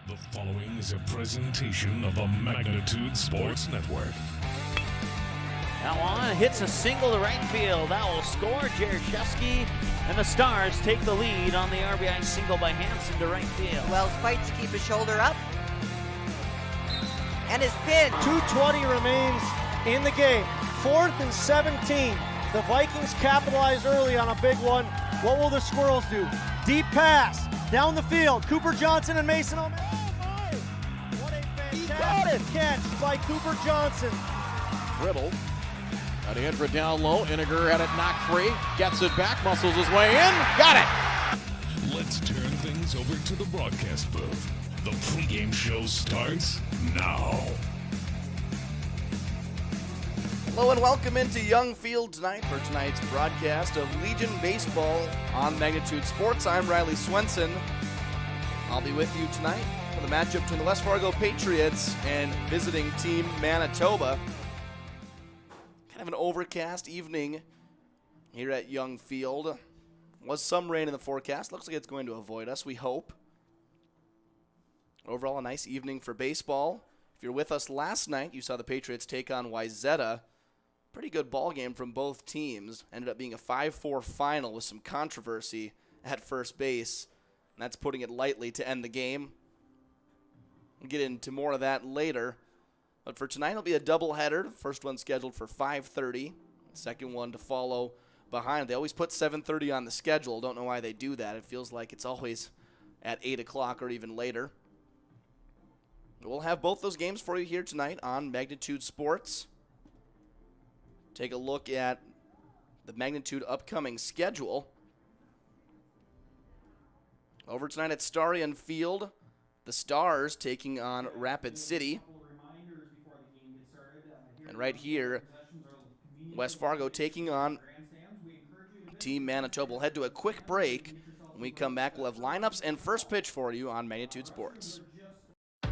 The following is a presentation of the Magnitude Sports Network. Now on, hits a single to right field. That will score. Jaroszewski and the Stars take the lead on the RBI single by Hansen to right field. Wells fights to keep his shoulder up. And his pin. 2:20 remains in the game. 4th and 17. The Vikings capitalized early on a big one. What will the Squirrels do? Deep pass down the field. Cooper Johnson and Mason O'Malley. What a fantastic catch by Cooper Johnson. Dribble. Got in for down low. Iniger had it knocked free. Gets it back. Muscles his way in. Got it. Let's turn things over to the broadcast booth. The pregame show starts now. Hello and welcome into Young Field tonight for tonight's broadcast of Legion Baseball on Magnitude Sports. I'm Riley Swenson. I'll be with you tonight for the matchup between the West Fargo Patriots and visiting team Manitoba. Kind of an overcast evening here at Young Field. Was some rain in the forecast. Looks like it's going to avoid us, we hope. Overall, a nice evening for baseball. If you're with us last night, you saw the Patriots take on Wayzata. Pretty good ball game from both teams. Ended up being a 5-4 final with some controversy at first base. And that's putting it lightly to end the game. We'll get into more of that later. But for tonight, it'll be a doubleheader. First one scheduled for 5:30. Second one to follow behind. They always put 7:30 on the schedule. Don't know why they do that. It feels like it's always at 8 o'clock or even later. We'll have both those games for you here tonight on Magnitude Sports. Take a look at the Magnitude upcoming schedule. Over tonight at Starion Field, the Stars taking on Rapid City. And right here, West Fargo taking on Team Manitoba. We'll head to a quick break. When we come back, we'll have lineups and first pitch for you on Magnitude Sports.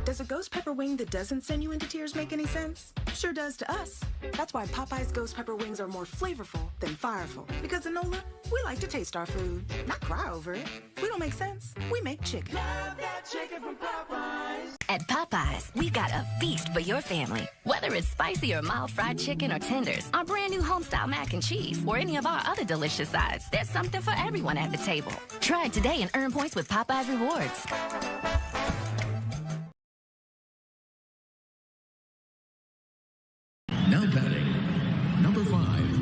Does a ghost pepper wing that doesn't send you into tears make any sense? Sure does to us. That's why Popeye's ghost pepper wings are more flavorful than fireful. Because in NOLA, we like to taste our food, not cry over it. We don't make sense. We make chicken. Love that chicken from Popeyes. At Popeyes, we've got a feast for your family. Whether it's spicy or mild fried chicken or tenders, our brand new homestyle mac and cheese, or any of our other delicious sides, there's something for everyone at the table. Try it today and earn points with Popeyes Rewards. Now batting, number 5.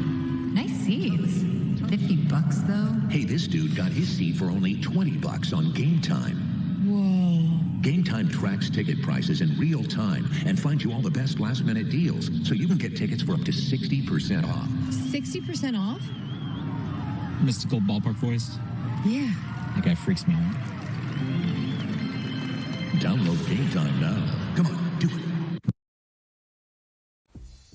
Nice seats. $50 though? Hey, this dude got his seat for only $20 on Game Time. Whoa. Game Time tracks ticket prices in real time and finds you all the best last-minute deals, so you can get tickets for up to 60% off. 60% off? Mystical ballpark voice? Yeah. That guy freaks me out. Download Game Time now. Come on, do it.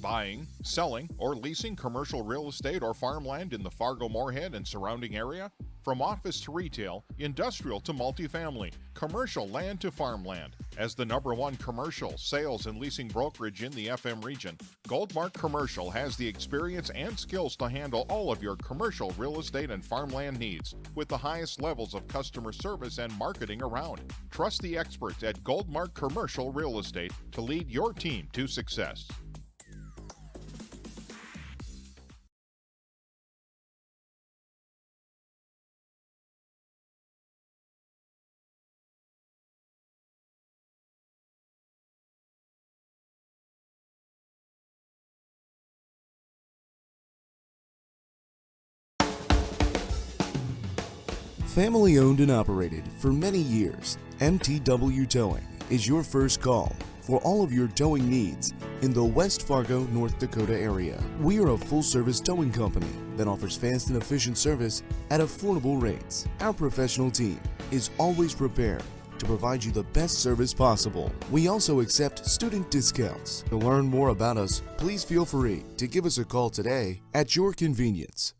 Buying, selling, or leasing commercial real estate or farmland in the Fargo-Moorhead and surrounding area? From office to retail, industrial to multifamily, commercial land to farmland. As the #1 commercial, sales, and leasing brokerage in the FM region, Goldmark Commercial has the experience and skills to handle all of your commercial real estate and farmland needs with the highest levels of customer service and marketing around. Trust the experts at Goldmark Commercial Real Estate to lead your team to success. Family owned and operated for many years, MTW Towing is your first call for all of your towing needs in the West Fargo, North Dakota area. We are a full-service towing company that offers fast and efficient service at affordable rates. Our professional team is always prepared to provide you the best service possible. We also accept student discounts. To learn more about us, please feel free to give us a call today at your convenience.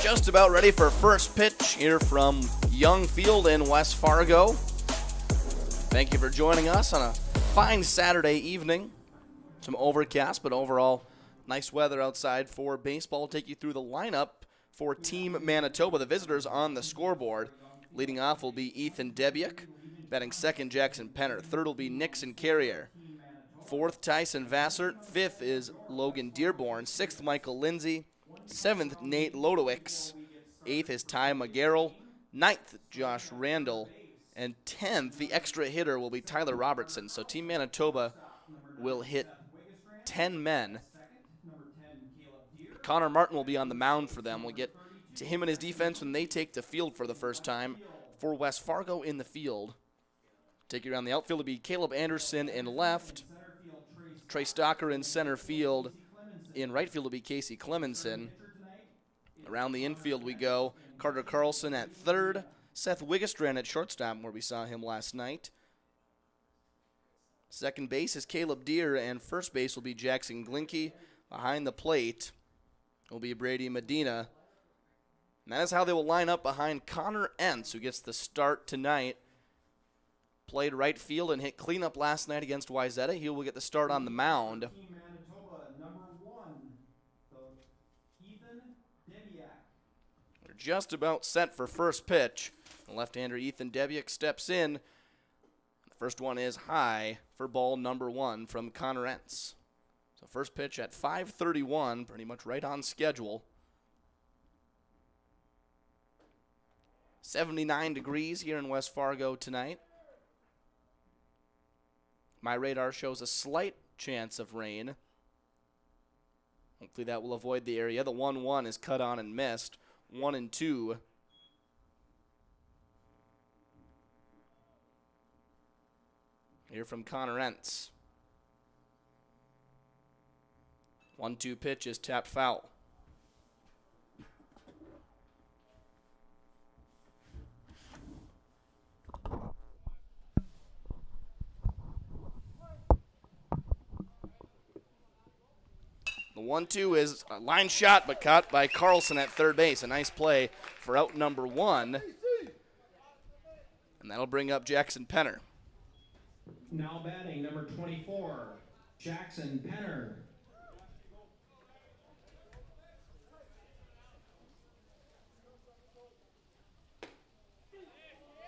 Just about ready for first pitch here from Young Field in West Fargo. Thank you for joining us on a fine Saturday evening. Some overcast, but overall nice weather outside for baseball. I'll take you through the lineup for Team Manitoba. The visitors on the scoreboard. Leading off will be Ethan Debiuk. Batting second, Jackson Penner. Third will be Nixon Carrier. Fourth, Tyson Vassert. Fifth is Logan Dearborn. Sixth, Michael Lindsay. Seventh, Nate Lodowicz. Eighth is Ty McGarrell. Ninth, Josh Randall. And 10th, the extra hitter will be Tyler Robertson. So Team Manitoba will hit 10 men. Connor Martin will be on the mound for them. We'll get to him and his defense when they take the field for the first time. For West Fargo in the field, take you around the outfield, will be Caleb Anderson in left. Trey Stocker in center field. In right field will be Casey Clemenson. Around the infield we go. Carter Carlson at third. Seth Wigestrand at shortstop, where we saw him last night. Second base is Caleb Deere, and first base will be Jackson Glinke. Behind the plate will be Brady Medina. And that is how they will line up behind Connor Entz, who gets the start tonight. Played right field and hit cleanup last night against Wayzata. He will get the start on the mound. We're just about set for first pitch. The left-hander Ethan Debiuk steps in. The first one is high for ball number one from Connor Entz. So first pitch at 5:31, pretty much right on schedule. 79 degrees here in West Fargo tonight. My radar shows a slight chance of rain. Hopefully that will avoid the area. The 1-1 is cut on and missed. 1-2. Here from Connor Entz. 1-2 pitch is tapped foul. The 1-2 is a line shot, but caught by Carlson at third base. A nice play for out number one. And that'll bring up Jackson Penner. Now batting number 24, Jackson Penner.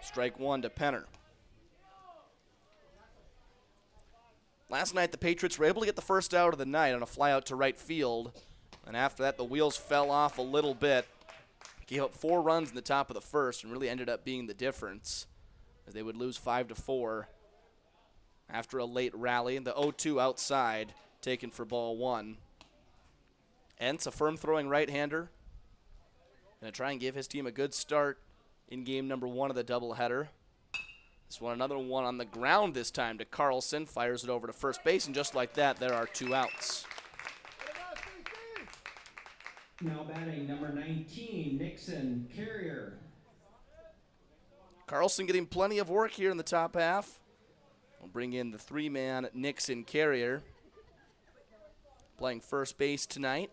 Strike one to Penner. Last night, the Patriots were able to get the first out of the night on a flyout to right field. And after that, the wheels fell off a little bit. Gave up 4 runs in the top of the first and really ended up being the difference, as they would lose 5-4 after a late rally. The 0-2 outside, taken for ball one. Entz, a firm-throwing right-hander. Going to try and give his team a good start in game number one of the doubleheader. This one, another one on the ground this time to Carlson. Fires it over to first base, and just like that, there are 2 outs. Now batting number 19, Nixon Carrier. Carlson getting plenty of work here in the top half. We'll bring in the 3-man Nixon Carrier. Playing first base tonight.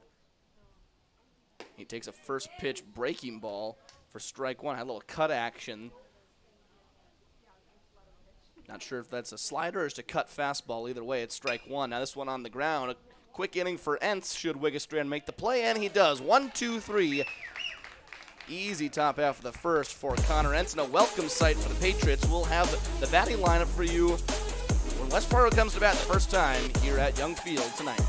He takes a first pitch breaking ball for strike one. Had a little cut action. Not sure if that's a slider or just a cut fastball. Either way, it's strike one. Now this one on the ground. A quick inning for Entz. Should Wigestrand make the play? And he does. 1-2-3. Easy top half of the first for Connor Entz. And a welcome sight for the Patriots. We'll have the batting lineup for you when West Fargo comes to bat the first time here at Young Field tonight.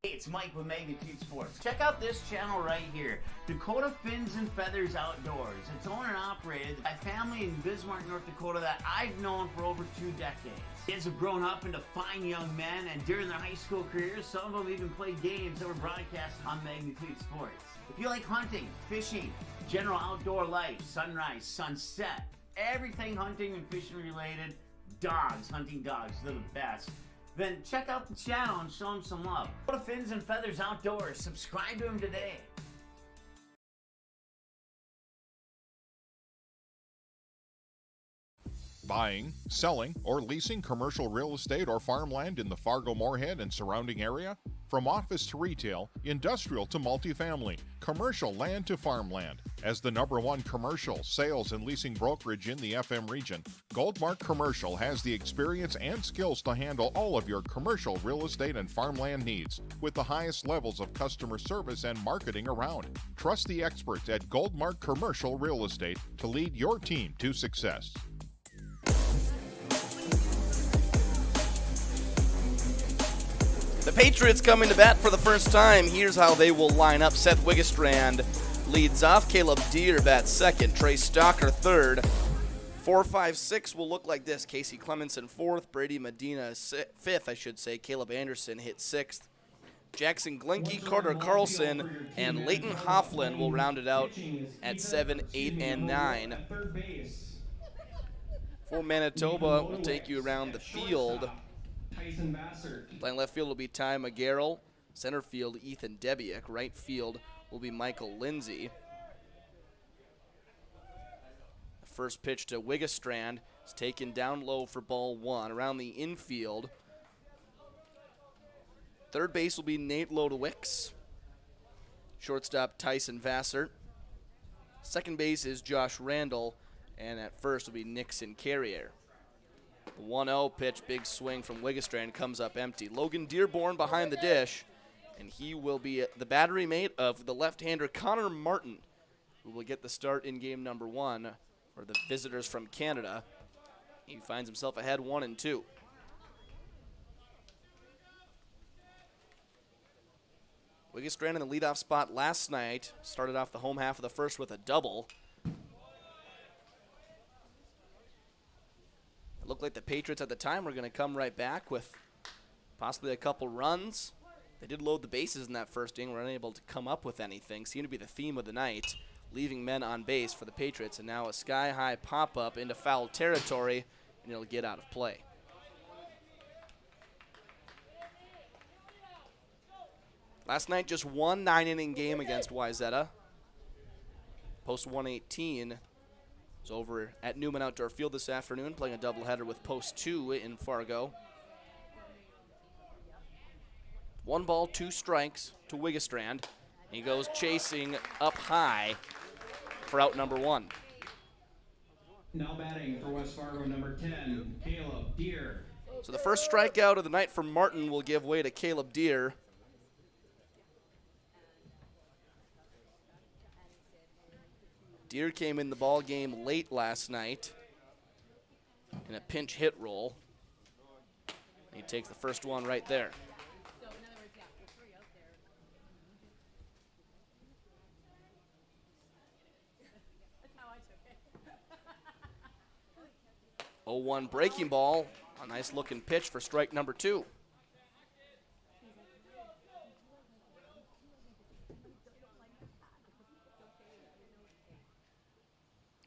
Hey, it's Mike with Magnitude Sports. Check out this channel right here, Dakota Fins and Feathers Outdoors. It's owned and operated by a family in Bismarck, North Dakota that I've known for over 2 decades. Kids have grown up into fine young men, and during their high school careers, some of them even played games that were broadcasted on Magnitude Sports. If you like hunting, fishing, general outdoor life, sunrise, sunset, everything hunting and fishing related, dogs, hunting dogs, they're the best. Then check out the channel and show them some love. Go to Fins and Feathers Outdoors. Subscribe to them today. Buying, selling, or leasing commercial real estate or farmland in the Fargo Moorhead and surrounding area? From office to retail, industrial to multifamily, commercial land to farmland. As the #1 commercial sales and leasing brokerage in the FM region, Goldmark Commercial has the experience and skills to handle all of your commercial real estate and farmland needs with the highest levels of customer service and marketing around. Trust the experts at Goldmark Commercial Real Estate to lead your team to success. The Patriots coming to bat for the first time. Here's how they will line up. Seth Wiggestrand leads off. Caleb Deere bats second. Trey Stalker third. 4, 5, 6 will look like this. Casey Clemenson fourth. Brady Medina fifth, I should say. Caleb Anderson hit sixth. Jackson Glenke, Carter Carlson, and Leighton Hofflin will round it out at 7, 8, and 9. For Manitoba, we'll take you around the field. Playing left field will be Ty McGarrell. Center field, Ethan Debiak. Right field will be Michael Lindsay. The first pitch to Wiggestrand is taken down low for ball one. Around the infield, third base will be Nate Lodewicks. Shortstop, Tyson Vassert. Second base is Josh Randall. And at first will be Nixon Carrier. The 1-0 pitch, big swing from Wiggestrand, comes up empty. Logan Dearborn behind the dish, and he will be the battery mate of the left-hander Connor Martin, who will get the start in game number 1 for the visitors from Canada. He finds himself ahead 1-2. Wiggestrand in the leadoff spot last night. Started off the home half of the first with a double. It looked like the Patriots at the time were going to come right back with possibly a couple runs. They did load the bases in that first inning, were unable to come up with anything. Seemed to be the theme of the night, leaving men on base for the Patriots. And now a sky-high pop-up into foul territory, and it'll get out of play. Last night, just one 9-inning game against Wayzata. Post 118. Is over at Newman Outdoor Field this afternoon, playing a doubleheader with Post 2 in Fargo. 1 ball, 2 strikes to Wiggestrand. He goes chasing up high for out number 1. Now batting for West Fargo, number 10, Caleb Deere. So the first strikeout of the night for Martin will give way to Caleb Deere. Deere came in the ball game late last night in a pinch hit roll. He takes the first one right there. Oh, 1 breaking ball. A nice looking pitch for strike number 2.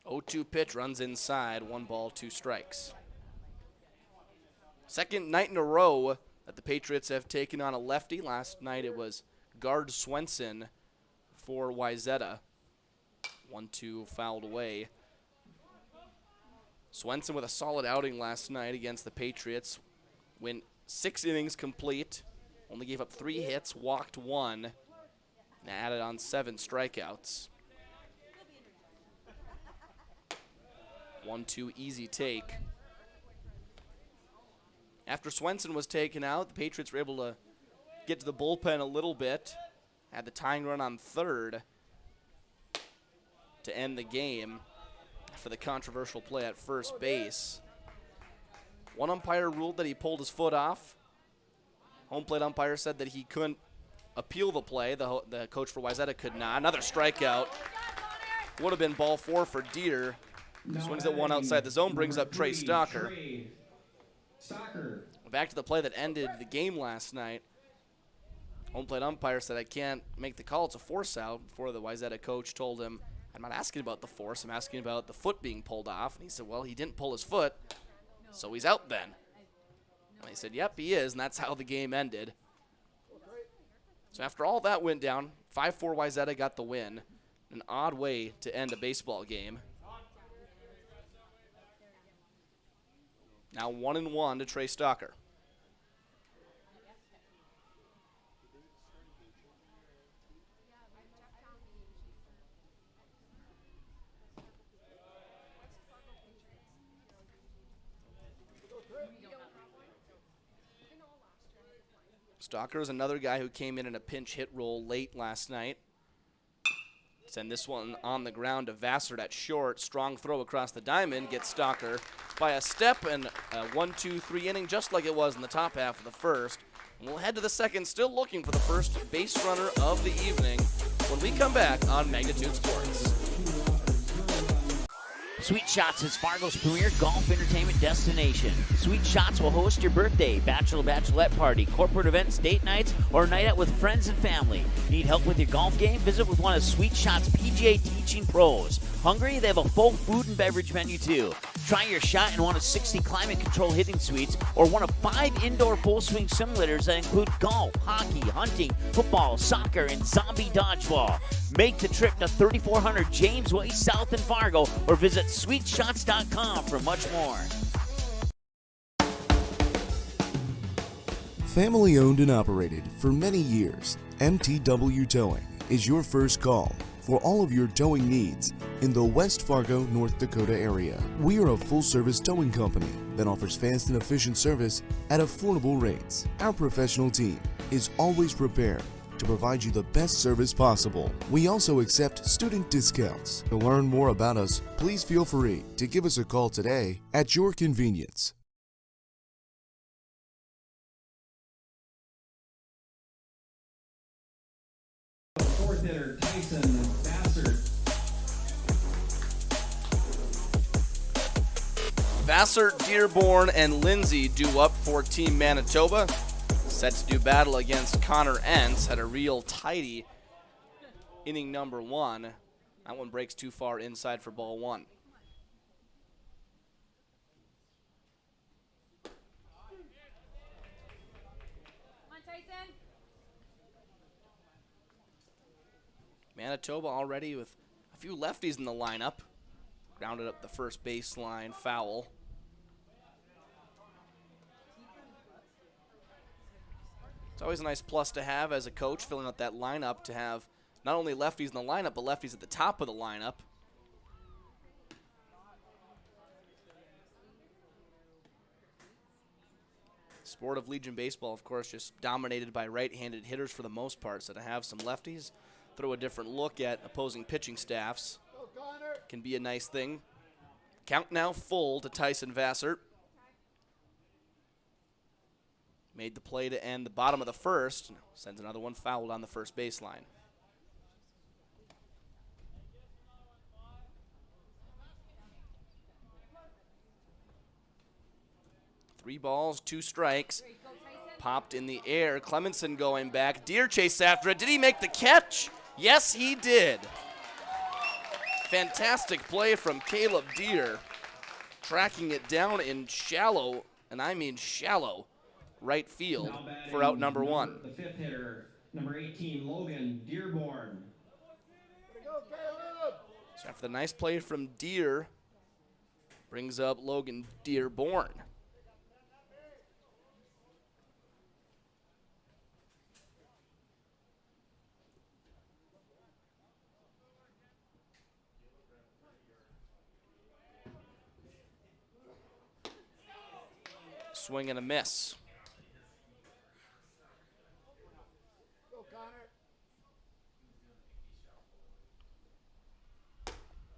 0-2 pitch, runs inside, 1 ball, 2 strikes. Second night in a row that the Patriots have taken on a lefty. Last night it was guard Swenson for Wayzata. 1-2 fouled away. Swenson with a solid outing last night against the Patriots. Went 6 innings complete, only gave up 3 hits, walked 1, and added on 7 strikeouts. 1-2 easy take. After Swenson was taken out, the Patriots were able to get to the bullpen a little bit. Had the tying run on third to end the game for the controversial play at first base. One umpire ruled that he pulled his foot off. Home plate umpire said that he couldn't appeal the play. The coach for Wayzata could not. Another strikeout. Would have been ball 4 for Deere. Swings at 1 outside the zone, brings up Trey Stalker. Back to the play that ended the game last night. Home plate umpire said, I can't make the call. It's a force out. Before the Wayzata coach told him, I'm not asking about the force. I'm asking about the foot being pulled off. And he said, well, he didn't pull his foot, so he's out then. And he said, yep, he is, and that's how the game ended. So after all that went down, 5-4 Wayzata got the win. An odd way to end a baseball game. Now 1-1 to Trey Stalker. Stalker is another guy who came in a pinch hit role late last night. Send this one on the ground to Vassard at short. Strong throw across the diamond. Gets Stalker by a step, and a 1-2-3 inning just like it was in the top half of the first. And we'll head to the second, still looking for the first base runner of the evening when we come back on Magnitude Sports. Sweet Shots is Fargo's premier golf entertainment destination. Sweet Shots will host your birthday, bachelorette party, corporate events, date nights, or a night out with friends and family. Need help with your golf game? Visit with one of Sweet Shots' PGA teaching pros. Hungry? They have a full food and beverage menu too. Try your shot in one of 60 climate control hitting suites or one of 5 indoor full swing simulators that include golf, hockey, hunting, football, soccer, and zombie dodgeball. Make the trip to 3400 James Way South in Fargo or visit sweetshots.com for much more. Family owned and operated for many years, MTW Towing is your first call for all of your towing needs in the West Fargo, North Dakota area. We are a full-service towing company that offers fast and efficient service at affordable rates. Our professional team is always prepared to provide you the best service possible. We also accept student discounts. To learn more about us, please feel free to give us a call today at your convenience. Fourth hitter, Tyson Vassard. Vassard, Dearborn, and Lindsay due up for Team Manitoba. Set to do battle against Connor Entz. Had a real tidy inning number 1. That one breaks too far inside for ball 1. Manitoba already with a few lefties in the lineup. Grounded up the first baseline foul. It's always a nice plus to have as a coach filling out that lineup to have not only lefties in the lineup, but lefties at the top of the lineup. Sport of Legion Baseball, of course, just dominated by right-handed hitters for the most part, so to have some lefties throw a different look at opposing pitching staffs can be a nice thing. Count now full to Tyson Vassard. Made the play to end the bottom of the first. Sends another one fouled on the first baseline. Three balls, 2 strikes. Popped in the air. Clemenson going back. Deer chased after it. Did he make the catch? Yes, he did. Fantastic play from Caleb Deer. Tracking it down in shallow, and I mean shallow, right field for out number 1. The fifth hitter, number 18, Logan Dearborn. So after the nice play from Deer, brings up Logan Dearborn. Swing and a miss.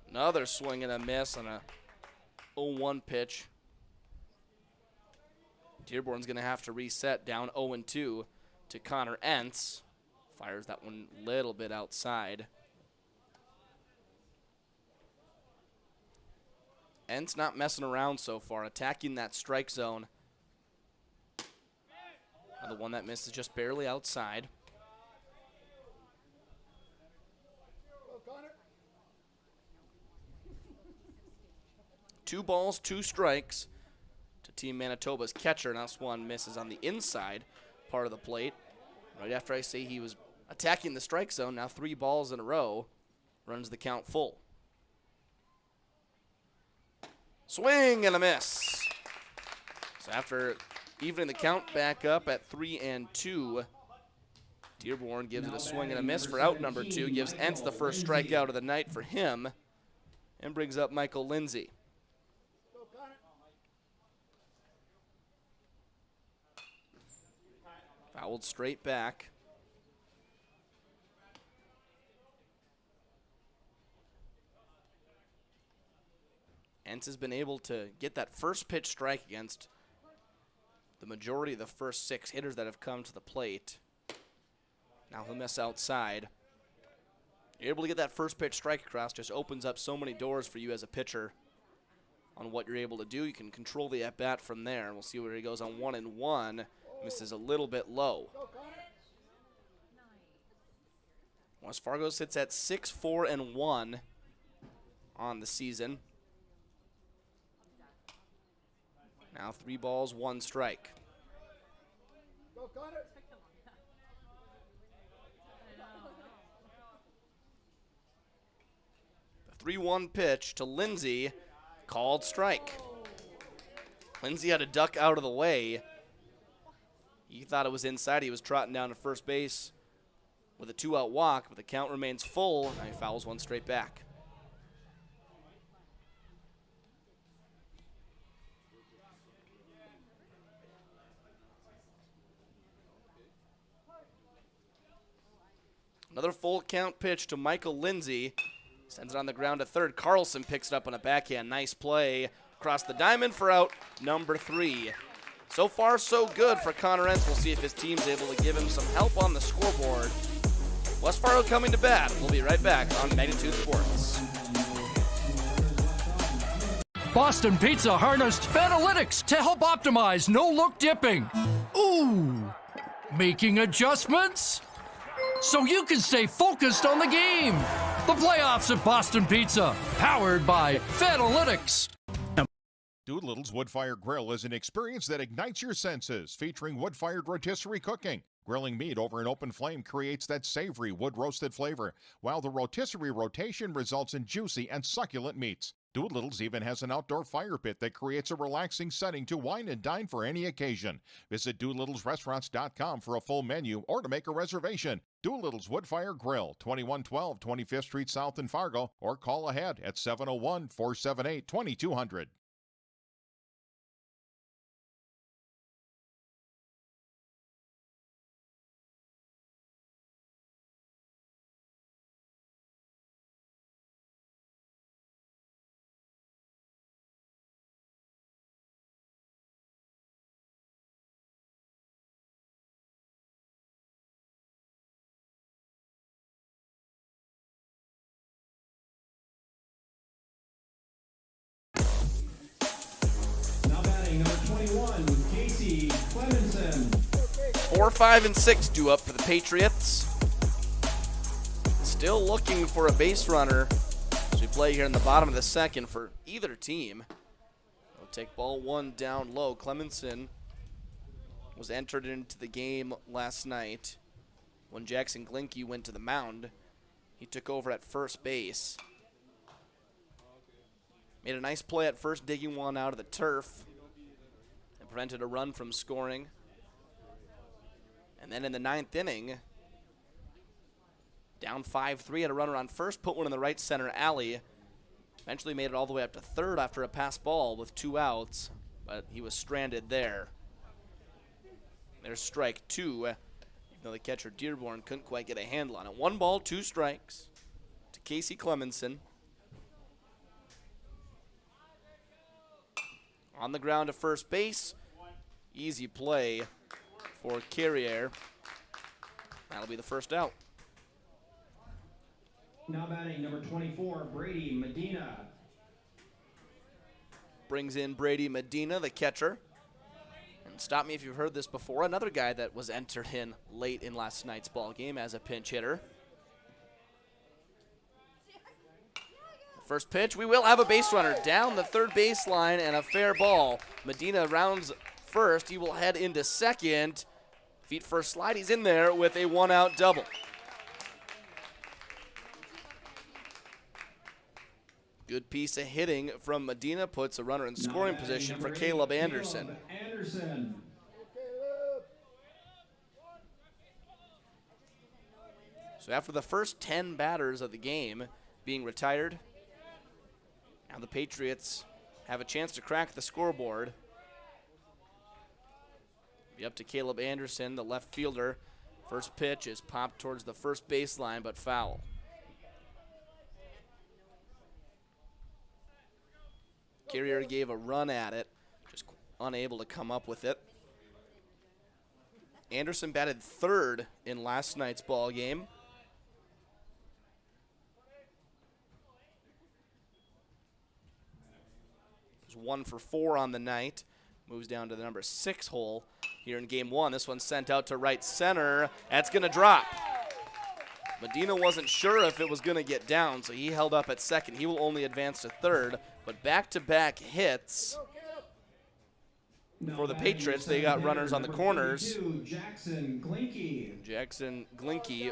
Another swing and a miss on a 0-1 pitch. Dearborn's going to have to reset down 0-2 to Connor Entz. Fires that one a little bit outside. Entz not messing around so far, attacking that strike zone. And the one that missed is just barely outside. Two balls, 2 strikes to Team Manitoba's catcher. Now this one misses on the inside part of the plate. Right after I say he was attacking the strike zone, now 3 balls in a row. Runs the count full. Swing and a miss. So after evening the count back up at 3-2, Dearborn gives it a swing and a miss for out number 2. Gives Entz the first strikeout of the night for him. And brings up Michael Lindsay. Fouled straight back. Entz has been able to get that first pitch strike against the majority of the first 6 hitters that have come to the plate. Now he'll miss outside. You're able to get that first pitch strike across, just opens up so many doors for you as a pitcher on what you're able to do. You can control the at-bat from there. We'll see where he goes on 1-1. Misses a little bit low. West Fargo sits at 6-4-1 on the season. Now 3 balls, 1 strike. The 3-1 pitch to Lindsay, called strike. Lindsay had to duck out of the way. He thought it was inside. He was trotting down to first base with a 2-out walk, but the count remains full, and he fouls 1 straight back. Another full count pitch to Michael Lindsay. Sends it on the ground to third. Carlson picks it up on a backhand. Nice play across the diamond for out number 3. So far, so good for Connor Entz. We'll see if his team's able to give him some help on the scoreboard. West Fargo coming to bat. We'll be right back on Magnitude Sports. Boston Pizza harnessed Fanalytics to help optimize no-look dipping. Ooh, making adjustments so you can stay focused on the game. The playoffs at Boston Pizza, powered by Fanalytics. Doolittle's Wood-Fire Grill is an experience that ignites your senses, featuring wood-fired rotisserie cooking. Grilling meat over an open flame creates that savory wood-roasted flavor, while the rotisserie rotation results in juicy and succulent meats. Doolittle's even has an outdoor fire pit that creates a relaxing setting to wine and dine for any occasion. Visit DoolittlesRestaurants.com for a full menu or to make a reservation. Doolittle's Wood-Fire Grill, 2112 25th Street South in Fargo, or call ahead at 701-478-2200. Number 21, Casey Clemenson. 4, 5, and 6 due up for the Patriots. Still looking for a base runner as we play here in the bottom of the second for either team. We'll take ball 1 down low. Clemenson was entered into the game last night when Jackson Glinke went to the mound. He took over at first base. Made a nice play at first, digging one out of the turf. And prevented a run from scoring. And then in the 9th inning, down 5-3, had a runner on first, put one in the right center alley. Eventually made it all the way up to third after a pass ball with 2 outs, but he was stranded there. There's strike 2, even though the catcher Dearborn couldn't quite get a handle on it. 1 ball, 2 strikes to Casey Clemenson. On the ground to first base. Easy play for Carrier. That'll be the first out. Now batting number 24, Brady Medina. Brings in Brady Medina, the catcher. And stop me if you've heard this before. Another guy that was entered in late in last night's ball game as a pinch hitter. First pitch, we will have a base runner down the third baseline and a fair ball. Medina rounds first. He will head into second. Feet first slide. He's in there with a 1-out double. Good piece of hitting from Medina. Puts a runner in scoring position for Caleb Anderson. So after the first 10 batters of the game being retired, now the Patriots have a chance to crack the scoreboard. Be up to Caleb Anderson, the left fielder. First pitch is popped towards the first baseline, but foul. Carrier gave a run at it, just unable to come up with it. Anderson batted third in last night's ball game. It was 1 for 4 on the night. Moves down to the number 6 hole here in game 1. This one's sent out to right center. That's going to drop. Medina wasn't sure if it was going to get down, so he held up at second. He will only advance to third, but back-to-back hits for the Patriots. They got runners on the corners. Jackson Glinke. Jackson Glinke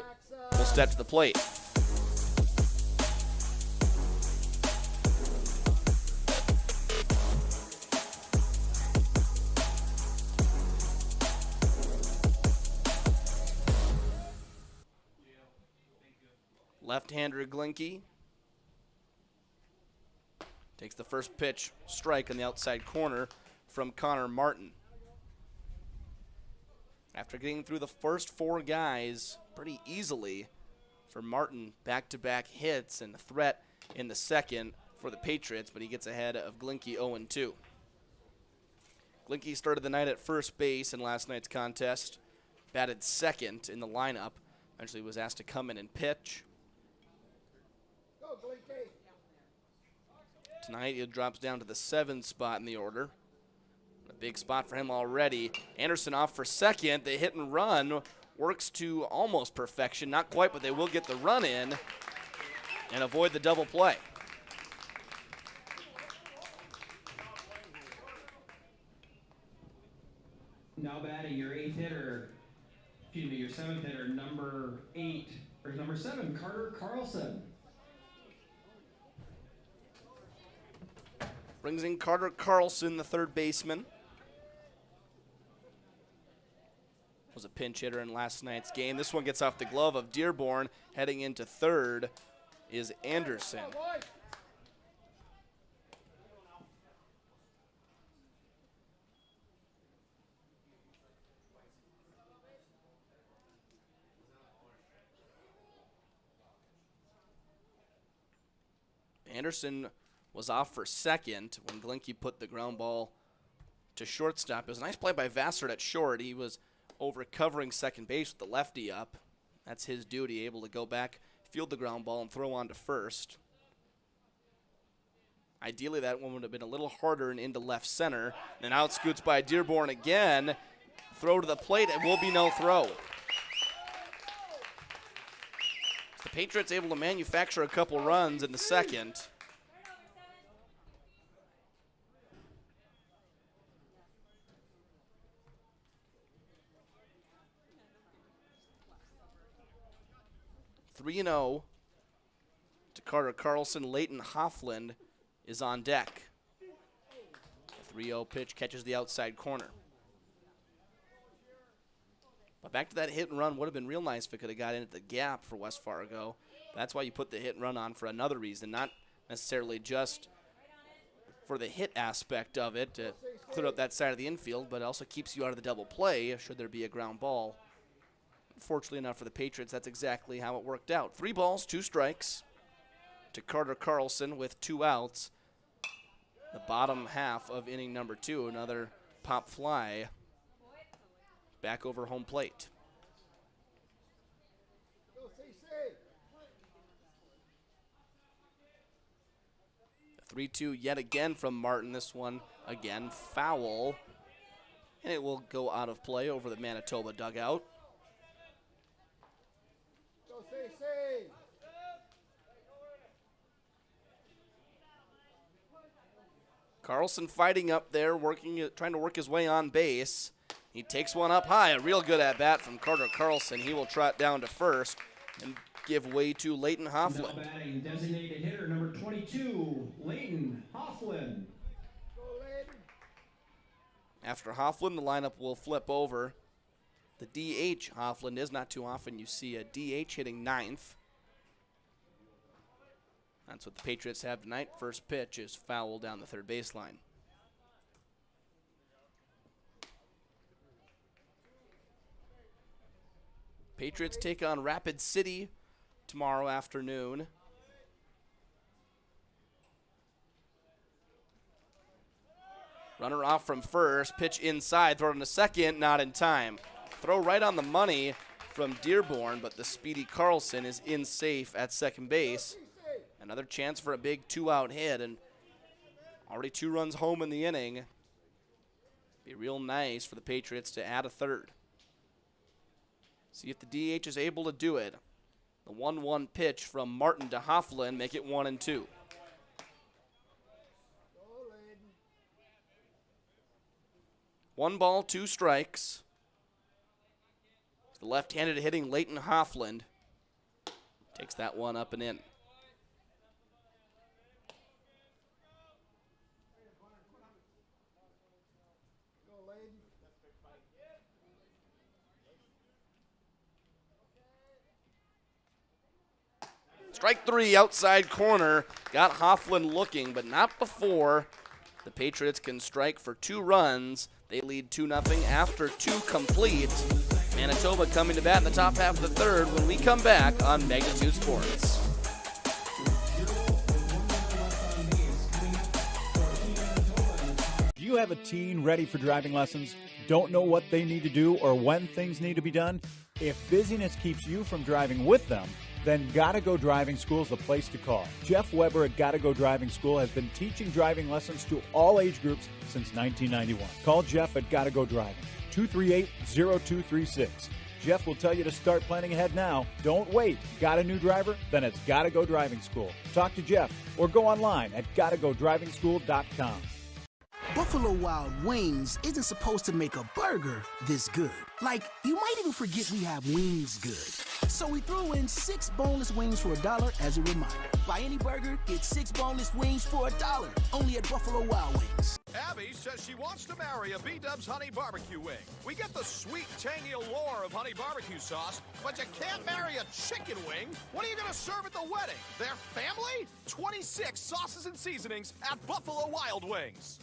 will step to the plate. Left-hander Glinke takes the first pitch, strike on the outside corner from Connor Martin. After getting through the first 4 guys pretty easily for Martin, back-to-back hits and a threat in the second for the Patriots, but he gets ahead of Glinke 0-2. Glinke started the night at first base in last night's contest, batted second in the lineup, eventually was asked to come in and pitch. Tonight he drops down to the 7th spot in the order. A big spot for him already. Anderson off for second. The hit and run works to almost perfection. Not quite, but they will get the run in and avoid the double play. Now batting your 8th hitter, excuse me, your 7th hitter, number 7, Carter Carlson. Brings in Carter Carlson, the third baseman. Was a pinch hitter in last night's game. This one gets off the glove of Dearborn. Heading into third is Anderson. Anderson was off for second when Glinke put the ground ball to shortstop. It was a nice play by Vassard at short. He was over covering second base with the lefty up. That's his duty, able to go back, field the ground ball, and throw on to first. Ideally, that one would have been a little harder and into left center. And out scoots by Dearborn again. Throw to the plate, it will be no throw. The Patriots able to manufacture a couple runs in the second. Three 3-0 to Carter Carlson. Leighton Hoffland is on deck. The 3-0 pitch catches the outside corner. But back to that hit and run. Would have been real nice if it could have got in at the gap for West Fargo. That's why you put the hit and run on for another reason, not necessarily just for the hit aspect of it to clear up that side of the infield, but it also keeps you out of the double play should there be a ground ball. Fortunately enough for the Patriots, that's exactly how it worked out. 3 balls, 2 strikes to Carter Carlson with 2 outs. The bottom half of inning number 2, another pop fly back over home plate. A 3-2 yet again from Martin. This one, again, foul. And it will go out of play over the Manitoba dugout. Carlson fighting up there, trying to work his way on base. He takes one up high, a real good at-bat from Carter Carlson. He will trot down to first and give way to Leighton Hoffland. Now batting designated hitter number 22, Leighton Hoffland. After Hoffland, the lineup will flip over. The DH Hoffland is not too often you see a DH hitting 9th. That's what the Patriots have tonight. First pitch is foul down the third baseline. Patriots take on Rapid City tomorrow afternoon. Runner off from first, pitch inside, throw it in the second, not in time. Throw right on the money from Dearborn, but the speedy Carlson is in safe at second base. Another chance for a big 2-out hit, and already 2 runs home in the inning. Be real nice for the Patriots to add a third. See if the DH is able to do it. The 1-1 pitch from Martin to Hofflin, make it 1-2. One ball, 2 strikes. The left-handed hitting Leighton Hoffland takes that one up and in. Strike 3, outside corner. Got Hoffland looking, but not before the Patriots can strike for 2 runs. They lead 2-0 after 2 complete. Manitoba coming to bat in the top half of the third when we come back on Magnitude Sports. Do you have a teen ready for driving lessons? Don't know what they need to do or when things need to be done? If busyness keeps you from driving with them, then Gotta Go Driving School is the place to call. Jeff Weber at Gotta Go Driving School has been teaching driving lessons to all age groups since 1991. Call Jeff at Gotta Go Driving, 238-0236. Jeff will tell you to start planning ahead now. Don't wait. Got a new driver? Then it's Gotta Go Driving School. Talk to Jeff or go online at gottagodrivingschool.com. Buffalo Wild Wings isn't supposed to make a burger this good. Like, you might even forget we have wings good. So we threw in 6 boneless wings for $1 as a reminder. Buy any burger, get 6 boneless wings for $1. Only at Buffalo Wild Wings. Abby says she wants to marry a B-Dubs honey barbecue wing. We get the sweet, tangy allure of honey barbecue sauce, but you can't marry a chicken wing. What are you going to serve at the wedding? Their family? 26 sauces and seasonings at Buffalo Wild Wings.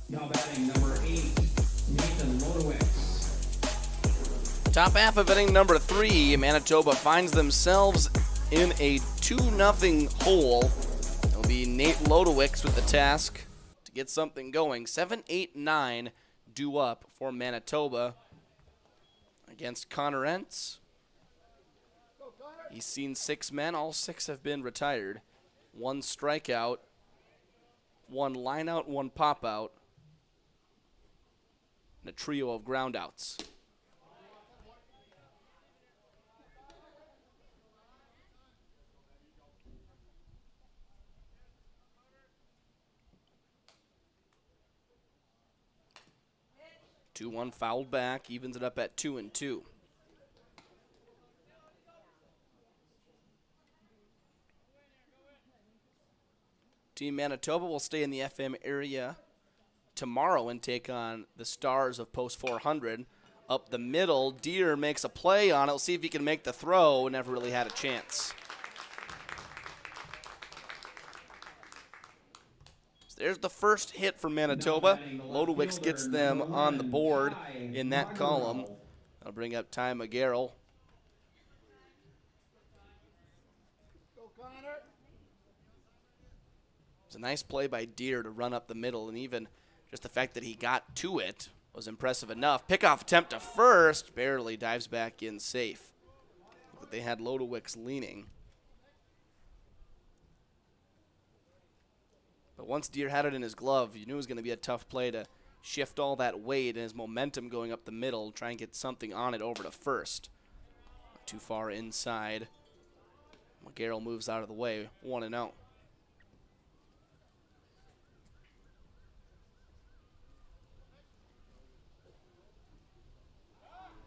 Now batting number 8, Nathan Lodowicz. Top half of inning number 3, Manitoba finds themselves in a 2-0 hole. It'll be Nate Lodowicz with the task to get something going. 7, 8, 9 due up for Manitoba against Connor Entz. He's seen 6 men. All 6 have been retired. 1 strikeout, 1 lineout, 1 pop out, and a trio of groundouts. Two, 1 fouled back, evens it up at 2-2. Team Manitoba will stay in the FM area tomorrow and take on the Stars of Post 400. Up the middle, Deer makes a play on it. We'll see if he can make the throw. Never really had a chance. So there's the first hit for Manitoba. Lodowicz gets them on the board in that column. That'll bring up Ty McGarrell. It's a nice play by Deer to run up the middle, and even just the fact that he got to it was impressive enough. Pickoff attempt to first, barely dives back in safe. But they had Lodowicz leaning. But once Deer had it in his glove, you knew it was going to be a tough play to shift all that weight and his momentum going up the middle, try and get something on it over to first. Not too far inside. McGarrell moves out of the way, 1-0.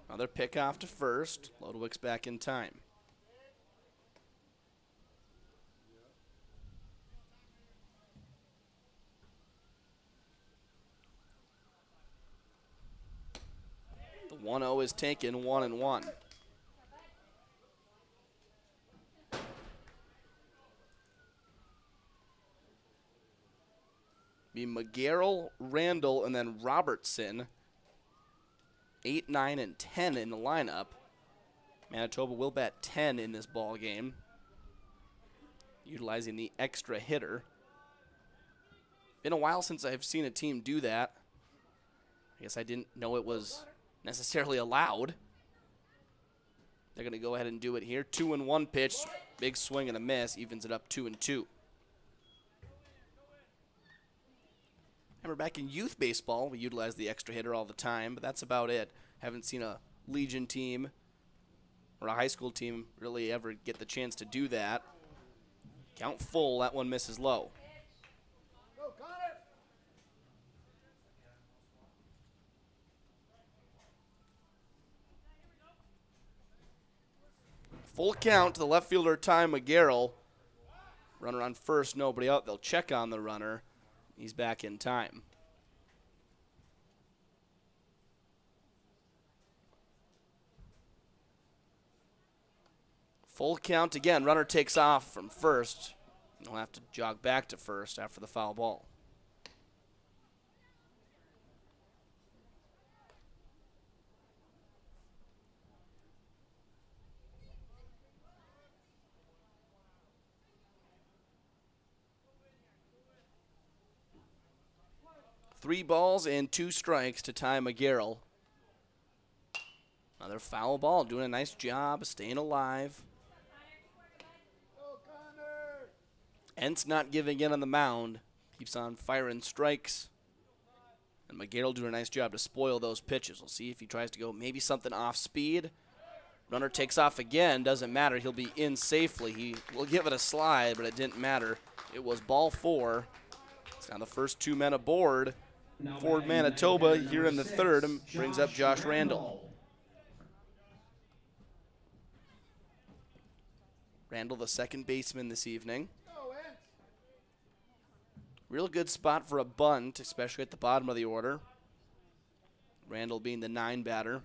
Another pick off to first. Lodowicz back in time. 1-0 is taken, 1-1. Be McGarrell, Randall, and then Robertson. 8, 9, and 10 in the lineup. Manitoba will bat 10 in this ball game, utilizing the extra hitter. Been a while since I've seen a team do that. I guess I didn't know it was necessarily allowed. They're going to go ahead and do it here. 2-1 pitch, big swing and a miss, evens it up 2-2. Remember, back in youth baseball, we utilized the extra hitter all the time, but that's about it. Haven't seen a Legion team or a high school team really ever get the chance to do that. Count full, that one misses low. Full count to the left fielder, Ty McGarrell. Runner on first, nobody out. They'll check on the runner. He's back in time. Full count again. Runner takes off from first. He'll have to jog back to first after the foul ball. Three balls and 2 strikes to Ty McGarrell. Another foul ball, doing a nice job, staying alive. Entz not giving in on the mound. Keeps on firing strikes. And McGarrell doing a nice job to spoil those pitches. We'll see if he tries to go maybe something off speed. Runner takes off again. Doesn't matter. He'll be in safely. He will give it a slide, but it didn't matter. It was ball 4. It's now the first 2 men aboard for Manitoba here in the third, and brings up Josh Randall. Randall, the second baseman this evening. Real good spot for a bunt, especially at the bottom of the order. Randall being the 9 batter.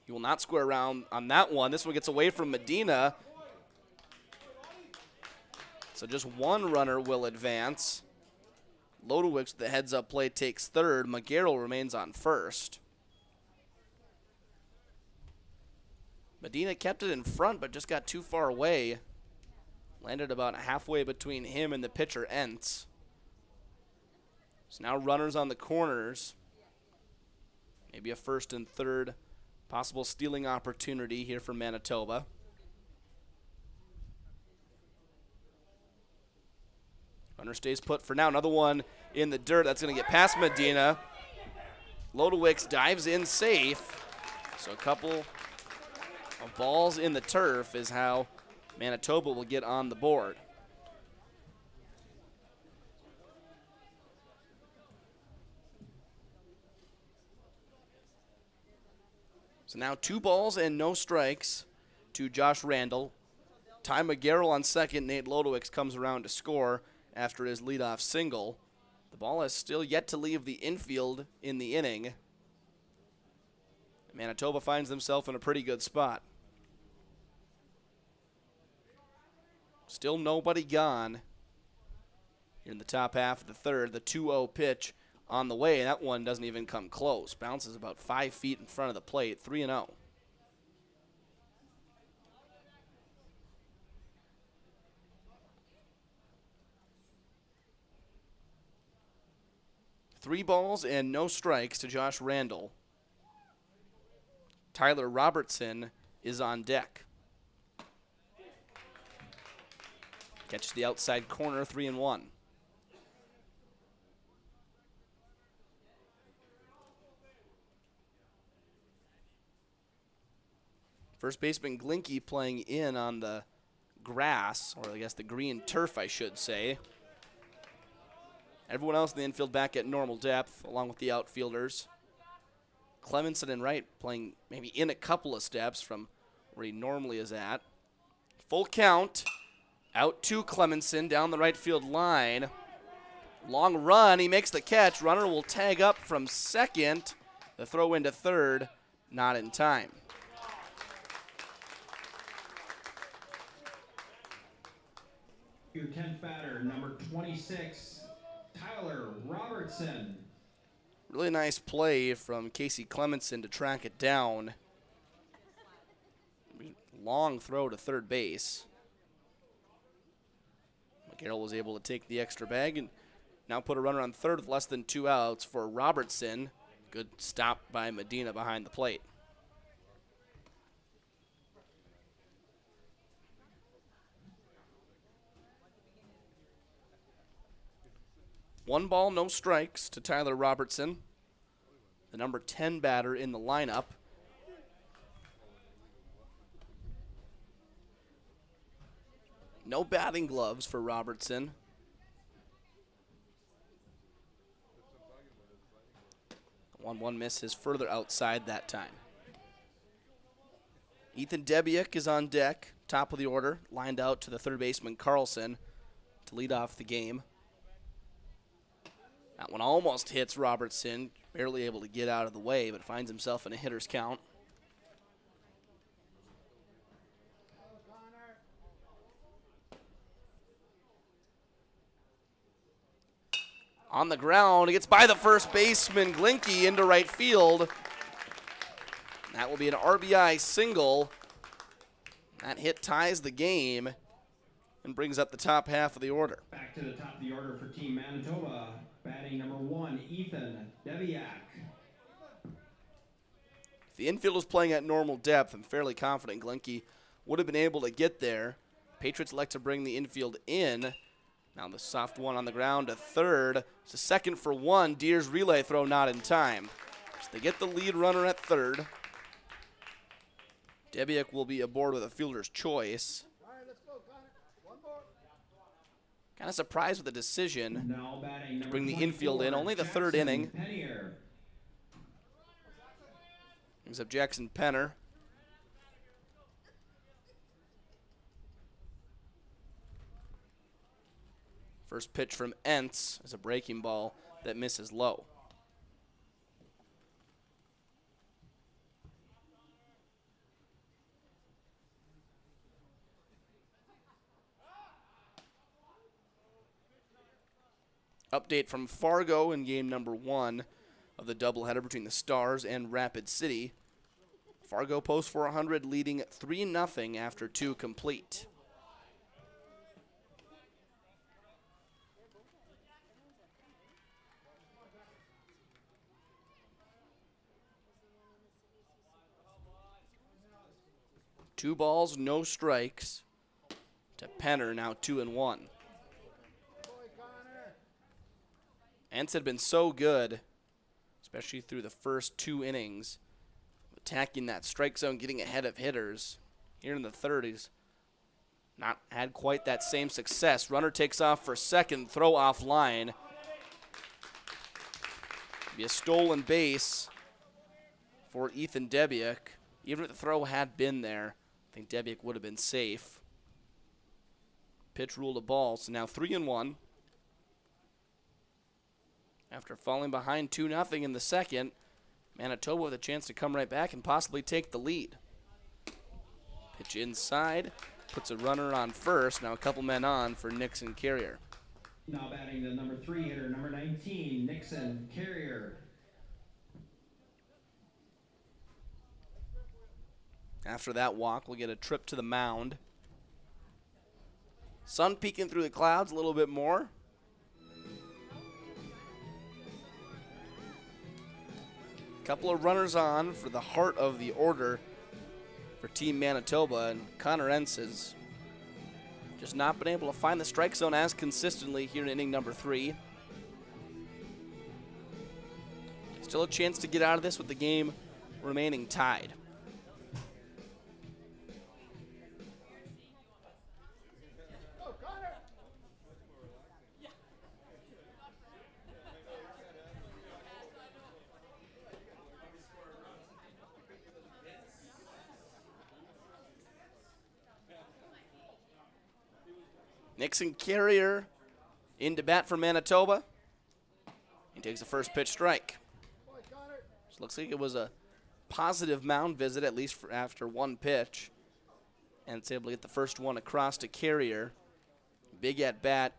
He will not square around on that one. This one gets away from Medina. So just 1 runner will advance. Lodowicz, the heads-up play, takes third. McGarrell remains on first. Medina kept it in front, but just got too far away. Landed about halfway between him and the pitcher, Entz. So now runners on the corners. Maybe a first and third possible stealing opportunity here for Manitoba. Runner stays put for now. Another one in the dirt. That's going to get past Medina. Lodowicz dives in safe. So a couple of balls in the turf is how Manitoba will get on the board. So now 2 balls and no strikes to Josh Randall. Ty McGarrell on second. Nate Lodowicz comes around to score after his leadoff single. The ball has still yet to leave the infield in the inning. Manitoba finds themselves in a pretty good spot. Still nobody gone here in the top half of the third. The 2-0 pitch on the way. That one doesn't even come close. Bounces about 5 feet in front of the plate. 3-0. Three balls and no strikes to Josh Randall. Tyler Robertson is on deck. Catches the outside corner, 3-1. First baseman Glinke playing in on the grass, or I guess the green turf, I should say. Everyone else in the infield back at normal depth, along with the outfielders. Clemenson and Wright playing maybe in a couple of steps from where he normally is at. Full count. Out to Clemenson down the right field line. Long run, he makes the catch. Runner will tag up from second. The throw into third, not in time. Your 10th batter, number 26, Tyler Robertson. Really nice play from Casey Clemenson to track it down. Long throw to third base. McGarrell was able to take the extra bag and now put a runner on third with less than 2 outs for Robertson. Good stop by Medina behind the plate. One ball, no strikes to Tyler Robertson, the number 10 batter in the lineup. No batting gloves for Robertson. The 1-1 miss is further outside that time. Ethan Debiuk is on deck, top of the order, lined out to the third baseman Carlson to lead off the game. That one almost hits Robertson, barely able to get out of the way, but finds himself in a hitter's count. On the ground, he gets by the first baseman, Glinke, into right field. That will be an RBI single. That hit ties the game and brings up the top half of the order. Back to the top of the order for Team Manitoba, batting number 1, Ethan Debiak. If the infield was playing at normal depth, I'm fairly confident Glinke would have been able to get there. Patriots elect to bring the infield in. Now the soft one on the ground to third. It's a second for one. Deer's relay throw not in time. So they get the lead runner at third. Debiuk will be aboard with a fielder's choice. Kind of surprised with the decision to bring the infield in. Only the third inning. Brings up Jackson Penner. First pitch from Entz is a breaking ball that misses low. Update from Fargo in game number 1 of the doubleheader between the Stars and Rapid City. Fargo posts 400, leading 3-0 after 2 complete. Two balls, no strikes to Penner, now 2-1. Entz had been so good, especially through the first 2 innings, attacking that strike zone, getting ahead of hitters. Here in the third, he's not had quite that same success. Runner takes off for second, throw offline. Be a stolen base for Ethan Debiuk. Even if the throw had been there, I think Debiuk would have been safe. Pitch ruled a ball, so now 3-1. After falling behind 2-0 in the second, Manitoba with a chance to come right back and possibly take the lead. Pitch inside, puts a runner on first. Now a couple men on for Nixon Carrier. Now batting the number 3 hitter, number 19, Nixon Carrier. After that walk, we'll get a trip to the mound. Sun peeking through the clouds a little bit more. Couple of runners on for the heart of the order for Team Manitoba, and Connor Entz has just not been able to find the strike zone as consistently here in inning number 3. Still a chance to get out of this with the game remaining tied. Nixon Carrier into bat for Manitoba. He takes the first pitch strike. So looks like it was a positive mound visit, at least after one pitch. And it's able to get the first one across to Carrier. Big at bat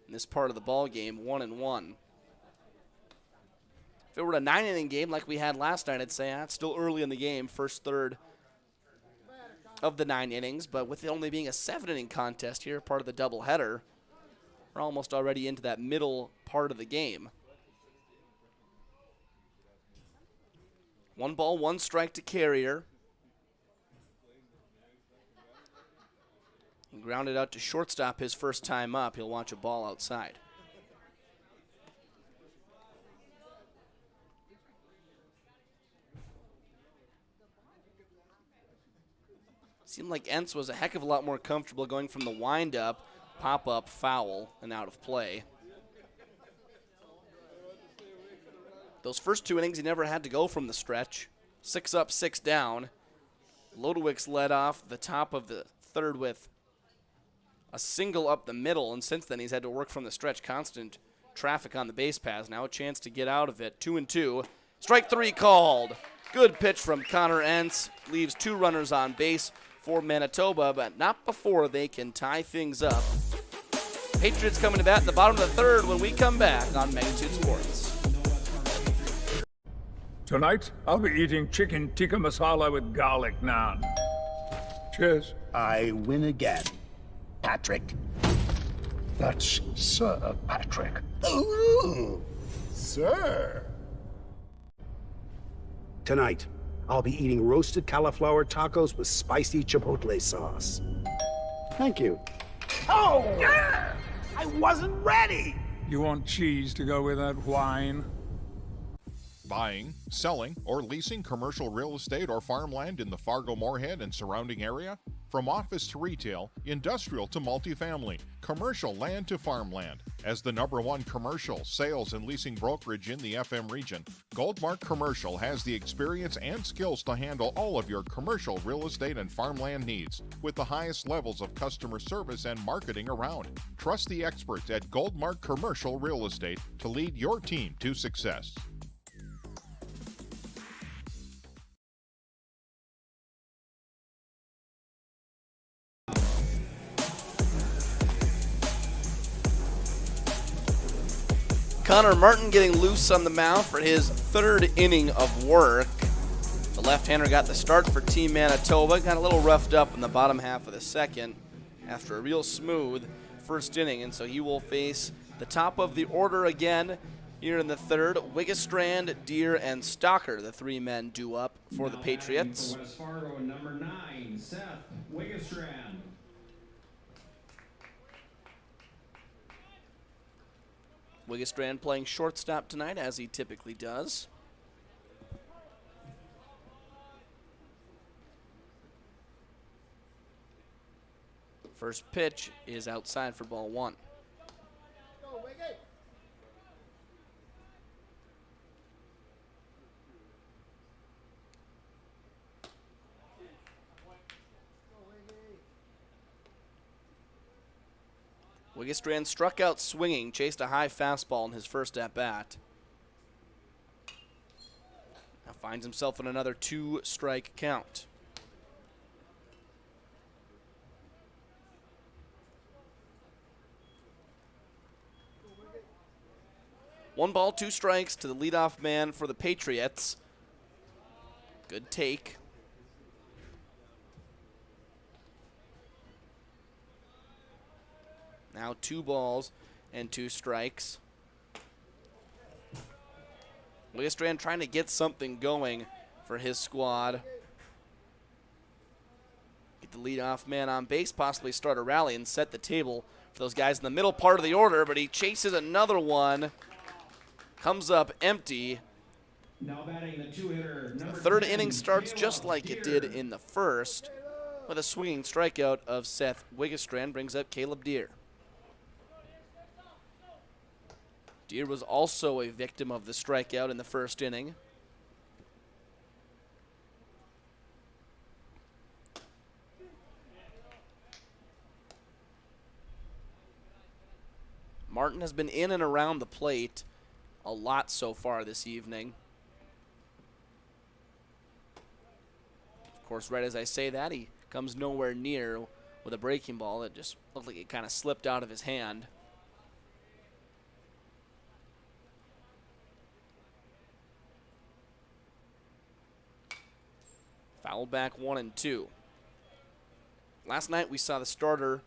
in this part of the ball game, 1-1. If it were a 9-inning game like we had last night, I'd say it's still early in the game, first third of the 9 innings. But with it only being a 7-inning contest here, part of the doubleheader, we're almost already into that middle part of the game. 1 ball, 1 strike to Carrier. He grounded out to shortstop his first time up. He'll watch a ball outside. Seemed like Entz was a heck of a lot more comfortable going from the windup, pop-up, foul, and out of play. Those first 2 innings, he never had to go from the stretch. 6 up, 6 down. Lodewicks led off the top of the third with a single up the middle, and since then he's had to work from the stretch. Constant traffic on the base paths. Now a chance to get out of it. 2-2. Strike 3 called. Good pitch from Connor Entz. Leaves 2 runners on base for Manitoba, but not before they can tie things up. Patriots coming to bat in the bottom of the third when we come back on Magnitude Sports. Tonight, I'll be eating chicken tikka masala with garlic naan. Cheers. I win again. Patrick. That's Sir Patrick. Ooh, sir. Tonight, I'll be eating roasted cauliflower tacos with spicy chipotle sauce. Thank you. Oh! Yeah! I wasn't ready! You want cheese to go with that wine? Buying, selling, or leasing commercial real estate or farmland in the Fargo Moorhead and surrounding area? From office to retail, industrial to multifamily, commercial land to farmland. As the #1 commercial sales and leasing brokerage in the FM region, Goldmark Commercial has the experience and skills to handle all of your commercial real estate and farmland needs with the highest levels of customer service and marketing around. Trust the experts at Goldmark Commercial Real Estate to lead your team to success. Connor Martin getting loose on the mound for his 3rd inning of work. The left-hander got the start for Team Manitoba. Got a little roughed up in the bottom half of the second after a real smooth first inning, and so he will face the top of the order again here in the third. Wiggestrand, Deer, and Stalker, the 3 men due up for the Patriots. West Fargo, number 9, Seth Wiggestrand. Wiggestrand playing shortstop tonight, as he typically does. First pitch is outside for ball 1. Wiggestrand struck out swinging, chased a high fastball in his first at-bat. Now finds himself in another 2-strike count. One ball, 2 strikes to the leadoff man for the Patriots. Good take. Now 2 balls and 2 strikes. Wiggestrand trying to get something going for his squad. Get the leadoff man on base, possibly start a rally and set the table for those guys in the middle part of the order, but he chases another one. Comes up empty. Now batting the 2-hitter. The 3rd inning starts just like it did in the first, with a swinging strikeout of Seth Wiggestrand. Brings up Caleb Deer. Deer was also a victim of the strikeout in the first inning. Martin has been in and around the plate a lot so far this evening. Of course, right as I say that, he comes nowhere near with a breaking ball that just looked like it kind of slipped out of his hand. Foul back 1-2. Last night we saw the starter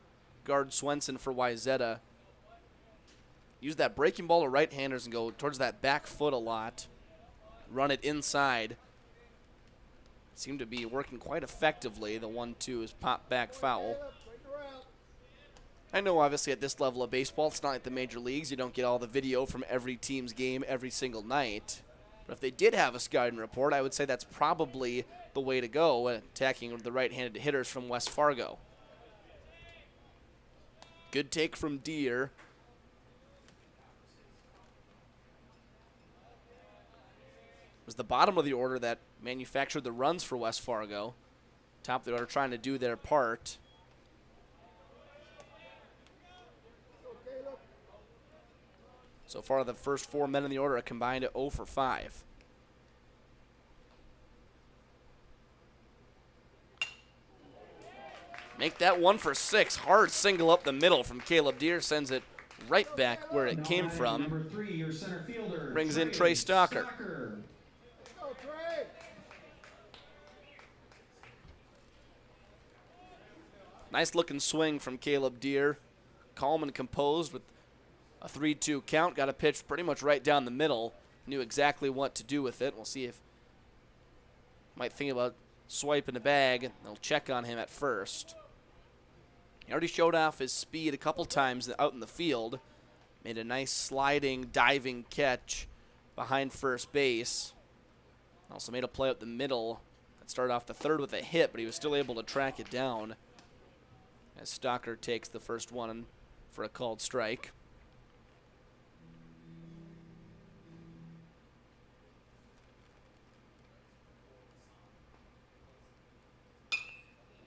guard Swenson for Wayzata use that breaking ball to right-handers and go towards that back foot a lot. Run it inside. Seemed to be working quite effectively. The 1-2 is pop back foul. I know obviously at this level of baseball, it's not like the major leagues. You don't get all the video from every team's game every single night. But if they did have a scouting report, I would say that's probably the way to go, attacking the right-handed hitters from West Fargo. Good take from Deere. It was the bottom of the order that manufactured the runs for West Fargo. Top of the order trying to do their part. So far, the first 4 men in the order are combined at 0 for 5. Make that 1 for 6. Hard single up the middle from Caleb Deere. Sends it right back where it came from. Number 3, your center fielder, Brings in Trey Stalker. Nice looking swing from Caleb Deere. Calm and composed with a 3-2 count. Got a pitch pretty much right down the middle. Knew exactly what to do with it. We'll see if might think about swiping the bag. They'll check on him at first. He already showed off his speed a couple times out in the field. Made a nice sliding, diving catch behind first base. Also made a play up the middle. That started off the third with a hit, but he was still able to track it down as Stalker takes the first one for a called strike.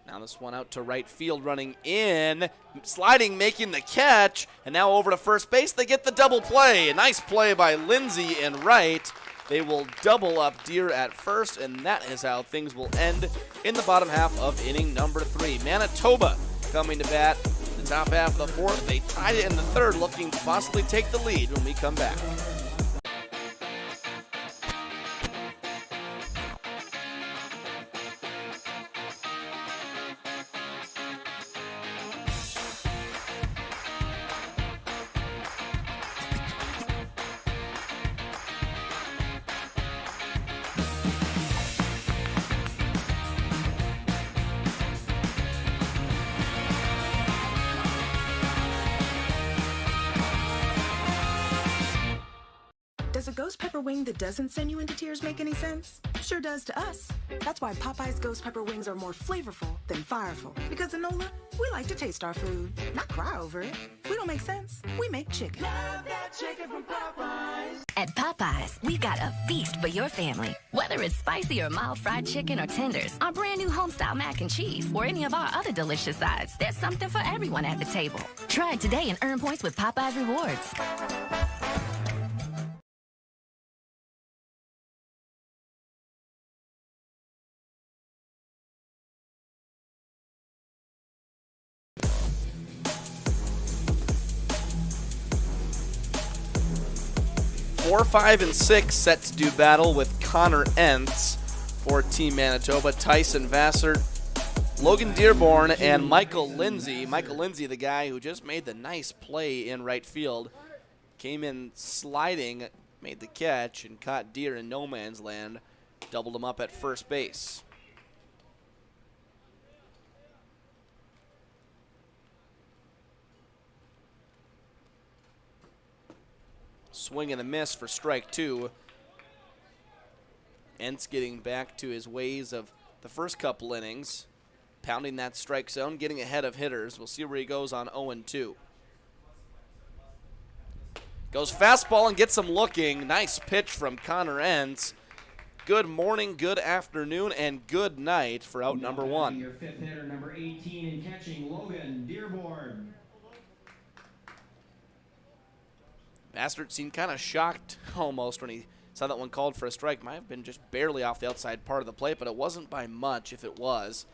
Now this one out to right field, running in, sliding, making the catch, and now over to first base. They get the double play. A nice play by Lindsay and right. They will double up Deere at first, and that is how things will end in the bottom half of inning number 3. Manitoba coming to bat the top half of the fourth. They tied it in the third, looking to possibly take the lead when we come back. Does a ghost pepper wing that doesn't send you into tears make any sense? Sure does to us. That's why Popeye's ghost pepper wings are more flavorful than fireful. Because in NOLA, we like to taste our food, not cry over it. We don't make sense. We make chicken. Love that chicken from Popeyes. At Popeyes, we've got a feast for your family. Whether it's spicy or mild fried chicken or tenders, our brand new homestyle mac and cheese, or any of our other delicious sides, there's something for everyone at the table. Try it today and earn points with Popeyes Rewards. Four, 5, and 6 set to do battle with Connor Entz for Team Manitoba, Tyson Vassar, Logan Dearborn, and Michael Lindsay. Michael Lindsay, the guy who just made the nice play in right field, came in sliding, made the catch, and caught Deere in no man's land, doubled him up at first base. Swing and a miss for strike 2. Entz getting back to his ways of the first couple innings, pounding that strike zone, getting ahead of hitters. We'll see where he goes on 0-2. Goes fastball and gets him looking. Nice pitch from Connor Entz. Good morning, good afternoon, and good night for out number 1. Your fifth hitter, number 18 in catching, Logan Dearborn. Bastard seemed kind of shocked almost when he saw that one called for a strike. Might have been just barely off the outside part of the plate, but it wasn't by much if it was.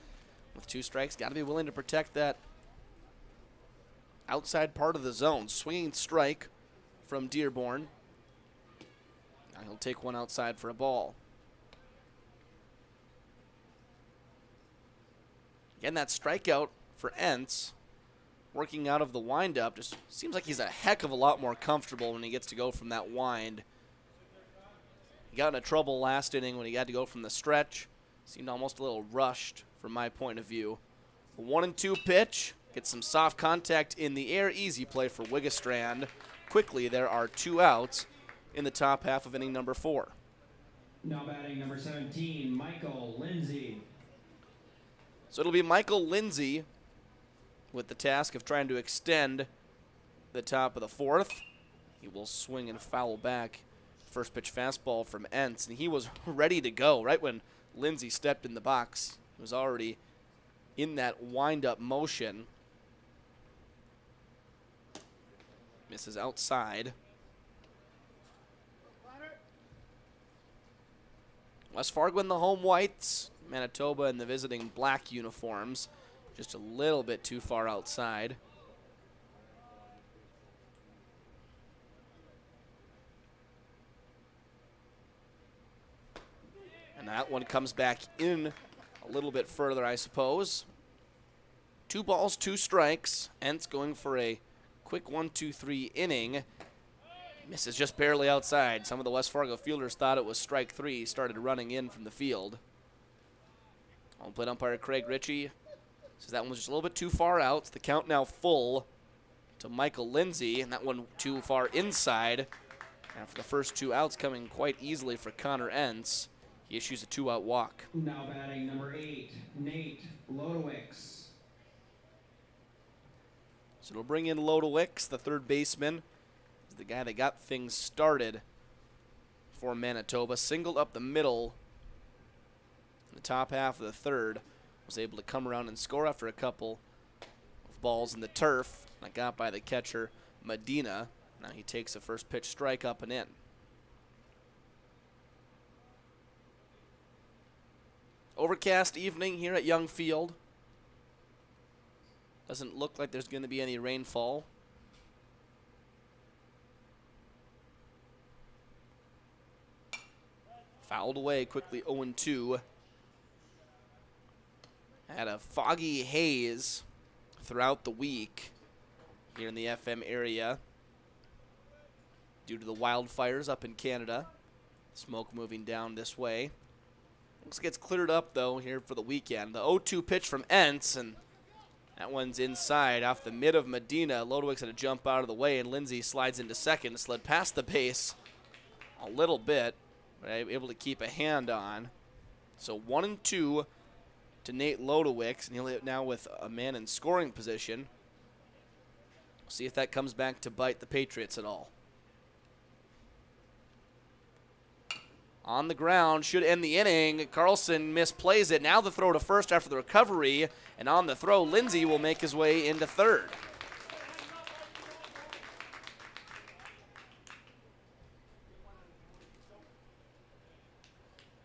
With 2 strikes, got to be willing to protect that outside part of the zone. Swinging strike from Dearborn. Now he'll take one outside for a ball. Again, that strikeout for Entz, working out of the windup, just seems like he's a heck of a lot more comfortable when he gets to go from that wind. He got into trouble last inning when he had to go from the stretch. Seemed almost a little rushed from my point of view. A 1-2 pitch. Gets some soft contact in the air. Easy play for Wiggestrand. Quickly, there are 2 outs in the top half of inning number 4. Now batting number 17, Michael Lindsay. So it'll be Michael Lindsay with the task of trying to extend the top of the 4th. He will swing and foul back. First pitch fastball from Entz, and he was ready to go right when Lindsay stepped in the box. He was already in that wind-up motion. Misses outside. West Fargo in the home whites. Manitoba in the visiting black uniforms. Just a little bit too far outside. And that one comes back in a little bit further, I suppose. 2 balls, 2 strikes. Entz going for a quick 1-2-3 inning. Misses just barely outside. Some of the West Fargo fielders thought it was strike 3. Started running in from the field. Home plate umpire Craig Ritchie says that one was just a little bit too far out. It's the count now full to Michael Lindsay, and that one too far inside. After the first 2 outs coming quite easily for Connor Entz, he issues a 2-out walk. Now batting number 8, Nate Lodowicz. So it'll bring in Lodowicz, the third baseman. He's the guy that got things started for Manitoba. Singled up the middle in the top half of the 3rd. Was able to come around and score after a couple of balls in the turf. That got by the catcher, Medina. Now he takes a first pitch strike up and in. Overcast evening here at Young Field. Doesn't look like there's going to be any rainfall. Fouled away quickly, 0-2. Had a foggy haze throughout the week here in the FM area due to the wildfires up in Canada. Smoke moving down this way. Looks like it's cleared up, though, here for the weekend. The 0-2 pitch from Entz, and that one's inside off the mid of Medina. Lodowicz had to jump out of the way, and Lindsay slides into second. Slid past the base a little bit, but able to keep a hand on. So 1-2 to Nate Lodowicz, and he'll now with a man in scoring position. We'll see if that comes back to bite the Patriots at all. On the ground, should end the inning. Carlson misplays it. Now the throw to first after the recovery. And on the throw, Lindsay will make his way into third.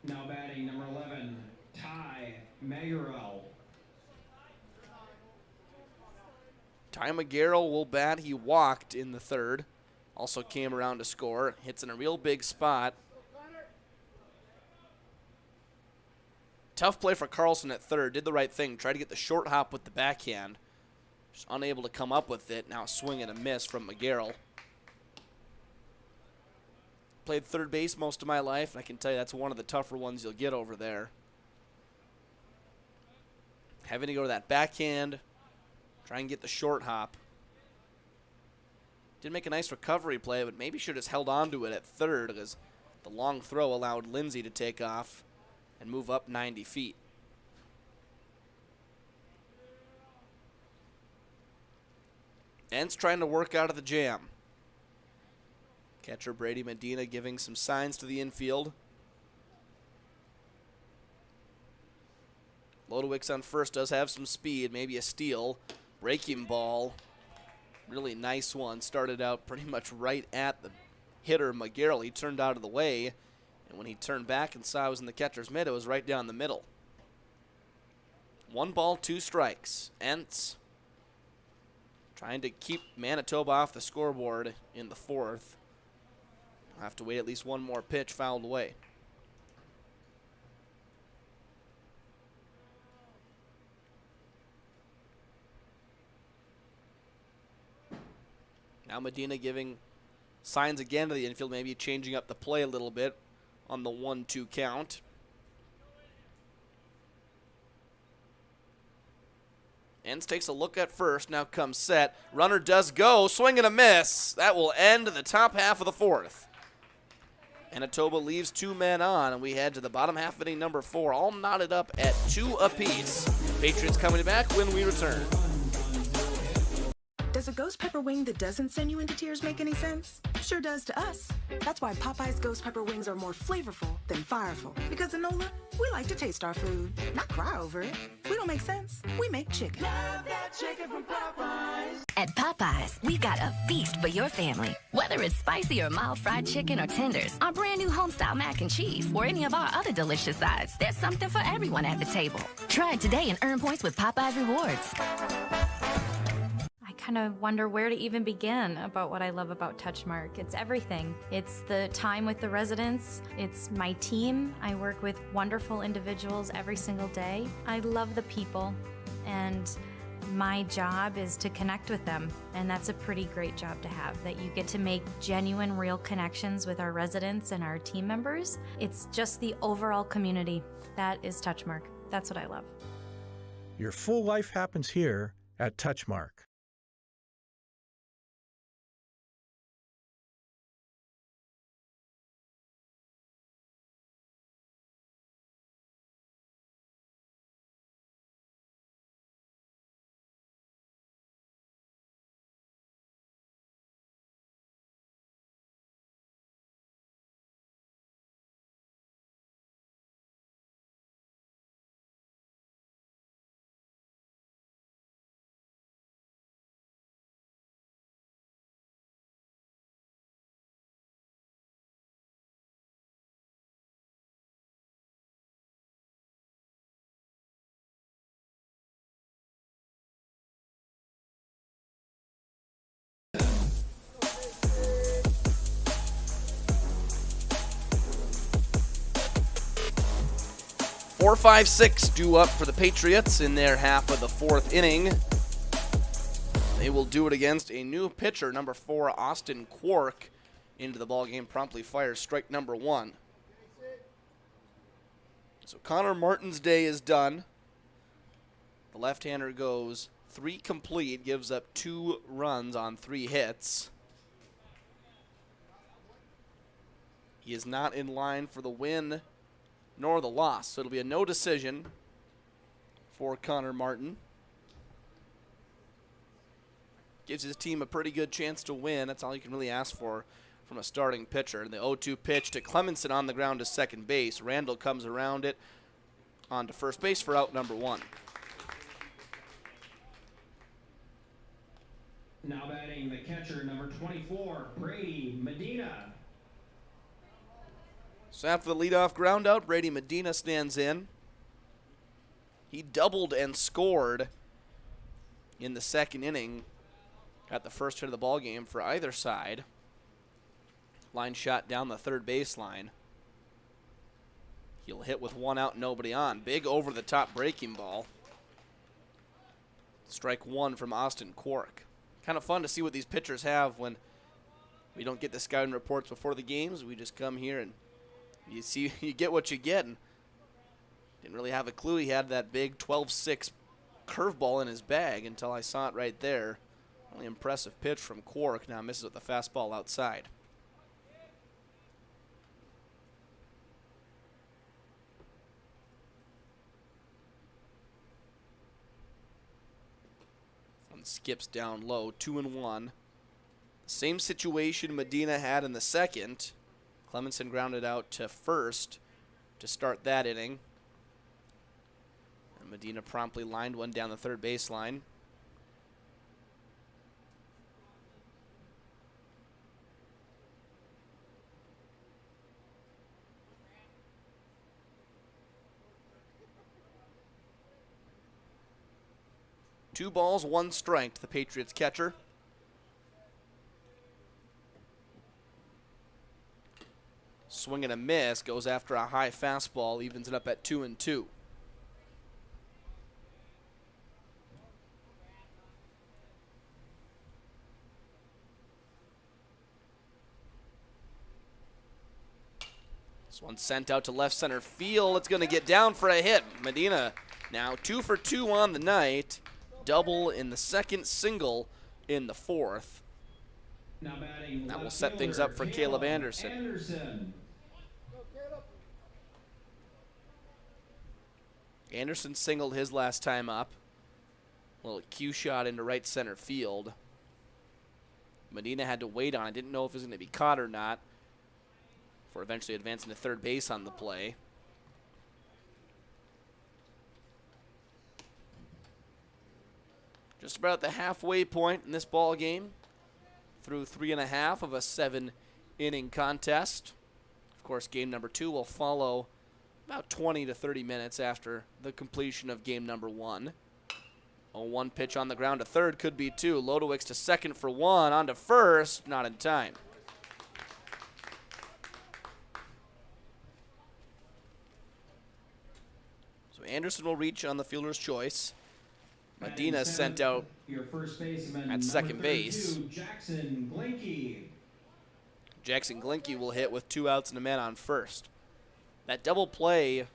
Now batting number 11, Ty Magarel. Ty McGarrell will bat. He walked in the 3rd. Also came around to score. Hits in a real big spot. Tough play for Carlson at 3rd. Did the right thing. Tried to get the short hop with the backhand. Just unable to come up with it. Now a swing and a miss from McGarrell. Played 3rd base most of my life, and I can tell you that's one of the tougher ones you'll get over there. Having to go to that backhand. Try and get the short hop. Did make a nice recovery play, but maybe should have held on to it at 3rd because the long throw allowed Lindsay to take off and move up 90 feet. Entz trying to work out of the jam. Catcher Brady Medina giving some signs to the infield. Lodowicz on first does have some speed, maybe a steal. Breaking ball Really nice one. Started out pretty much right at the hitter, McGarrell. He turned out of the way, and when he turned back and saw I was in the catcher's mitt, it was right down the middle. 1 ball, 2 strikes. Entz trying to keep Manitoba off the scoreboard in the 4th. I'll have to wait at least one more pitch, fouled away. Now Medina giving signs again to the infield, maybe changing up the play a little bit on the 1-2 count. Entz takes a look at first, now comes set. Runner does go, swing and a miss. That will end the top half of the 4th. Manitoba leaves 2 men on, and we head to the bottom half of inning number 4, all knotted up at 2 apiece. Patriots coming back when we return. Does a ghost pepper wing that doesn't send you into tears make any sense? Sure does to us. That's why Popeye's ghost pepper wings are more flavorful than fireful. Because in NOLA, we like to taste our food, not cry over it. We don't make sense. We make chicken. Love that chicken from Popeyes. At Popeyes, we've got a feast for your family. Whether it's spicy or mild fried chicken or tenders, our brand new homestyle mac and cheese, or any of our other delicious sides, there's something for everyone at the table. Try it today and earn points with Popeyes Rewards. I kind of wonder where to even begin about what I love about Touchmark. It's everything. It's the time with the residents. It's my team. I work with wonderful individuals every single day. I love the people, and my job is to connect with them, and that's a pretty great job to have, that you get to make genuine, real connections with our residents and our team members. It's just the overall community. That is Touchmark. That's what I love. Your full life happens here at Touchmark. Four, 5, 6 due up for the Patriots in their half of the 4th inning. They will do it against a new pitcher, number 4, Austin Quark, into the ballgame, promptly fires strike number 1. So Connor Martin's day is done. The left-hander goes 3 complete, gives up 2 runs on 3 hits. He is not in line for the win nor the loss, so it'll be a no decision for Connor Martin. Gives his team a pretty good chance to win. That's all you can really ask for from a starting pitcher. The 0-2 pitch to Clemenson on the ground to second base. Randall comes around it onto first base for out number 1. Now batting the catcher, number 24, Brady Medina. So after the leadoff ground out, Brady Medina stands in. He doubled and scored in the 2nd inning at the first hit of the ball game for either side. Line shot down the third baseline. He'll hit with 1 out, nobody on. Big over-the-top breaking ball. Strike 1 from Austin Quark. Kind of fun to see what these pitchers have when we don't get the scouting reports before the games. We just come here and you see, you get what you get. And didn't really have a clue he had that big 12-6 curveball in his bag until I saw it right there. Really impressive pitch from Quark. Now misses with the fastball outside. One skips down low, 2-1. Same situation Medina had in the 2nd. Clemenson grounded out to first to start that inning. And Medina promptly lined one down the third baseline. 2 balls, 1 strike to the Patriots catcher. Swing and a miss, goes after a high fastball, evens it up at 2-2. This one sent out to left center field. It's going to get down for a hit. Medina now 2 for 2 on the night. Double in the second, single in the fourth. That will set things up for Caleb Anderson. Anderson singled his last time up. A little cue shot into right center field. Medina had to wait on it. Didn't know if it was going to be caught or not, for eventually advancing to third base on the play. Just about at the halfway point in this ball game, through 3.5 of a 7-inning contest. Of course, game number 2 will follow about 20 to 30 minutes after the completion of game number 1. 0-1 pitch on the ground to third, could be 2. Lodowicz to second for 1, on to first, not in time. So Anderson will reach on the fielder's choice. Medina sent out at second base. Jackson Glinke. Jackson Glinke will hit with 2 outs and a man on first. That double play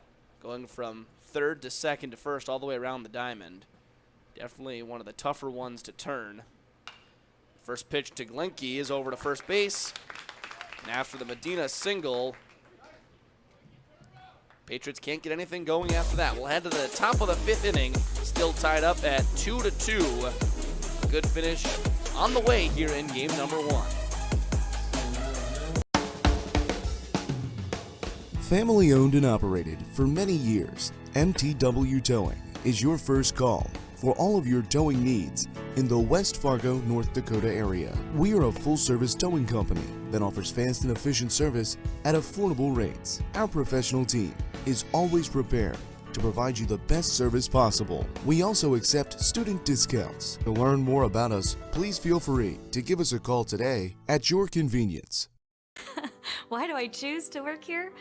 going from third to second to first all the way around the diamond. Definitely one of the tougher ones to turn. First pitch to Glinke is over to first base. And after the Medina single, Patriots can't get anything going after that. We'll head to the top of the 5th inning, still tied up at 2-2. Good finish on the way here in game number 1. Family owned and operated for many years, MTW Towing is your first call for all of your towing needs in the West Fargo, North Dakota area. We are a full-service towing company that offers fast and efficient service at affordable rates. Our professional team is always prepared to provide you the best service possible. We also accept student discounts. To learn more about us, please feel free to give us a call today at your convenience. Why do I choose to work here?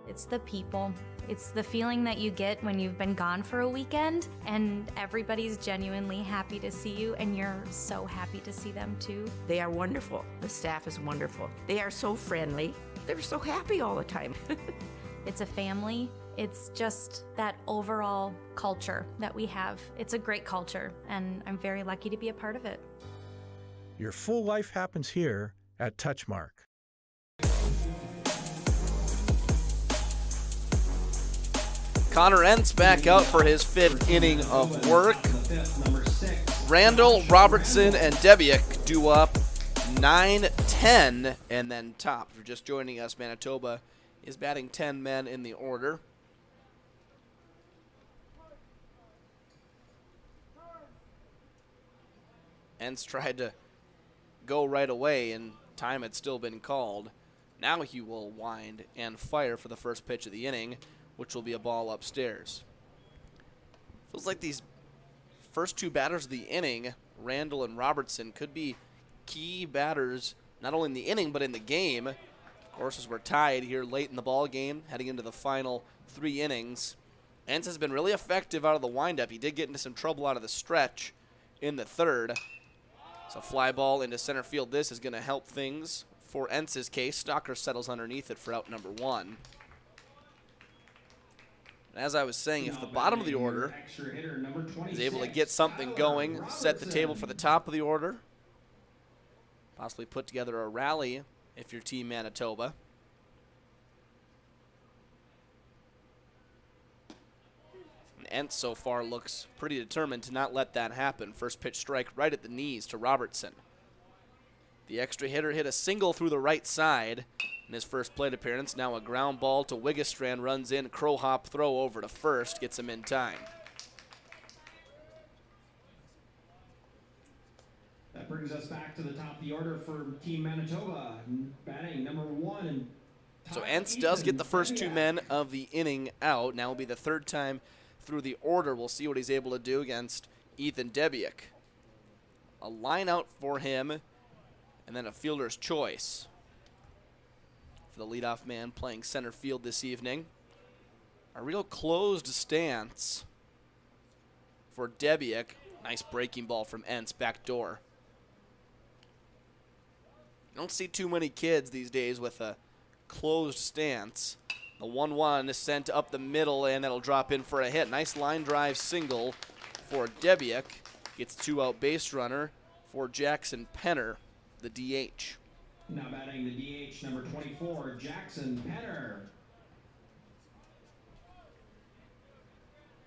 It's the people. It's the feeling that you get when you've been gone for a weekend and everybody's genuinely happy to see you and you're so happy to see them too. They are wonderful. The staff is wonderful. They are so friendly. They're so happy all the time. It's a family. It's just that overall culture that we have. It's a great culture and I'm very lucky to be a part of it. Your full life happens here at Touchmark. Connor Entz back out for his 5th inning of work. Randall, Robertson, and Debiak due up 9-10, and then top. If you're just joining us, Manitoba is batting 10 men in the order. Entz tried to go right away, and time had still been called. Now he will wind and fire for the first pitch of the inning, which will be a ball upstairs. Feels like these first 2 batters of the inning, Randall and Robertson, could be key batters, not only in the inning, but in the game. Of course, as we're tied here late in the ball game, heading into the final 3 innings. Entz has been really effective out of the windup. He did get into some trouble out of the stretch in the 3rd. So fly ball into center field. This is going to help things for Entz's case. Stocker settles underneath it for out number 1. As I was saying, if the bottom of the order is able to get something going, set the table for the top of the order, possibly put together a rally if you're Team Manitoba. And Entz so far looks pretty determined to not let that happen. First pitch strike right at the knees to Robertson. The extra hitter hit a single through the right side in his first plate appearance. Now a ground ball to Wiggestrand, runs in, crow hop throw over to first, gets him in time. That brings us back to the top of the order for Team Manitoba, batting number 1. And so Entz does get the first 2 men of the inning out. Now will be the 3rd time through the order. We'll see what he's able to do against Ethan Debiuk. A line out for him, and then a fielder's choice for the leadoff man playing center field this evening. A real closed stance for Debiuk. Nice breaking ball from Entz, back door. You don't see too many kids these days with a closed stance. The 1-1 is sent up the middle, and that'll drop in for a hit. Nice line drive single for Debiuk. Gets 2-out base runner for Jackson Penner, the DH. Now batting the DH, number 24, Jackson Penner.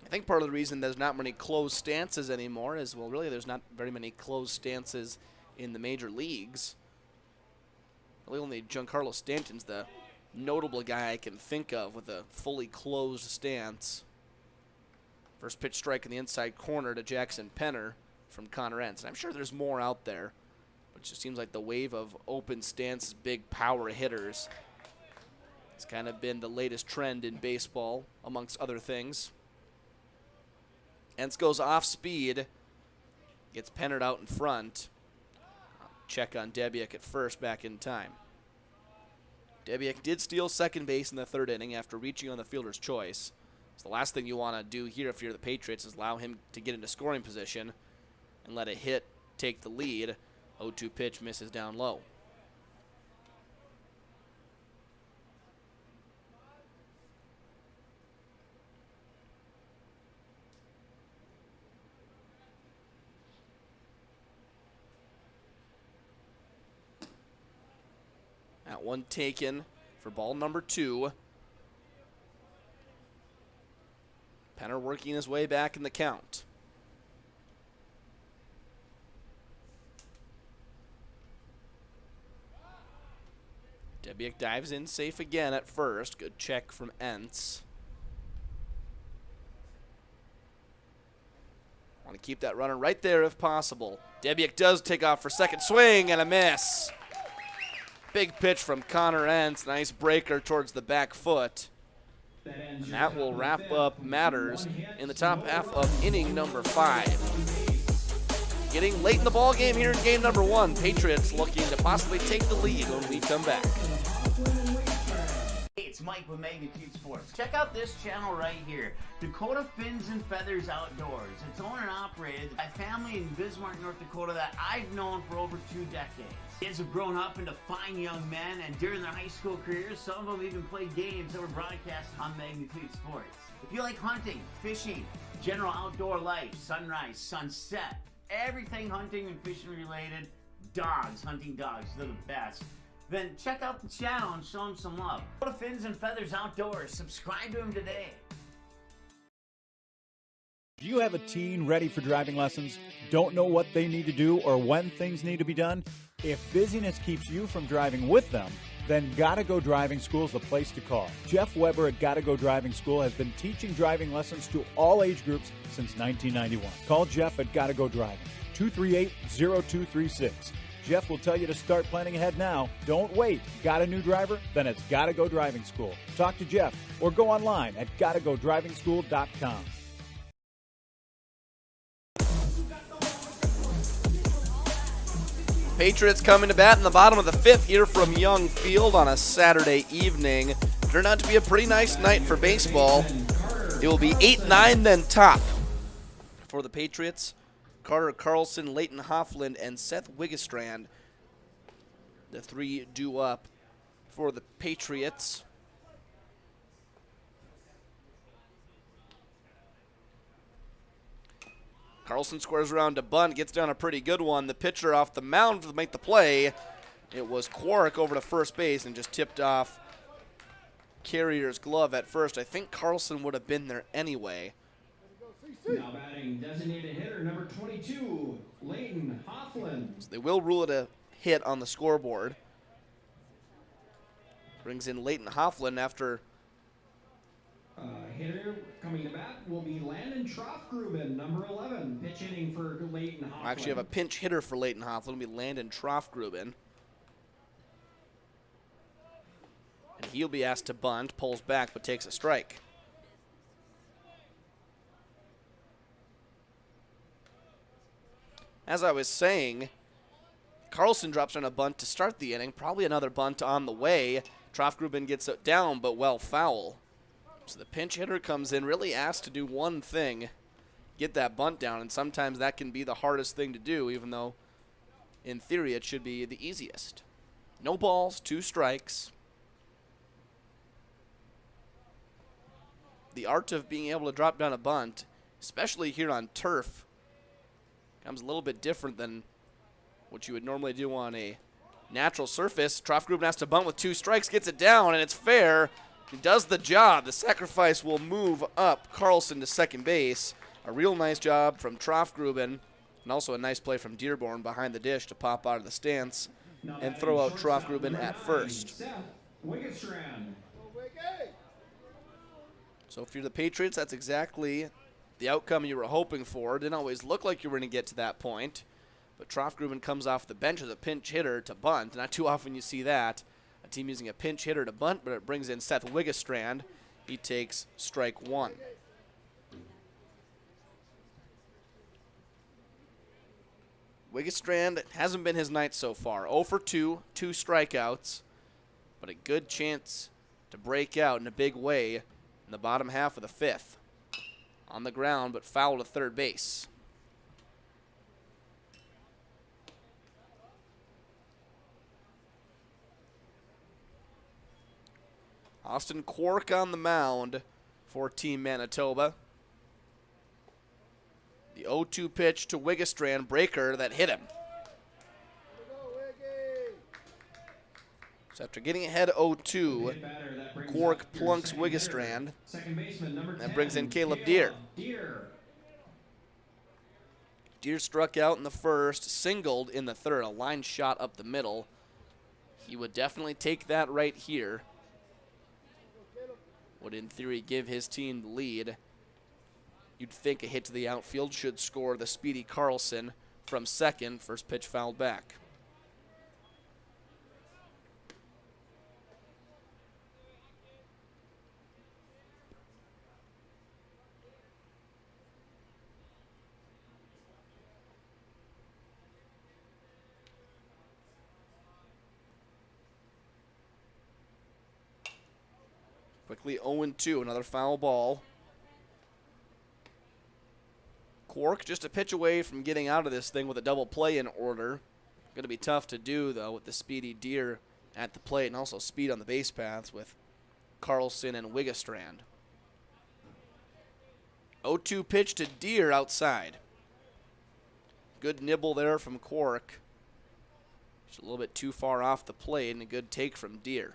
I think part of the reason there's not many closed stances anymore is, well, really there's not very many closed stances in the major leagues. Really only Giancarlo Stanton's the notable guy I can think of with a fully closed stance. First pitch strike in the inside corner to Jackson Penner from Connor Entz. And I'm sure there's more out there, but it just seems like the wave of open stances, big power hitters, has kind of been the latest trend in baseball, amongst other things. Entz goes off speed, gets Penner out in front. Check on Debiuk at first, back in time. Debiuk did steal second base in the third inning after reaching on the fielder's choice. So the last thing you want to do here if you're the Patriots is allow him to get into scoring position and let a hit take the lead. 0-2 pitch misses down low. That one taken for ball number 2. Penner working his way back in the count. Debiuk dives in safe again at first. Good check from Entz. Want to keep that runner right there if possible. Debiuk does take off for second, swing and a miss. Big pitch from Connor Entz. Nice breaker towards the back foot. And that will wrap up matters in the top half of inning number 5. Getting late in the ball game here in game number 1. Patriots looking to possibly take the lead when we come back. Hey, it's Mike with Magnitude Sports. Check out this channel right here, Dakota Fins and Feathers Outdoors. It's owned and operated by a family in Bismarck, North Dakota that I've known for over 2 decades. Kids have grown up into fine young men, and during their high school careers, some of them even played games that were broadcast on Magnitude Sports. If you like hunting, fishing, general outdoor life, sunrise, sunset, everything hunting and fishing related, dogs, hunting dogs, they're the best, then check out the channel and show them some love. Go to Fins and Feathers Outdoors. Subscribe to them today. Do you have a teen ready for driving lessons? Don't know what they need to do or when things need to be done? If busyness keeps you from driving with them, then Gotta Go Driving School is the place to call. Jeff Weber at Gotta Go Driving School has been teaching driving lessons to all age groups since 1991. Call Jeff at Gotta Go Driving, 238-0236. Jeff will tell you to start planning ahead now. Don't wait. Got a new driver? Then it's Gotta Go Driving School. Talk to Jeff or go online at gottagodrivingschool.com. Patriots coming to bat in the bottom of the 5th here from Young Field on a Saturday evening. Turned out to be a pretty nice night for baseball. It will be 8-9 then top for the Patriots. Carter Carlson, Leighton Hoffland, and Seth Wiggestrand, the 3 due up for the Patriots. Carlson squares around to bunt, gets down a pretty good one. The pitcher off the mound to make the play. It was Quark over to first base and just tipped off Carrier's glove at first. I think Carlson would have been there anyway. Now batting designated hitter number 22, Leighton Hoffland. So they will rule it a hit on the scoreboard. Brings in Leighton Hoffland after... Hitter coming to bat will be Landon Trofgruben, number 11. Pitch hitting for Leighton Hoffland. I actually have a pinch hitter for Leighton Hoffland. It'll be Landon Trofgruben. And he'll be asked to bunt, pulls back, but takes a strike. as I was saying, Carlson drops on a bunt to start the inning. Probably another bunt on the way. Trofgruben gets it down, but well foul. So the pinch hitter comes in, really asked to do one thing, get that bunt down, and sometimes that can be the hardest thing to do, even though in theory it should be the easiest. No balls, 2 strikes. The art of being able to drop down a bunt, especially here on turf, comes a little bit different than what you would normally do on a natural surface. Trofgruben has to bunt with 2 strikes, gets it down, and it's fair. He does the job. The sacrifice will move up Carlson to second base. A real nice job from Trofgruben, and also a nice play from Dearborn behind the dish to pop out of the stance and throw out Trofgruben at first. So if you're the Patriots, that's exactly the outcome you were hoping for. Didn't always look like you were going to get to that point. But Trofgruben comes off the bench as a pinch hitter to bunt. Not too often you see that. A team using a pinch hitter to bunt, but it brings in Seth Wiggestrand. He takes strike 1. Wiggestrand hasn't been his night so far. 0 for 2, 2 strikeouts, but a good chance to break out in a big way in the bottom half of the 5th. On the ground, but foul to third base. Austin Quark on the mound for Team Manitoba. The 0-2 pitch to Wiggestrand, breaker that hit him. So after getting ahead 0-2, Quark plunks Wiggestrand. That brings in Caleb Deere. Deere struck out in the first, singled in the third, a line shot up the middle. He would definitely take that right here. Would in theory give his team the lead. You'd think a hit to the outfield should score the speedy Carlson from second. First pitch fouled back. Quickly 0-2, another foul ball. Quark just a pitch away from getting out of this thing with a double play in order. Going to be tough to do, though, with the speedy Deere at the plate and also speed on the base paths with Carlson and Wiggestrand. 0-2 pitch to Deere outside. Good nibble there from Quark. Just a little bit too far off the plate and a good take from Deere.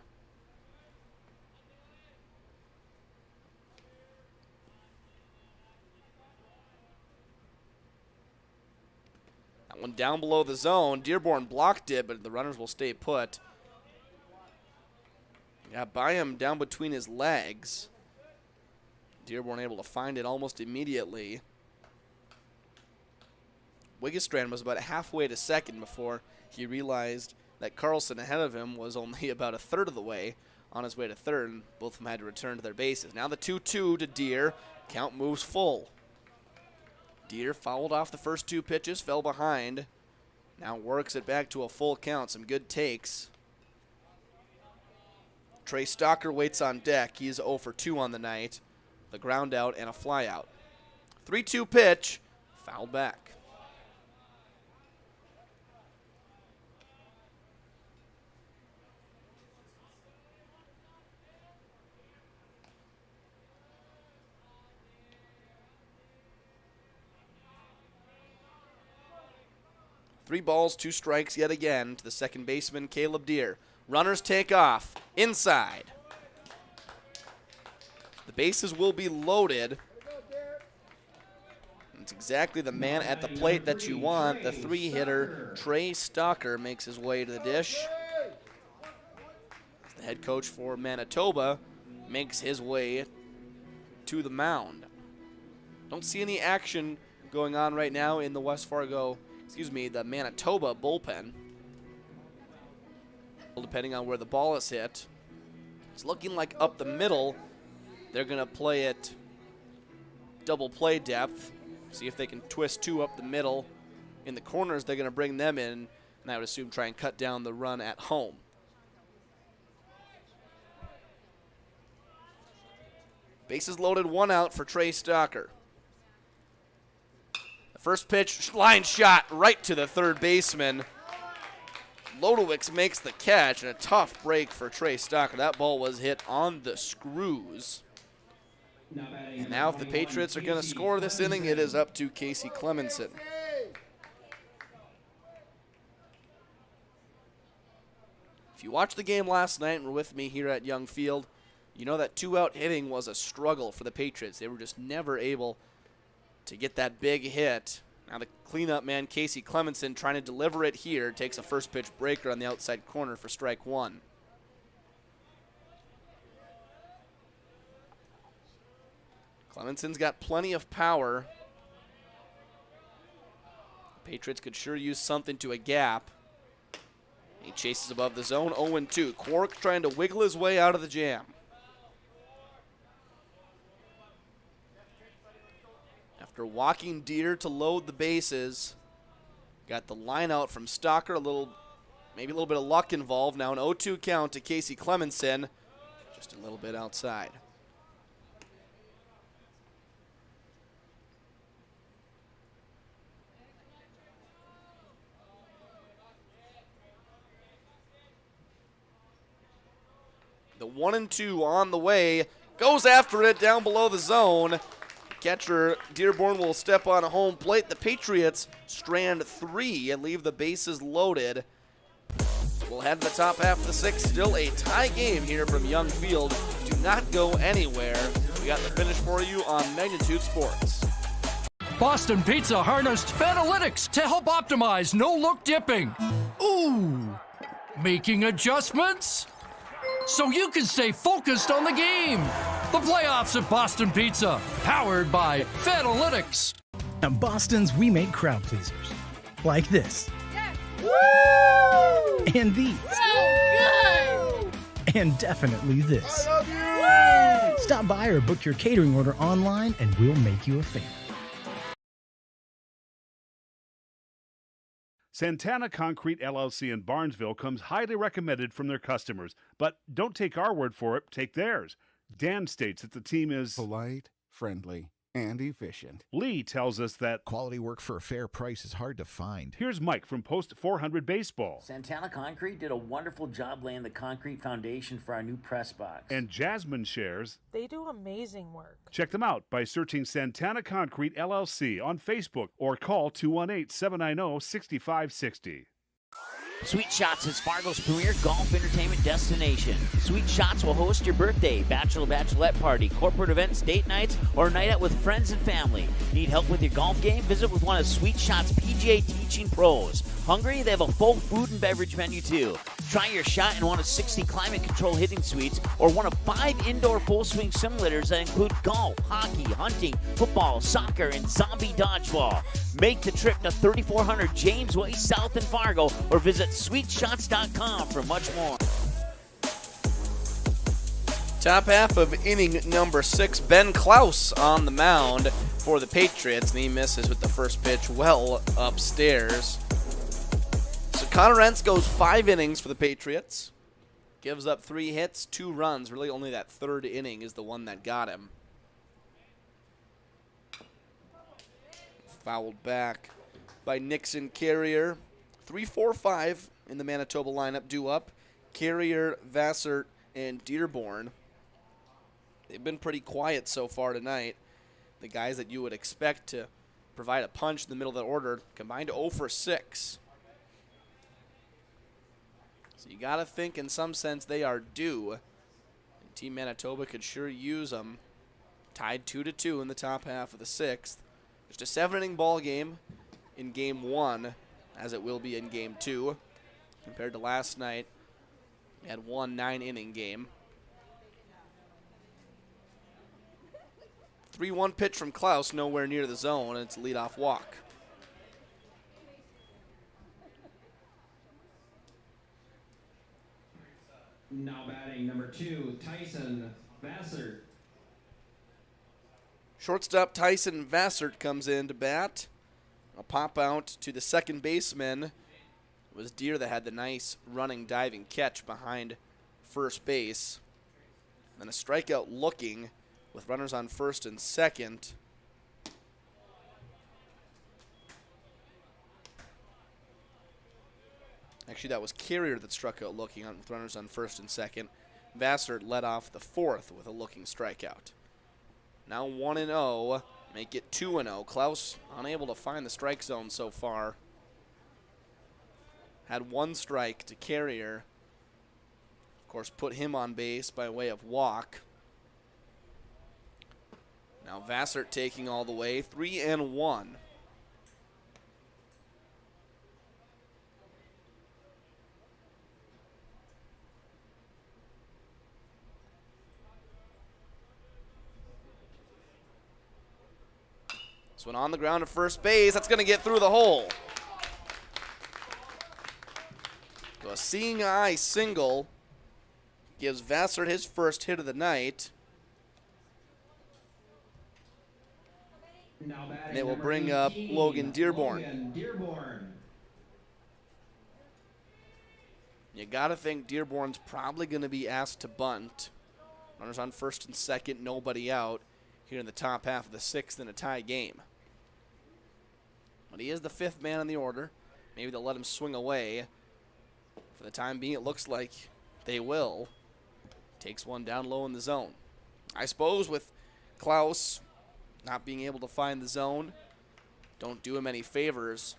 One down below the zone. Dearborn blocked it, but the runners will stay put. Got by him down between his legs. Dearborn able to find it almost immediately. Wiggestrand was about halfway to second before he realized that Carlson ahead of him was only about a third of the way on his way to third, and both of them had to return to their bases. Now the 2-2 to Deere. Count moves full. Deere fouled off the first 2 pitches, fell behind. Now works it back to a full count. Some good takes. Trey Stalker waits on deck. He's 0 for 2 on the night. The ground out and a fly out. 3-2 pitch, fouled back. Three balls, 2 strikes yet again to the second baseman, Caleb Deere. Runners take off. Inside. The bases will be loaded. It's exactly the man at the plate that you want. The 3-hitter, Trey Stalker, makes his way to the dish. The head coach for Manitoba makes his way to the mound. Don't see any action going on right now in the the Manitoba bullpen. Depending on where the ball is hit. It's looking like up the middle, they're going to play it double play depth. See if they can twist 2 up the middle in the corners, they're going to bring them in, and I would assume try and cut down the run at home. Bases loaded, 1 out for Trey Stalker. The first pitch, line shot right to the third baseman. Lodowicz makes the catch, and a tough break for Trey Stalker. That ball was hit on the screws. And now if the Patriots are going to score this inning, it is up to Casey Clemenson. If you watched the game last night and were with me here at Young Field, you know that 2-out hitting was a struggle for the Patriots. They were just never able to get that big hit. Now the cleanup man, Casey Clemenson, trying to deliver it here, takes a first pitch breaker on the outside corner for strike 1. Clemenson's got plenty of power. Patriots could sure use something to a gap. He chases above the zone, 0-2. Quark trying to wiggle his way out of the jam. After walking deer to load the bases, got the line out from Stalker, maybe a little bit of luck involved. Now an 0-2 count to Casey Clemenson, just a little bit outside. The 1-2 on the way, goes after it down below the zone. Catcher Dearborn will step on a home plate. The Patriots strand 3 and leave the bases loaded. We'll head to the top half of the 6th. Still a tie game here from Young Field. Do not go anywhere. We got the finish for you on Magnitude Sports. Boston Pizza harnessed Fanalytics to help optimize no-look dipping. Ooh, making adjustments so you can stay focused on the game. The playoffs at Boston Pizza, powered by Fanalytics. At Boston's, we make crowd pleasers. Like this. Woo! And these. So good! And definitely this. I love you! Stop by or book your catering order online and we'll make you a fan. Santana Concrete LLC in Barnesville comes highly recommended from their customers. But don't take our word for it, take theirs. Dan states that the team is polite, friendly, and efficient. Lee tells us that quality work for a fair price is hard to find. Here's Mike from Post 400 Baseball. Santana Concrete did a wonderful job laying the concrete foundation for our new press box. And Jasmine shares they do amazing work. Check them out by searching Santana Concrete LLC on Facebook or call 218-790-6560. Sweet Shots is Fargo's premier golf entertainment destination. Sweet Shots will host your birthday, bachelorette party, corporate events, date nights, or a night out with friends and family. Need help with your golf game? Visit with one of Sweet Shots' PGA teaching pros. Hungry? They have a full food and beverage menu too. Try your shot in one of 60 climate control hitting suites or one of 5 indoor full swing simulators that include golf, hockey, hunting, football, soccer, and zombie dodgeball. Make the trip to 3400 James Way South in Fargo or visit sweetshots.com for much more. Top half of inning number 6, Ben Klaus on the mound for the Patriots, and he misses with the first pitch well upstairs. So Connor Entz goes 5 innings for the Patriots, gives up 3 hits, 2 runs. Really only that third inning is the one that got him. Fouled back by Nixon Carrier. 3-4-5 in the Manitoba lineup due up. Carrier, Vassart, and Dearborn. They've been pretty quiet so far tonight. The guys that you would expect to provide a punch in the middle of the order combined to 0 for 6. So you got to think in some sense they are due. And Team Manitoba could sure use them. Tied 2-2 in the top half of the 6th. Just a 7-inning ball game in Game 1, as it will be in Game 2. Compared to last night, we had 1 9-inning game. 3-1 pitch from Klaus, nowhere near the zone, and it's a leadoff walk. Now batting number 2, Tyson Vassart. Shortstop Tyson Vassart comes in to bat. A pop out to the second baseman. It was Deer that had the nice running, diving catch behind first base. Then a strikeout looking with runners on first and second. Actually, that was Carrier that struck out looking with runners on first and second. Vassar led off the fourth with a looking strikeout. Now 1-0, make it 2-0. Klaus unable to find the strike zone so far. Had one strike to Carrier. Of course, put him on base by way of walk. Now Vassar taking all the way, 3-1. This one on the ground at first base. That's going to get through the hole. So a seeing eye single gives Vassar his first hit of the night. And it will bring up Logan Dearborn. You got to think Dearborn's probably going to be asked to bunt. Runners on first and second, nobody out here in the top half of the sixth in a tie game. But he is the fifth man in the order. Maybe they'll let him swing away. For the time being, it looks like they will. Takes one down low in the zone. I suppose with Klaus not being able to find the zone, don't do him any favors.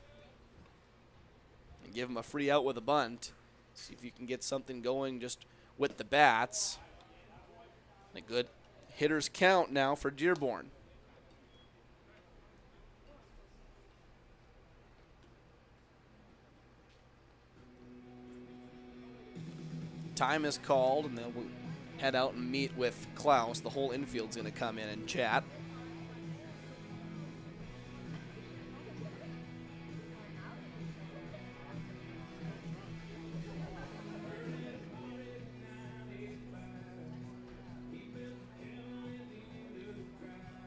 And give him a free out with a bunt. See if you can get something going just with the bats. A good hitter's count now for Dearborn. Time is called, and they'll head out and meet with Klaus. The whole infield's going to come in and chat.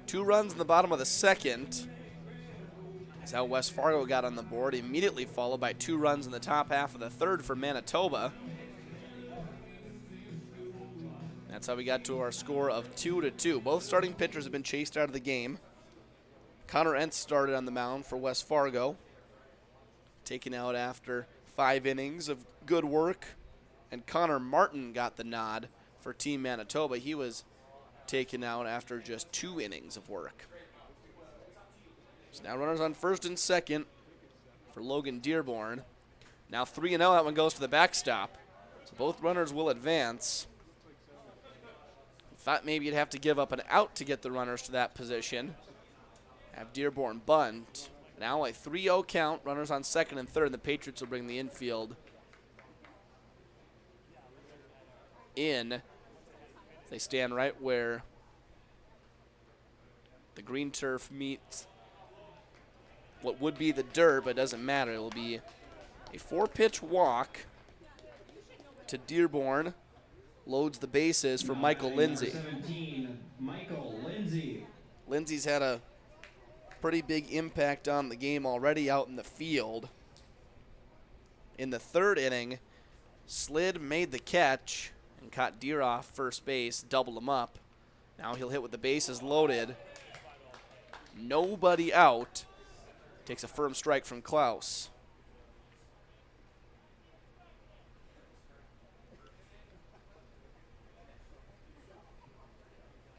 Two runs in the bottom of the second. That's how West Fargo got on the board, immediately followed by 2 runs in the top half of the third for Manitoba. That's how we got to our score of 2-2. Both starting pitchers have been chased out of the game. Connor Entz started on the mound for West Fargo, taken out after 5 innings of good work. And Connor Martin got the nod for Team Manitoba. He was taken out after just 2 innings of work. So now runners on first and second for Logan Dearborn. Now 3-0, that one goes to the backstop. So both runners will advance. Thought maybe you'd have to give up an out to get the runners to that position. Have Dearborn bunt. Now a 3-0 count, runners on second and third, and the Patriots will bring the infield in. They stand right where the green turf meets what would be the dirt, but it doesn't matter. It will be a 4-pitch walk to Dearborn. Loads the bases for Michael Lindsay. 17, Michael Lindsay. Lindsay's had a pretty big impact on the game already out in the field. In the third inning, slid, made the catch, and caught Deer off first base, doubled him up. Now he'll hit with the bases loaded. Nobody out. Takes a firm strike from Klaus.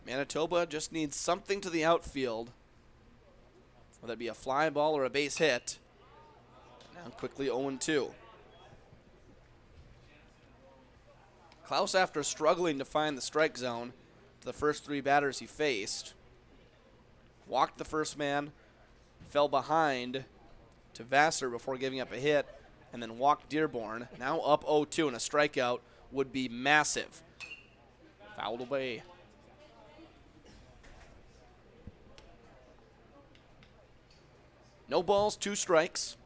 Manitoba just needs something to the outfield, whether it be a fly ball or a base hit. Now quickly 0-2. Klaus, after struggling to find the strike zone to the first 3 batters he faced, walked the first man, fell behind to Vassar before giving up a hit, and then walked Dearborn. Now up 0-2, and a strikeout would be massive. Fouled away. No balls, 2 strikes.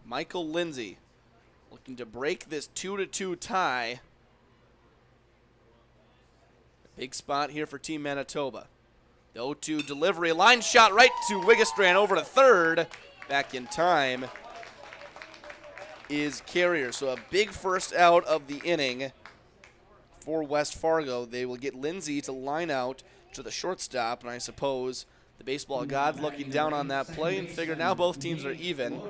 Michael Lindsay looking to break this 2-2 tie. Big spot here for Team Manitoba. The 0-2 delivery, line shot right to Wiggestran over to third. Back in time is Carrier. So a big first out of the inning for West Fargo. They will get Lindsay to line out to the shortstop, and I suppose the baseball gods looking down on that play and figure now both teams are even.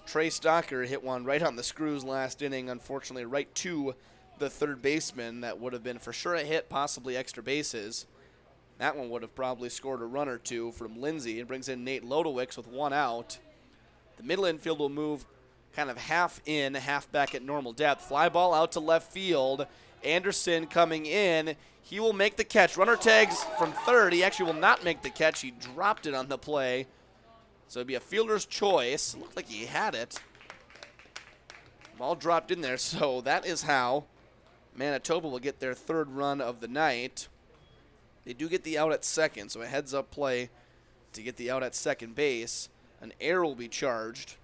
Trey Stocker hit one right on the screws last inning, unfortunately right to the third baseman. That would have been for sure a hit, possibly extra bases. That one would have probably scored a run or two from Lindsay. It brings in Nate Lodowicz with one out. The middle infield will move kind of half in, half back at normal depth. Fly ball out to left field. Anderson coming in. He will make the catch. Runner tags from third. He actually will not make the catch. He dropped it on the play. So it'd be a fielder's choice. Looked like he had it. Ball dropped in there, so that is how Manitoba will get their third run of the night. They do get the out at second, so a heads-up play to get the out at second base. An error will be charged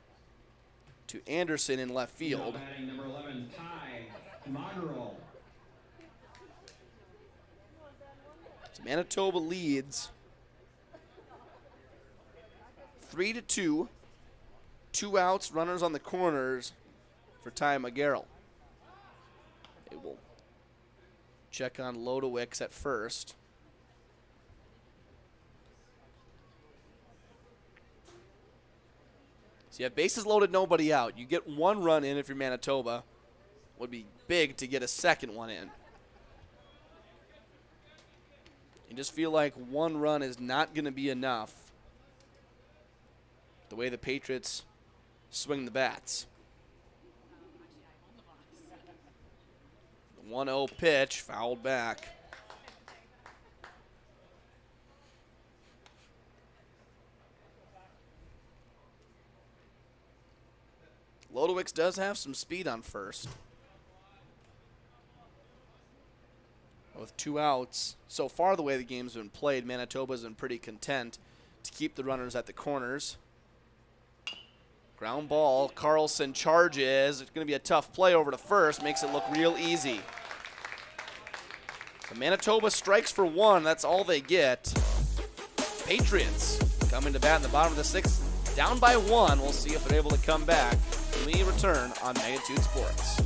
to Anderson in left field. Number 11, Ty Magerl. So Manitoba leads 3-2. 2 outs, runners on the corners for Ty Magerl. They will check on Lodowicz at first. So you have bases loaded, nobody out. You get 1 run in if you're Manitoba. Would be big to get a second one in. You just feel like 1 run is not going to be enough. The way the Patriots swing the bats. The 1-0 pitch, fouled back. Lodowicz does have some speed on first. With 2 outs, so far the way the game's been played, Manitoba's been pretty content to keep the runners at the corners. Ground ball, Carlson charges. It's going to be a tough play over to first, makes it look real easy. So Manitoba strikes for 1, that's all they get. Patriots coming to bat in the bottom of the 6th, down by 1. We'll see if they're able to come back. We return on Magnitude Sports.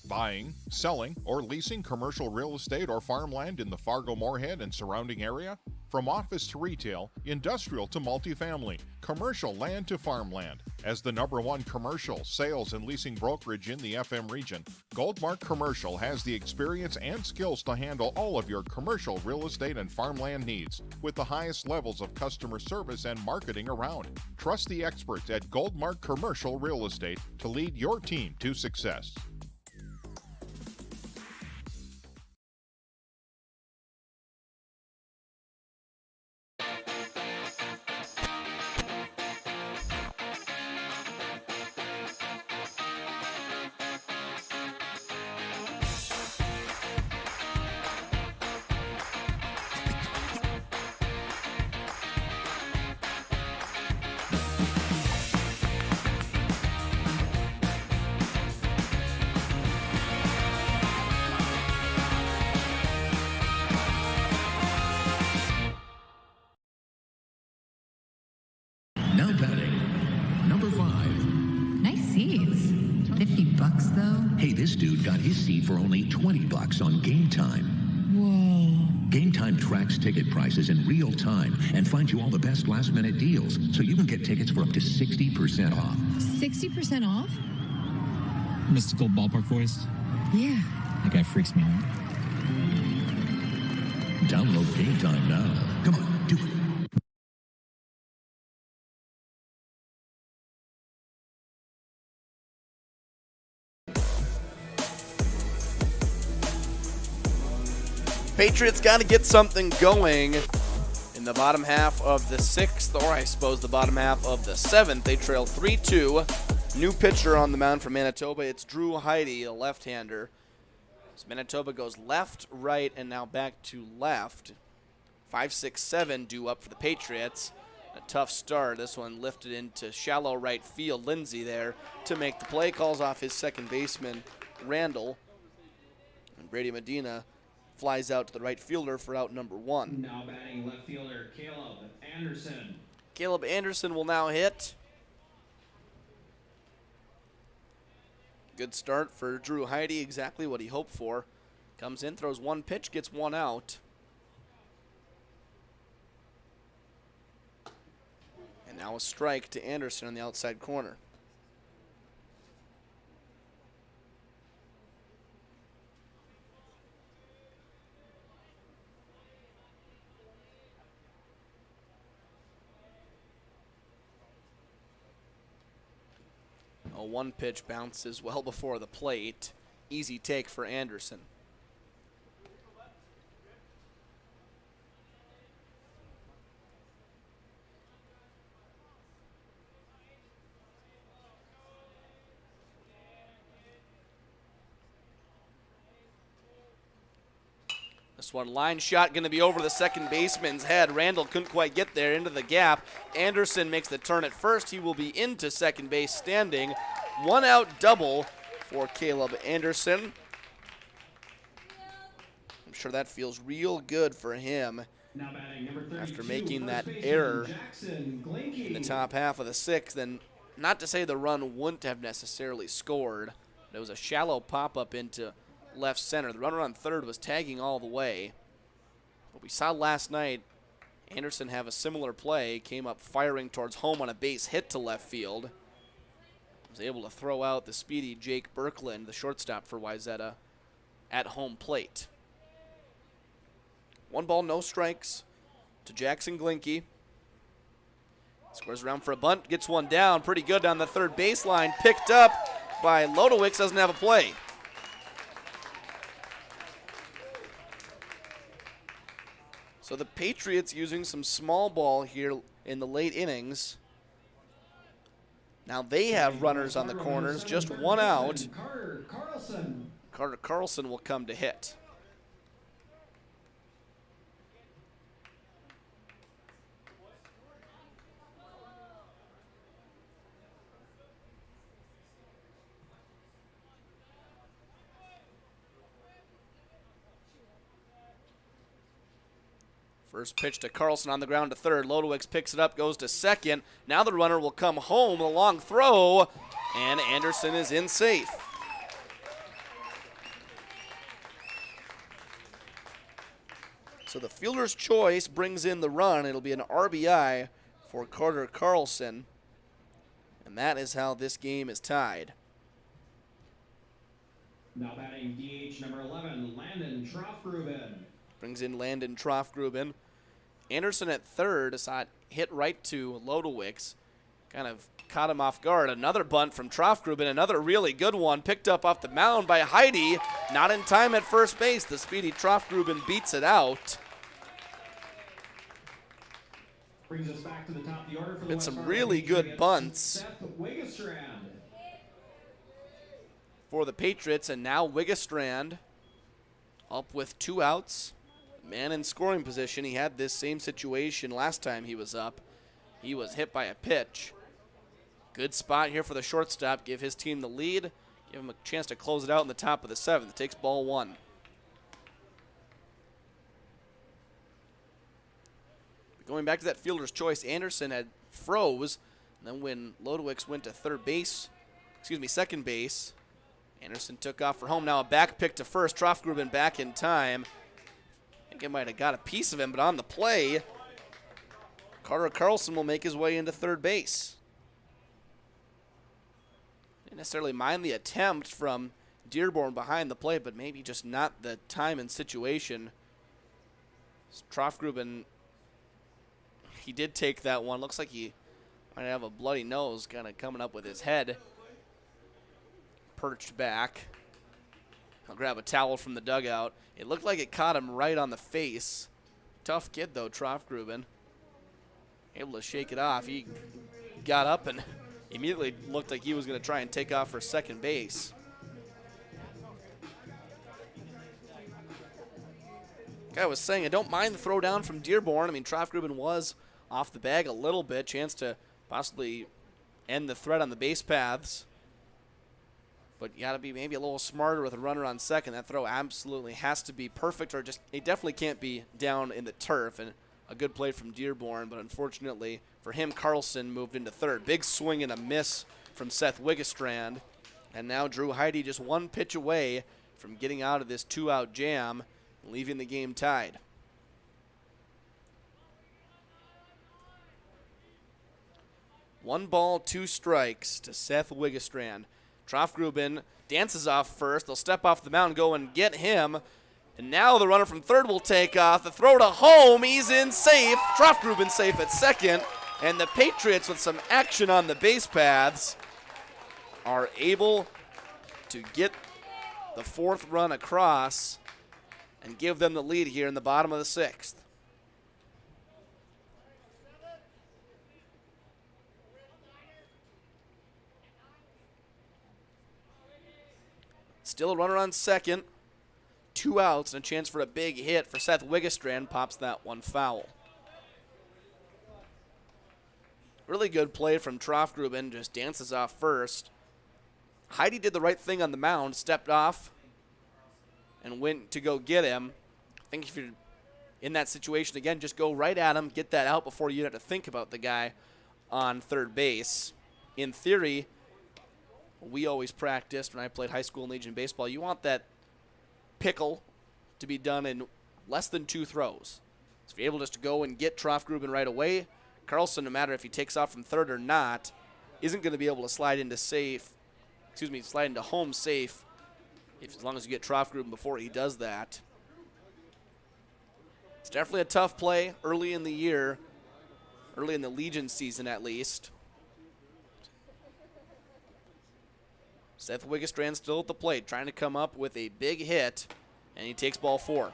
Buying, selling, or leasing commercial real estate or farmland in the Fargo Moorhead and surrounding area? From office to retail, industrial to multifamily, commercial land to farmland. As the #1 commercial, sales, and leasing brokerage in the FM region, Goldmark Commercial has the experience and skills to handle all of your commercial real estate and farmland needs with the highest levels of customer service and marketing around. Trust the experts at Goldmark Commercial Real Estate to lead your team to success. Now batting, number 5. Nice seats. $50 though? Hey, this dude got his seat for only $20 on Game Time. Whoa. Game Time tracks ticket prices in real time and finds you all the best last-minute deals, so you can get tickets for up to 60% off. 60% off? Mystical ballpark voice? Yeah. That guy freaks me out. Download Game Time now. Come on, do it. Patriots got to get something going in the bottom half of the 6th, or I suppose the bottom half of the 7th. They trail 3-2. New pitcher on the mound for Manitoba. It's Drew Heide, a left-hander. So Manitoba goes left, right, and now back to left. 5-6-7 due up for the Patriots. A tough start. This one lifted into shallow right field. Lindsay there to make the play. Calls off his second baseman, Randall. And Brady Medina flies out to the right fielder for out number 1. Now batting left fielder Caleb Anderson. Caleb Anderson will now hit. Good start for Drew Heide, exactly what he hoped for. Comes in, throws one pitch, gets one out. And now a strike to Anderson on the outside corner. A one pitch bounces well before the plate. Easy take for Anderson. This one line shot going to be over the second baseman's head. Randall couldn't quite get there into the gap. Anderson makes the turn at first. He will be into second base standing. One out double for Caleb Anderson. I'm sure that feels real good for him after making that error in the top half of the sixth. And not to say the run wouldn't have necessarily scored. It was a shallow pop-up into left center. The runner on third was tagging all the way. But we saw last night Anderson have a similar play, came up firing towards home on a base hit to left field. Was able to throw out the speedy Jake Birkland, the shortstop for Wayzata, at home plate. 1 ball, no strikes to Jackson Glinke. Squares around for a bunt, gets one down, pretty good down the third baseline, picked up by Lodowicz, doesn't have a play. So the Patriots using some small ball here in the late innings. Now they have runners on the corners, just one out. Carter Carlson will come to hit. First pitch to Carlson on the ground to third. Lodowicz picks it up, goes to second. Now the runner will come home, a long throw, and Anderson is in safe. So the fielder's choice brings in the run. It'll be an RBI for Carter Carlson. And that is how this game is tied. Now batting DH number 11, Landon Troffgruben. Brings in Landon Troffgruben. Anderson at third, saw it hit right to Lodowicz. Kind of caught him off guard. Another bunt from Troffgruben, another really good one, picked up off the mound by Heide. Not in time at first base. The speedy Troffgruben beats it out. Brings us back to the top of the order for the Been some really good bunts for the Patriots, and now Wiggestrand up with 2 outs. Man in scoring position. He had this same situation last time he was up. He was hit by a pitch. Good spot here for the shortstop. Give his team the lead. Give him a chance to close it out in the top of the 7th. It takes ball 1. Going back to that fielder's choice, Anderson had froze. And then when Lodowicz went to second base, Anderson took off for home. Now a back pick to first. Troffgruben back in time. I think it might have got a piece of him, but on the play, Carter Carlson will make his way into third base. Didn't necessarily mind the attempt from Dearborn behind the plate, but maybe just not the time and situation. Troffgruben, he did take that one. Looks like he might have a bloody nose kind of coming up with his head. Perched back. I'll grab a towel from the dugout. It looked like it caught him right on the face. Tough kid, though, Troffgruben. Able to shake it off. He got up and immediately looked like he was going to try and take off for second base. Like I was saying, I don't mind the throw down from Dearborn. I mean, Troffgruben was off the bag a little bit. Chance to possibly end the threat on the base paths. But you got to be maybe a little smarter with a runner on second. That throw absolutely has to be perfect, or just it definitely can't be down in the turf. And a good play from Dearborn, but unfortunately for him, Carlson moved into third. Big swing and a miss from Seth Wiggestrand. And now Drew Heide just one pitch away from getting out of this 2-out jam, leaving the game tied. One ball, 2 strikes to Seth Wiggestrand. Trofgruben dances off first. They'll step off the mound, go and get him. And now the runner from third will take off. The throw to home. He's in safe. Trofgruben safe at second. And the Patriots, with some action on the base paths, are able to get the 4th run across and give them the lead here in the bottom of the 6th. Still a runner on second. 2 outs and a chance for a big hit for Seth Wiggestrand. Pops that one foul. Really good play from Trofgruben. Just dances off first. Heide did the right thing on the mound. Stepped off and went to go get him. I think if you're in that situation again, just go right at him. Get that out before you have to think about the guy on third base. In theory, we always practiced when I played high school and Legion baseball, you want that pickle to be done in less than 2 throws. So if you're able just to go and get Trofgruben right away, Carlson, no matter if he takes off from third or not, isn't going to be able to slide into home safe as long as you get Trofgruben before he does that. It's definitely a tough play early in the year, early in the Legion season at least. Seth Wiggestrand still at the plate, trying to come up with a big hit, and he takes ball 4.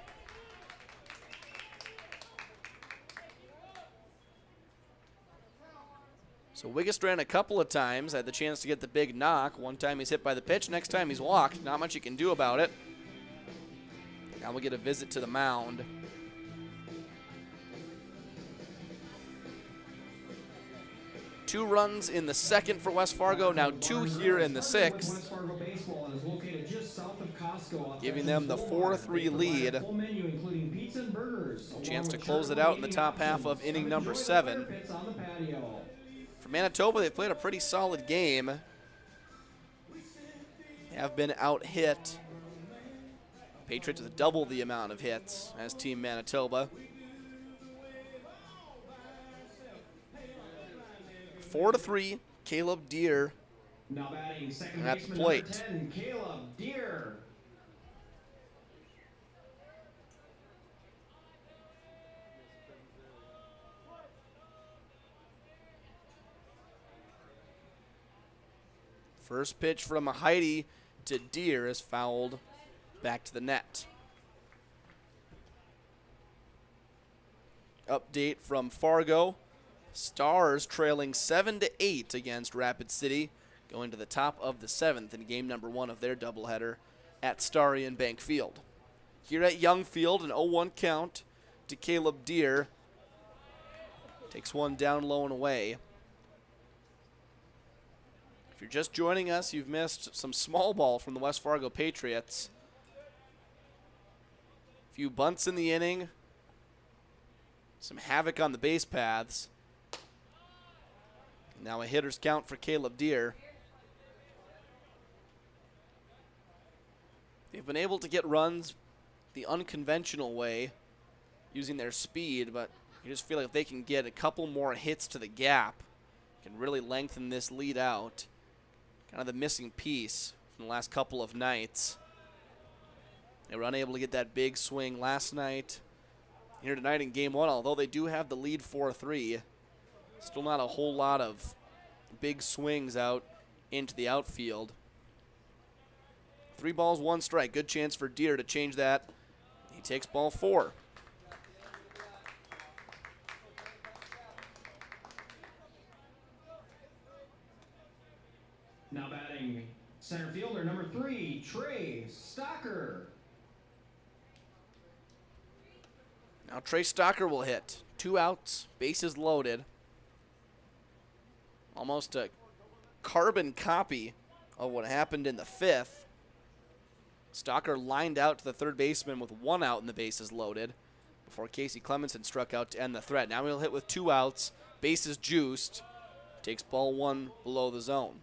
So Wiggestrand a couple of times had the chance to get the big knock. One time he's hit by the pitch, next time he's walked. Not much you can do about it. Now we'll get a visit to the mound. Two runs in the 2nd for West Fargo, now 2 here in the 6th, giving them the 4-3 lead. Chance to close it out in the top half of inning number 7. For Manitoba, they've played a pretty solid game. They have been out-hit. Patriots with double the amount of hits as Team Manitoba. 4-3, Caleb Deere now batting second at the baseman plate. number 10, Caleb Deere. First pitch from Heide to Deere is fouled back to the net. Update from Fargo. Stars trailing 7-8 against Rapid City, going to the top of the 7th in game number 1 of their doubleheader at Starry and Bank Field. Here at Young Field, an 0-1 count to Caleb Deere. Takes one down low and away. If you're just joining us, you've missed some small ball from the West Fargo Patriots. A few bunts in the inning. Some havoc on the base paths. Now a hitter's count for Caleb Deere. They've been able to get runs the unconventional way, using their speed, but you just feel like if they can get a couple more hits to the gap, can really lengthen this lead out. Kind of the missing piece from the last couple of nights. They were unable to get that big swing last night. Here tonight in game 1, although they do have the lead 4-3, still not a whole lot of big swings out into the outfield. 3 balls, 1 strike. Good chance for Deere to change that. He takes ball 4. Now batting center fielder number 3, Trey Stocker. Now Trey Stocker will hit. 2 outs, bases loaded. Almost a carbon copy of what happened in the 5th. Stalker lined out to the third baseman with 1 out and the bases loaded before Casey Clemenson struck out to end the threat. Now he'll hit with 2 outs, bases juiced, takes ball 1 below the zone.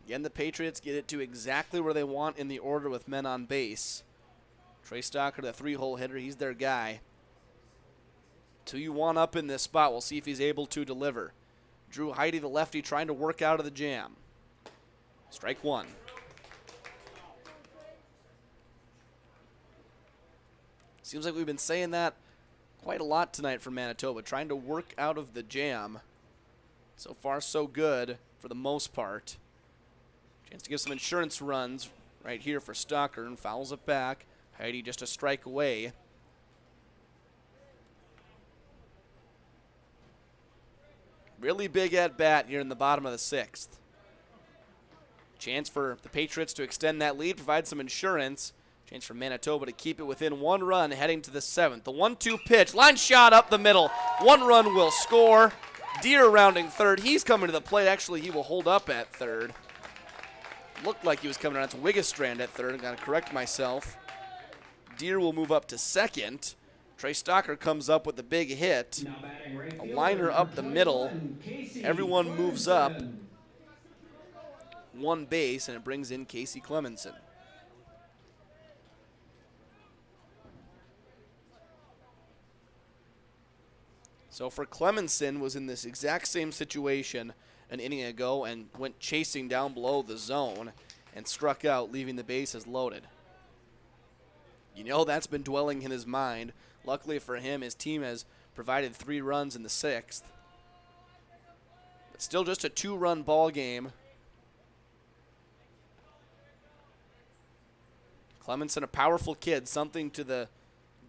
Again, the Patriots get it to exactly where they want in the order with men on base. Trey Stalker, the 3-hole hitter, he's their guy. 2-1 up in this spot. We'll see if he's able to deliver. Drew Heide, the lefty, trying to work out of the jam. Strike 1. Seems like we've been saying that quite a lot tonight for Manitoba, trying to work out of the jam. So far, so good for the most part. Chance to give some insurance runs right here for Stalker, and fouls it back. Heide just a strike away. Really big at bat here in the bottom of the 6th. Chance for the Patriots to extend that lead, provide some insurance. Chance for Manitoba to keep it within 1 run heading to the 7th. The 1-2 pitch, line shot up the middle. 1 run will score. Deer rounding third. He's coming to the plate. Actually, he will hold up at third. Looked like he was coming around to Wiggestrand at third. Got to correct myself. Deer will move up to second. Trey Stalker comes up with the big hit. A liner up the middle. Everyone moves up 1 base, and it brings in Casey Clemenson. So for Clemenson, was in this exact same situation an inning ago and went chasing down below the zone and struck out, leaving the bases loaded. You know that's been dwelling in his mind. Luckily for him, his team has provided 3 runs in the 6th. But still just a 2-run ball game. Clemenson, a powerful kid. Something to the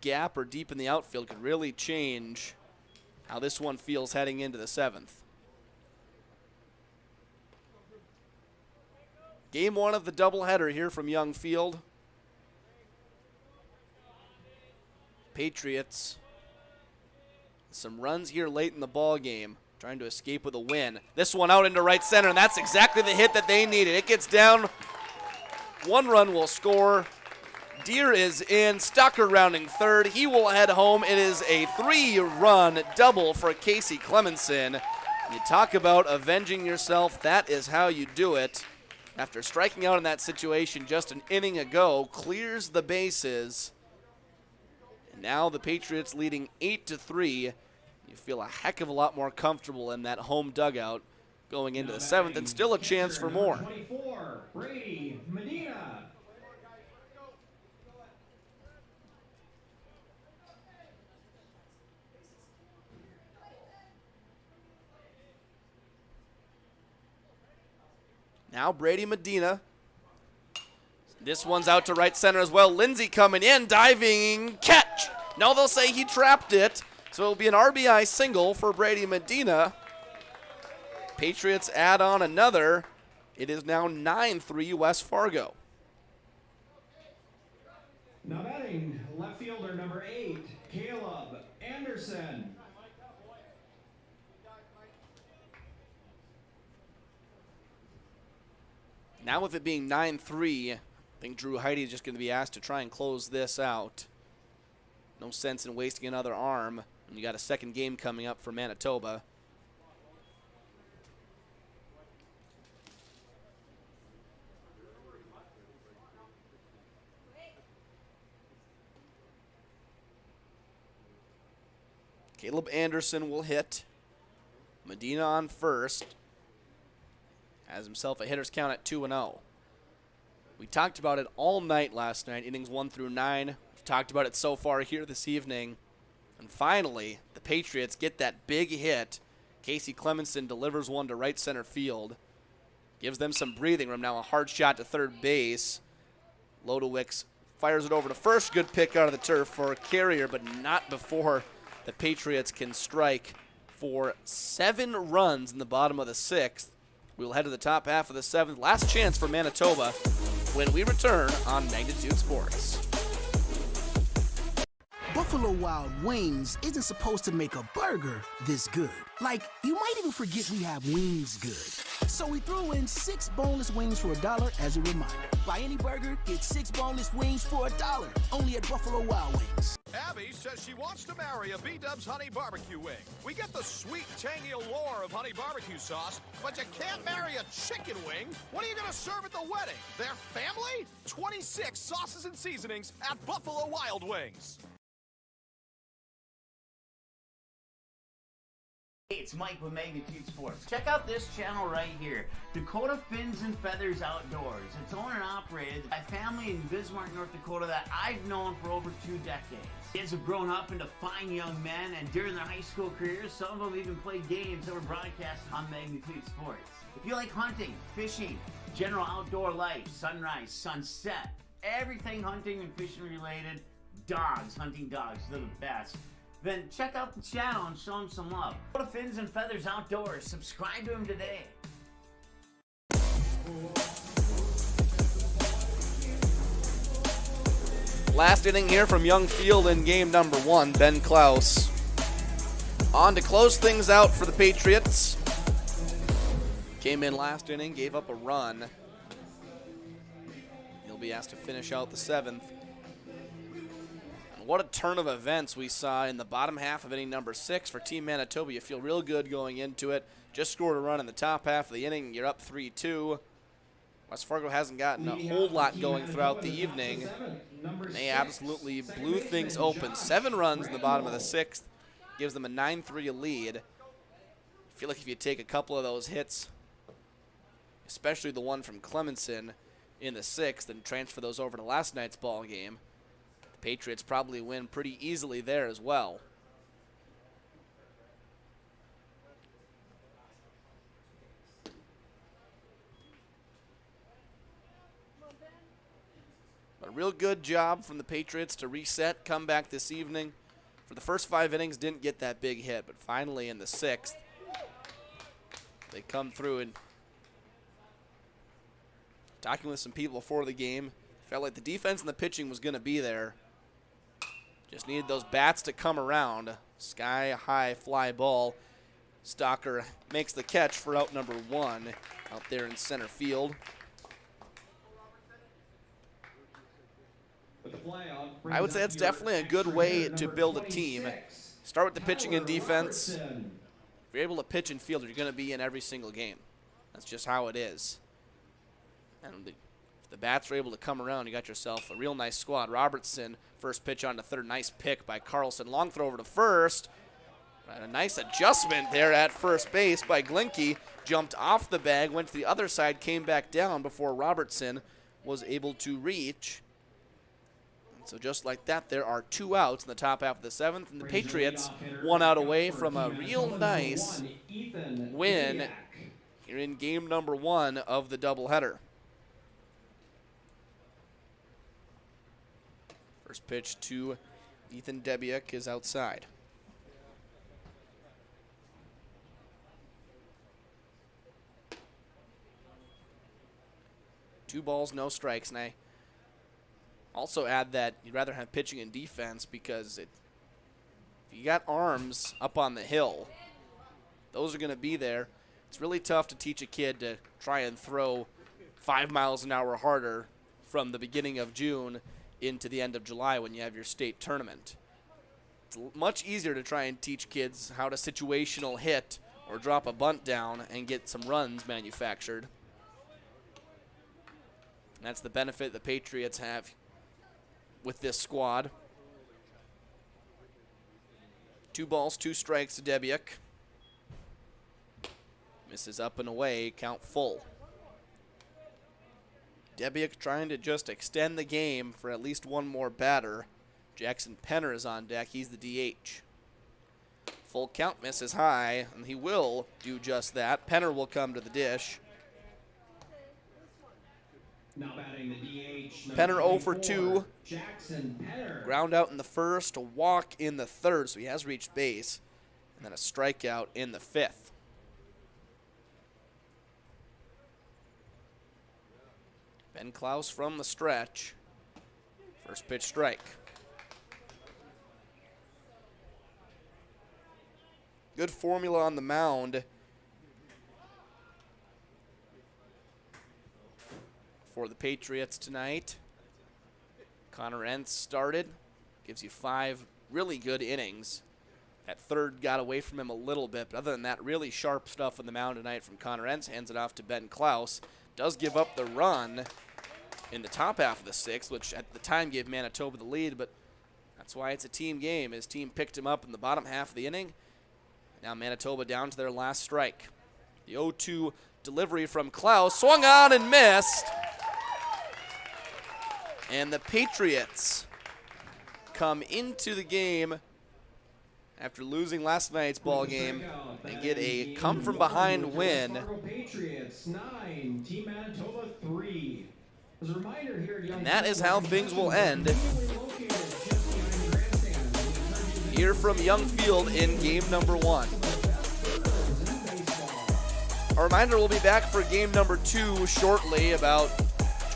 gap or deep in the outfield could really change how this one feels heading into the 7th. Game 1 of the doubleheader here from Young Field. Patriots, some runs here late in the ball game, trying to escape with a win. This one out into right center, and that's exactly the hit that they needed. It gets down. 1 run will score. Deer is in. Stalker rounding third. He will head home. It is a 3-run double for Casey Clemenson. You talk about avenging yourself. That is how you do it. After striking out in that situation just an inning ago, clears the bases. And now the Patriots leading 8-3. You feel a heck of a lot more comfortable in that home dugout going into the 7th, and still a chance for more. 24, Brady Medina. Now Brady Medina. This one's out to right center as well. Lindsay coming in, diving, catch. No, they'll say he trapped it. So it'll be an RBI single for Brady Medina. Patriots add on another. It is now 9-3 West Fargo. Now batting, left fielder number 8, Caleb Anderson. Now with it being 9-3, I think Drew Heide is just going to be asked to try and close this out. No sense in wasting another arm. And you got a second game coming up for Manitoba. Caleb Anderson will hit. Medina on first. Has himself a hitter's count at 2-0. We talked about it all night last night, innings 1 through 9. We've talked about it so far here this evening. And finally, the Patriots get that big hit. Casey Clemenson delivers one to right center field. Gives them some breathing room. Now a hard shot to third base. Lodowicz fires it over to first. Good pick out of the turf for a carrier, but not before the Patriots can strike for 7 runs in the bottom of the 6th. We'll head to the top half of the 7th. Last chance for Manitoba when we return on Magnitude Sports. Buffalo Wild Wings isn't supposed to make a burger this good. Like, you might even forget we have wings good. So we threw in 6 boneless wings for $1 as a reminder. Buy any burger, get 6 boneless wings for $1. Only at Buffalo Wild Wings. Abby says she wants to marry a B-Dubs honey barbecue wing. We get the sweet, tangy allure of honey barbecue sauce, but you can't marry a chicken wing. What are you going to serve at the wedding? Their family? 26 sauces and seasonings at Buffalo Wild Wings. Hey, it's Mike with Magnitude Sports. Check out this channel right here, Dakota Fins and Feathers Outdoors. It's owned and operated by a family in Bismarck, North Dakota that I've known for over 2 decades. Kids have grown up into fine young men, and during their high school careers, some of them even played games that were broadcasted on Magnitude Sports. If you like hunting, fishing, general outdoor life, sunrise, sunset, everything hunting and fishing related, dogs, hunting dogs, they're the best. Then check out the channel and show them some love. Go to Fins and Feathers Outdoors. Subscribe to them today. Last inning here from Young Field in game number 1. Ben Klaus on to close things out for the Patriots. Came in last inning, gave up a run. He'll be asked to finish out the 7th. What a turn of events we saw in the bottom half of inning number 6 for Team Manitoba. You feel real good going into it. Just scored a run in the top half of the inning. You're up 3-2. West Fargo hasn't gotten a whole lot going throughout the evening. They absolutely blew things open. 7 runs in the bottom of the 6th. Gives them a 9-3 lead. I feel like if you take a couple of those hits, especially the one from Clemenson in the 6th, and transfer those over to last night's ball game, Patriots probably win pretty easily there as well. But a real good job from the Patriots to reset, come back this evening. For the first 5 innings, didn't get that big hit, but finally in the 6th, they come through. And talking with some people before the game, felt like the defense and the pitching was going to be there. Just needed those bats to come around. Sky-high fly ball. Stalker makes the catch for out number 1 out there in center field. I would say it's definitely a good way to build a team. Start with the pitching and defense. If you're able to pitch and field, you're going to be in every single game. That's just how it is. And the bats are able to come around, you got yourself a real nice squad. Robertson, first pitch on to third. Nice pick by Carlson. Long throw over to first. And a nice adjustment there at first base by Glinke. Jumped off the bag, went to the other side, came back down before Robertson was able to reach. And so just like that, there are 2 outs in the top half of the 7th. And the Patriots 1 out away from a real nice win here in game number 1 of the doubleheader. First pitch to Ethan Debiuk is outside. Two balls, no strikes. And I also add that you'd rather have pitching and defense because if you got arms up on the hill, those are going to be there. It's really tough to teach a kid to try and throw 5 miles an hour harder from the beginning of June into the end of July when you have your state tournament. It's much easier to try and teach kids how to situational hit or drop a bunt down and get some runs manufactured. And that's the benefit the Patriots have with this squad. 2 balls, 2 strikes to Debiuk. Misses up and away, count full. Debiuk trying to just extend the game for at least one more batter. Jackson Penner is on deck. He's the DH. Full count, misses high, and he will do just that. Penner will come to the dish. Now batting the DH. Penner 0 for 2. Jackson Penner. Ground out in the first, a walk in the third, so he has reached base, and then a strikeout in the 5th. Ben Klaus from the stretch. First pitch strike. Good formula on the mound for the Patriots tonight. Connor Entz started. Gives you 5 really good innings. That third got away from him a little bit, but other than that, really sharp stuff on the mound tonight from Connor Entz. Hands it off to Ben Klaus. Does give up the run in the top half of the 6th, which at the time gave Manitoba the lead, but that's why it's a team game. His team picked him up in the bottom half of the inning. Now Manitoba down to their last strike. The 0-2 delivery from Klaus, swung on and missed. And the Patriots come into the game after losing last night's ball game and get a come-from-behind win. Fargo Patriots 9, Team Manitoba 3. As a reminder here at And that is how things will end here from Young Field in game number 1. A reminder, we'll be back for game number 2 shortly, about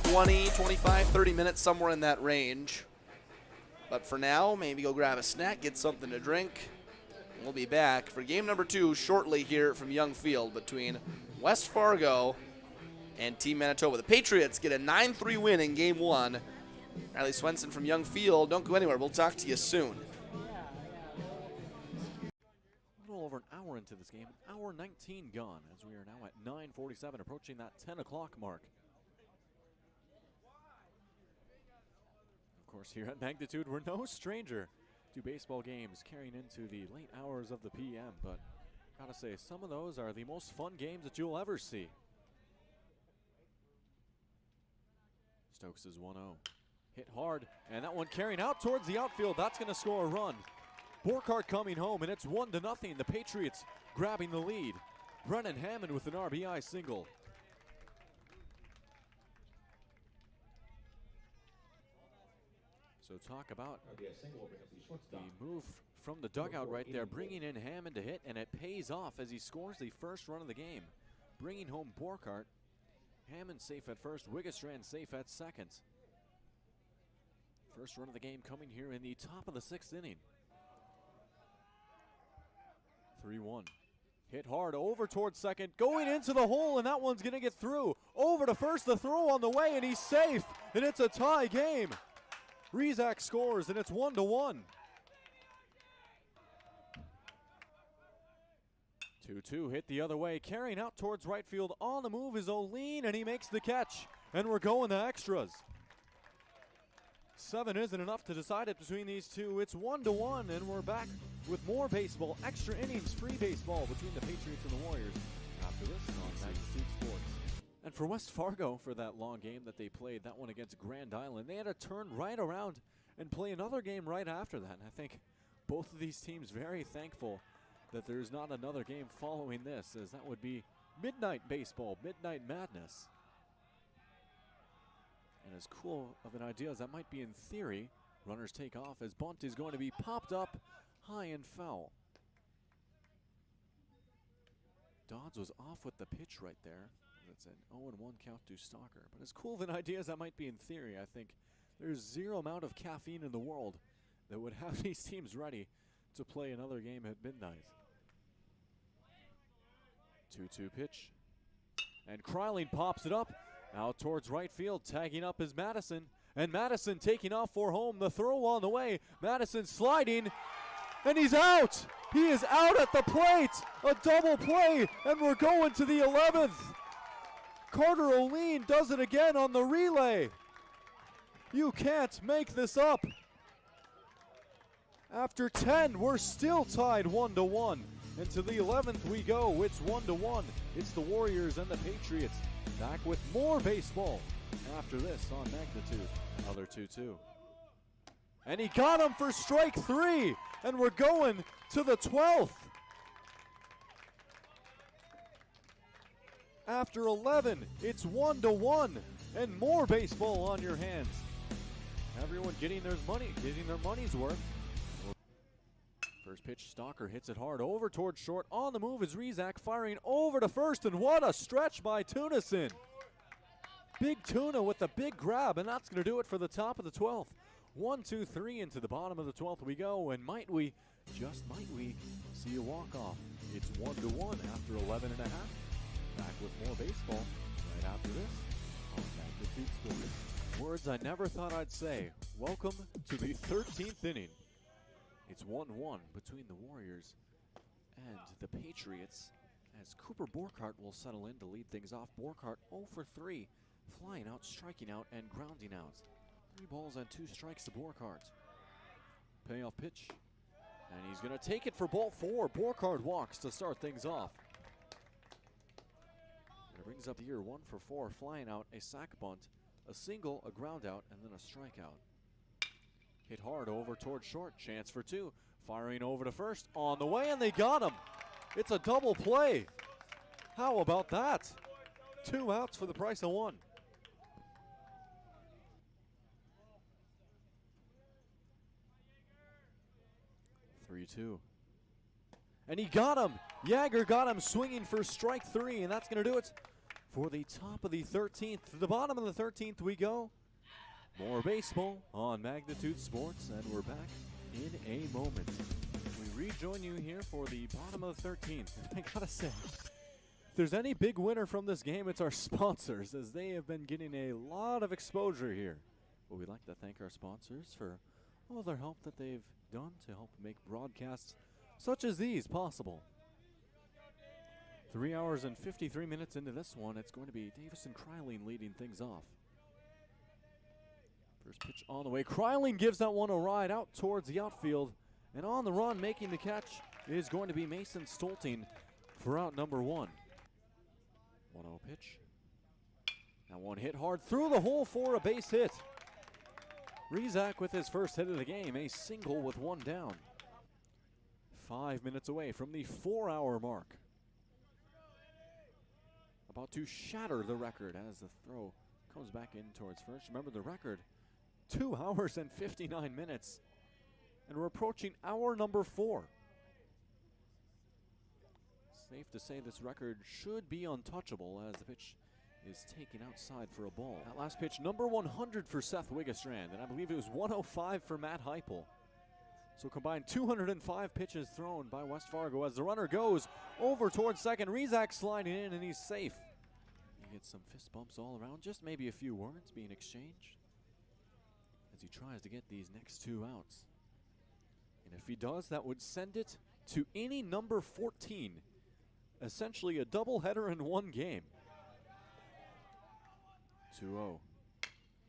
20, 25, 30 minutes, somewhere in that range. But for now, maybe go grab a snack, get something to drink. We'll be back for game number 2 shortly here from Young Field between West Fargo and Team Manitoba. The Patriots get a 9-3 win in game 1. Riley Swenson from Young Field, don't go anywhere. We'll talk to you soon. A little over an hour into this game, hour 19 gone, as we are now at 9:47, approaching that 10 o'clock mark. Of course, here at Magnitude, we're no stranger to baseball games carrying into the late hours of the PM, but gotta say, some of those are the most fun games that you'll ever see. Stokes is 1-0. Hit hard, and that one carrying out towards the outfield. That's going to score a run. Borkhardt coming home, and it's 1-0. The Patriots grabbing the lead. Brennan Hammond with an RBI single. So talk about the move from the dugout right there, bringing in Hammond to hit, and it pays off as he scores the first run of the game. Bringing home Borkhardt. Hammond safe at first, Wiggestrand safe at second. First run of the game coming here in the top of the 6th inning. 3-1. Hit hard over towards second, going into the hole, and that one's going to get through. Over to first, the throw on the way, and he's safe, and it's a tie game. Rizak scores, and it's 1-1. 2-2 hit the other way, carrying out towards right field. On the move is O'Lean, and he makes the catch. And we're going to extras. 7 isn't enough to decide it between these two. It's 1-1, and we're back with more baseball, extra innings, free baseball between the Patriots and the Warriors after this on Magnitude Sports. And for West Fargo, for that long game that they played, that one against Grand Island, they had to turn right around and play another game right after that. And I think both of these teams very thankful that there's not another game following this, as that would be midnight baseball, midnight madness. And as cool of an idea as that might be in theory, runners take off as bunt is going to be popped up high and foul. Dodds was off with the pitch right there. That's an 0-1 count to Stalker. But as cool of an idea as that might be in theory, I think there's zero amount of caffeine in the world that would have these teams ready to play another game at midnight. 2-2 pitch. And Kryling pops it up. Out towards right field, tagging up is Madison. And Madison taking off for home. The throw on the way. Madison sliding. And he's out. He is out at the plate. A double play. And we're going to the 11th. Carter O'Lean does it again on the relay. You can't make this up. After 10, we're still tied 1-1. And to the 11th we go. It's 1-1. It's the Warriors and the Patriots. Back with more baseball after this on Magnitude. Another 2-2. And he got him for strike 3. And we're going to the 12th. After 11, it's 1-1. And more baseball on your hands. Everyone getting their money's worth. First pitch, Stalker hits it hard over towards short. On the move is Rizak firing over to first, and what a stretch by Tunason. Big Tuna with a big grab, and that's going to do it for the top of the 12th. 1, 2, 3 into the bottom of the 12th we go, and might we just might we see a walk-off. It's 1-1 after 11 and a half. Back with more baseball right after this on Magnitude Sports. Words I never thought I'd say. Welcome to the 13th inning. It's 1-1 between the Warriors and the Patriots as Cooper Borkhardt will settle in to lead things off. Borkhardt 0 for 3, flying out, striking out, and grounding out. 3 balls and 2 strikes to Borkhardt. Payoff pitch, and he's going to take it for ball 4. Borkhardt walks to start things off. And it brings up the year 1 for 4, flying out, a sac bunt, a single, a ground out, and then a strikeout. Hit hard over towards short, chance for 2. Firing over to first, on the way, and they got him. It's a double play. How about that? 2 outs for the price of 1. (3-2). And he got him. Jagger got him swinging for strike 3, and that's going to do it for the top of the 13th. To the bottom of the 13th we go. More baseball on Magnitude Sports, and we're back in a moment. We rejoin you here for the bottom of the 13th. I gotta say, if there's any big winner from this game, it's our sponsors, as they have been getting a lot of exposure here. But we'd like to thank our sponsors for all their help that they've done to help make broadcasts such as these possible. 3 hours and 53 minutes into this one, it's going to be Davis and Kryling leading things off. First pitch on the way. Kryling gives that one a ride out towards the outfield. And on the run, making the catch, is going to be Mason Stolting for out number 1. 1-0 pitch. That one hit hard through the hole for a base hit. Rizak with his first hit of the game, a single with 1 down. 5 minutes away from the 4-hour mark. About to shatter the record as the throw comes back in towards first. Remember the record, 2 hours and 59 minutes. And we're approaching hour number 4. Safe to say this record should be untouchable as the pitch is taken outside for a ball. That last pitch, number 100 for Seth Wiggestrand, and I believe it was 105 for Matt Heupel. So combined 205 pitches thrown by West Fargo as the runner goes over towards second. Rizak sliding in, and he's safe. He gets some fist bumps all around, just maybe a few words being exchanged as he tries to get these next 2 outs. And if he does, that would send it to inning number 14. Essentially a doubleheader in 1 game. 2-0.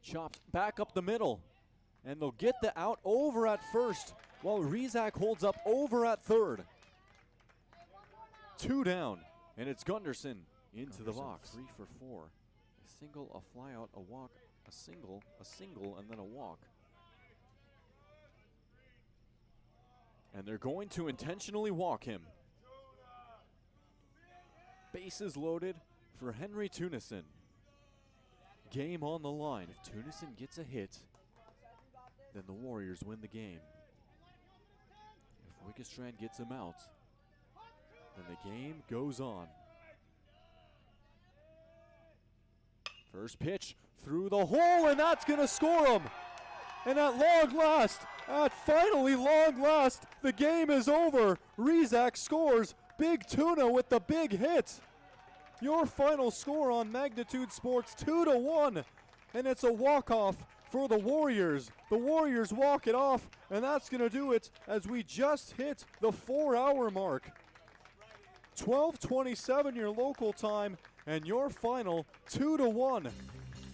Chopped back up the middle. And they'll get the out over at first while Rizak holds up over at third. 2 down. And it's Gunderson into the box. 3 for 4. A single, a fly out, a walk, a single, and then a walk. And they're going to intentionally walk him. Bases loaded for Henry Tunison. Game on the line. If Tunison gets a hit, then the Warriors win the game. If Wiggestrand gets him out, then the game goes on. First pitch through the hole, and that's going to score him. And at long last, finally long last, the game is over. Rizak scores. Big Tuna with the big hit. Your final score on Magnitude Sports, 2-1. And it's a walk-off for the Warriors. The Warriors walk it off, and that's going to do it as we just hit the 4-hour mark. 12:27 your local time, and your final 2-1.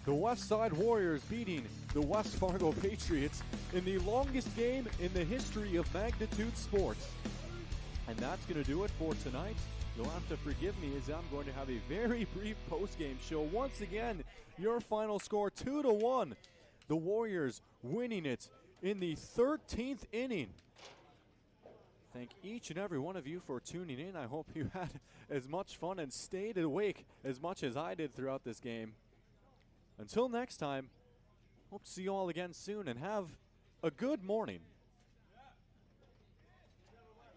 The West Side Warriors beating the West Fargo Patriots in the longest game in the history of Magnitude Sports. And that's going to do it for tonight. You'll have to forgive me as I'm going to have a very brief post-game show. Once again, your final score 2-1. The Warriors winning it in the 13th inning. Thank each and every one of you for tuning in. I hope you had as much fun and stayed awake as much as I did throughout this game. Until next time, hope to see you all again soon and have a good morning.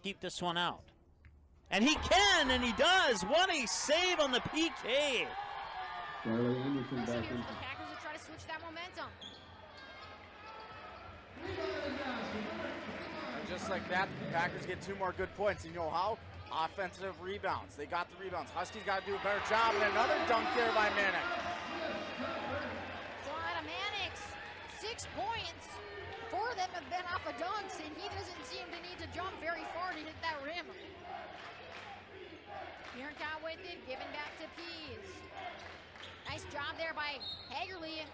Keep this one out. And he can, and he does. What a save on the PK. Charlie Anderson back in. The Packers will try to switch that momentum. And just like that, the Packers get 2 more good points. And you know how? Offensive rebounds. They got the rebounds. Huskies got to do a better job. And another dunk there by Manick. So out of Mannix, 6 points. 4 of them have been off of dunks, and he doesn't seem to need to jump very far to hit that rim. Piercott with it, giving back to Pease. Nice job there by Hagerly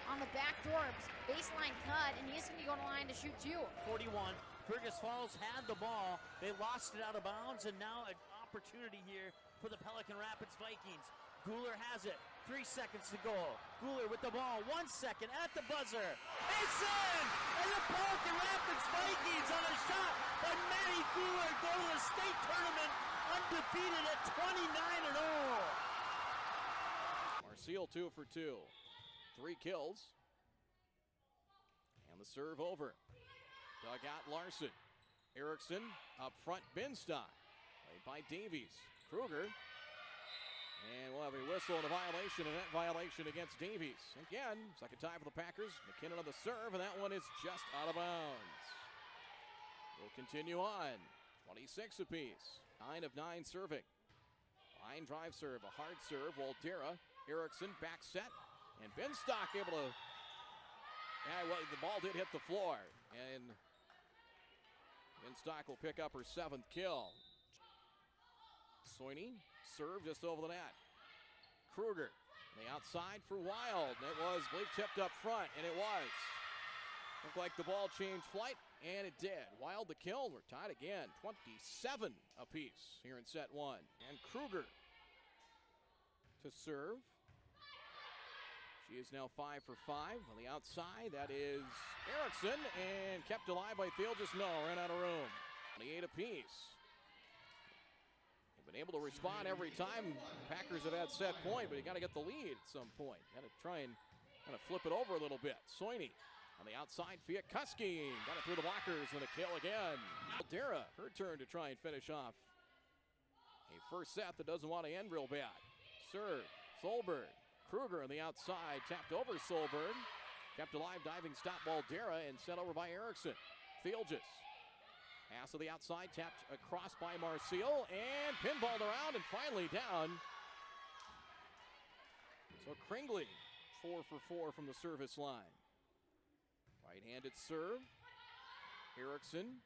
on the back door. Baseline cut, and he's going to go to the line to shoot 2. 41. Fergus Falls had the ball. They lost it out of bounds, and now an opportunity here for the Pelican Rapids Vikings. Guler has it. 3 seconds to go. Guler with the ball. 1 second at the buzzer. It's in! And the Pelican Rapids Vikings on a shot by Matty Guler go to the state tournament undefeated at 29-0. Marseille 2 for 2. 3 kills. And the serve over. Dugout Larson. Erickson up front, Binstock. Played by Davies. Kruger. And we'll have a whistle and a violation, a net violation against Davies. Again, second time for the Packers. McKinnon on the serve, and that one is just out of bounds. We'll continue on. 26 apiece. 9 of 9 serving. Line drive serve, a hard serve. Waldera, Erickson back set, and Binstock able to. Yeah, well, the ball did hit the floor, and Binstock will pick up her 7th kill. Soini, serve just over the net. Kruger, on the outside for Wild, and it was, I believe, tipped up front, and it was. Looked like the ball changed flight, and it did. Wild the kill, and we're tied again. 27 apiece here in set 1. And Kruger to serve. She is now 5 for 5 on the outside. That is Erickson, and kept alive by Theelges. No, ran out of room. 28 apiece. They've been able to respond every time Packers have had set point, but you got to get the lead at some point. Got to try and kind of flip it over a little bit. Soini on the outside, Fiatkuski got it through the blockers, and a kill again. Dara, her turn to try and finish off a first set that doesn't want to end real bad. Serve, Solberg. Kruger on the outside, tapped over Solberg. Kept alive, diving stop ball, Dara, and sent over by Erickson. Theelges. Pass to the outside, tapped across by Marseille, and pinballed around, and finally down. So Kringley, 4 for 4 from the service line. Right-handed serve. Erickson.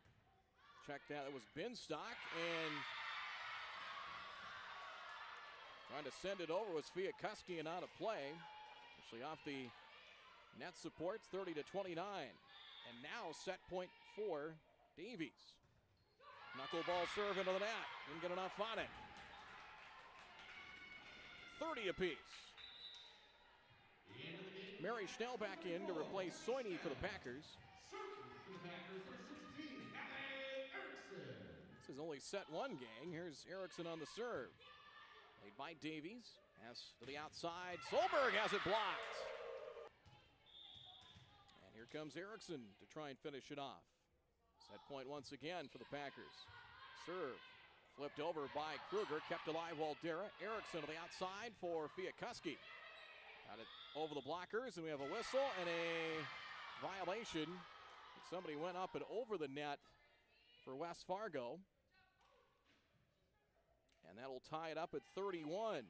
Check that, it was Binstock, and trying to send it over was Fiatkuski and out of play. Actually off the net supports, 30-29. And now set point for Davies. Knuckleball serve into the net. Didn't get enough on it. 30 apiece. Mary Schnell back in to replace Soini for the Packers. This is only set 1, gang. Here's Erickson on the serve. Played by Davies. Pass to the outside. Solberg has it blocked. And here comes Erickson to try and finish it off. Set point once again for the Packers. Serve. Flipped over by Kruger. Kept alive Waldera. Erickson to the outside for Fiatkuski. Got it over the blockers, and we have a whistle and a violation. Somebody went up and over the net for West Fargo. And that'll tie it up at 31.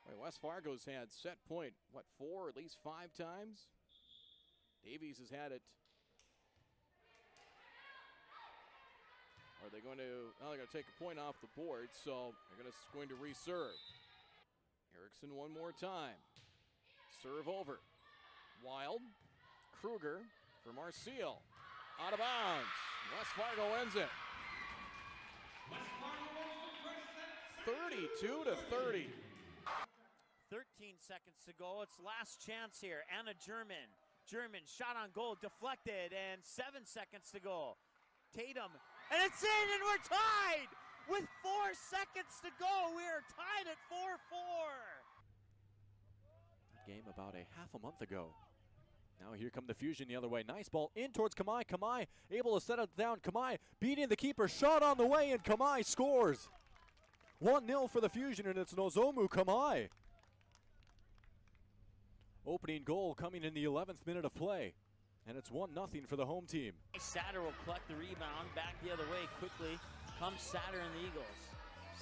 Boy, West Fargo's had set point, 4, at least 5 times? Davies has had it. Are they going to, they're going to take a point off the board, so they're going to reserve. Erickson one more time. Serve over. Wild. Kruger for Marseille. Out of bounds. West Fargo ends it. 32-30. 13 seconds to go. It's last chance here. Anna German. German shot on goal, deflected, and 7 seconds to go. Tatum, and it's in, and we're tied! With 4 seconds to go, we are tied at 4-4. Game about a half a month ago. Now here come the Fusion the other way. Nice ball in towards Kamai. Kamai able to set it down. Kamai beating the keeper. Shot on the way, and Kamai scores. 1-0 for the Fusion, and it's Nozomu Kamai. Opening goal coming in the 11th minute of play. and it's 1-0 for the home team. Satter will collect the rebound, back the other way quickly. Comes Satter and the Eagles.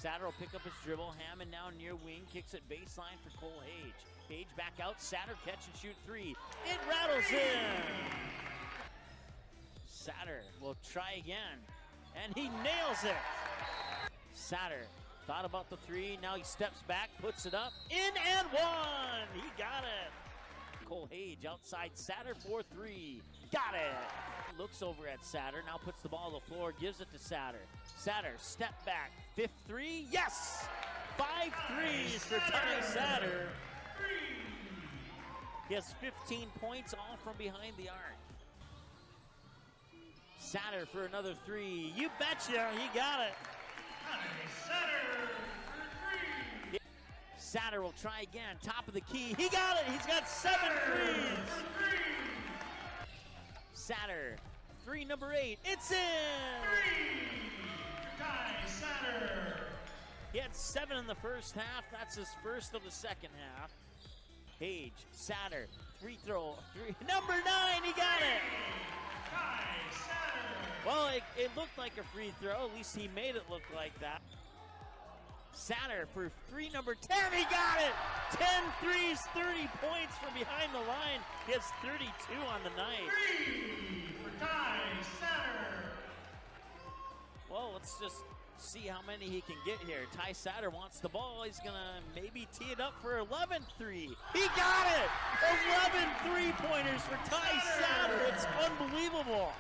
Satter will pick up his dribble. Hammond now near wing, kicks it baseline for Cole Hage. Hage back out, Satter catch and shoot three. It rattles in! Satter will try again, and he nails it! Satter thought about the three, now he steps back, puts it up, in and one! He got it! Cole Hage outside Satter for three. Got it! Looks over at Satter, now puts the ball on the floor, gives it to Satter. Satter, step back, fifth three, yes! 5 threes for Ty Satter. He has 15 points, all from behind the arc. Satter for another three. You betcha, he got it. Satter will try again, top of the key. He got it, he's got 7 threes. Satter, three number 8, it's in! Ty Satter. He had 7 in the first half, that's his first of the second half. Hage, Satter, free throw, number 9, he got it! Well, it looked like a free throw, at least he made it look like that. Satter for free number 10, he got it! 10 threes, 30 points from behind the line. He has 32 on the night. 3 for Ty Satter. Well, let's just see how many he can get here. Ty Satter wants the ball. He's gonna maybe tee it up for 11 3. He got it! 11 3-pointers for Ty Satter. It's unbelievable.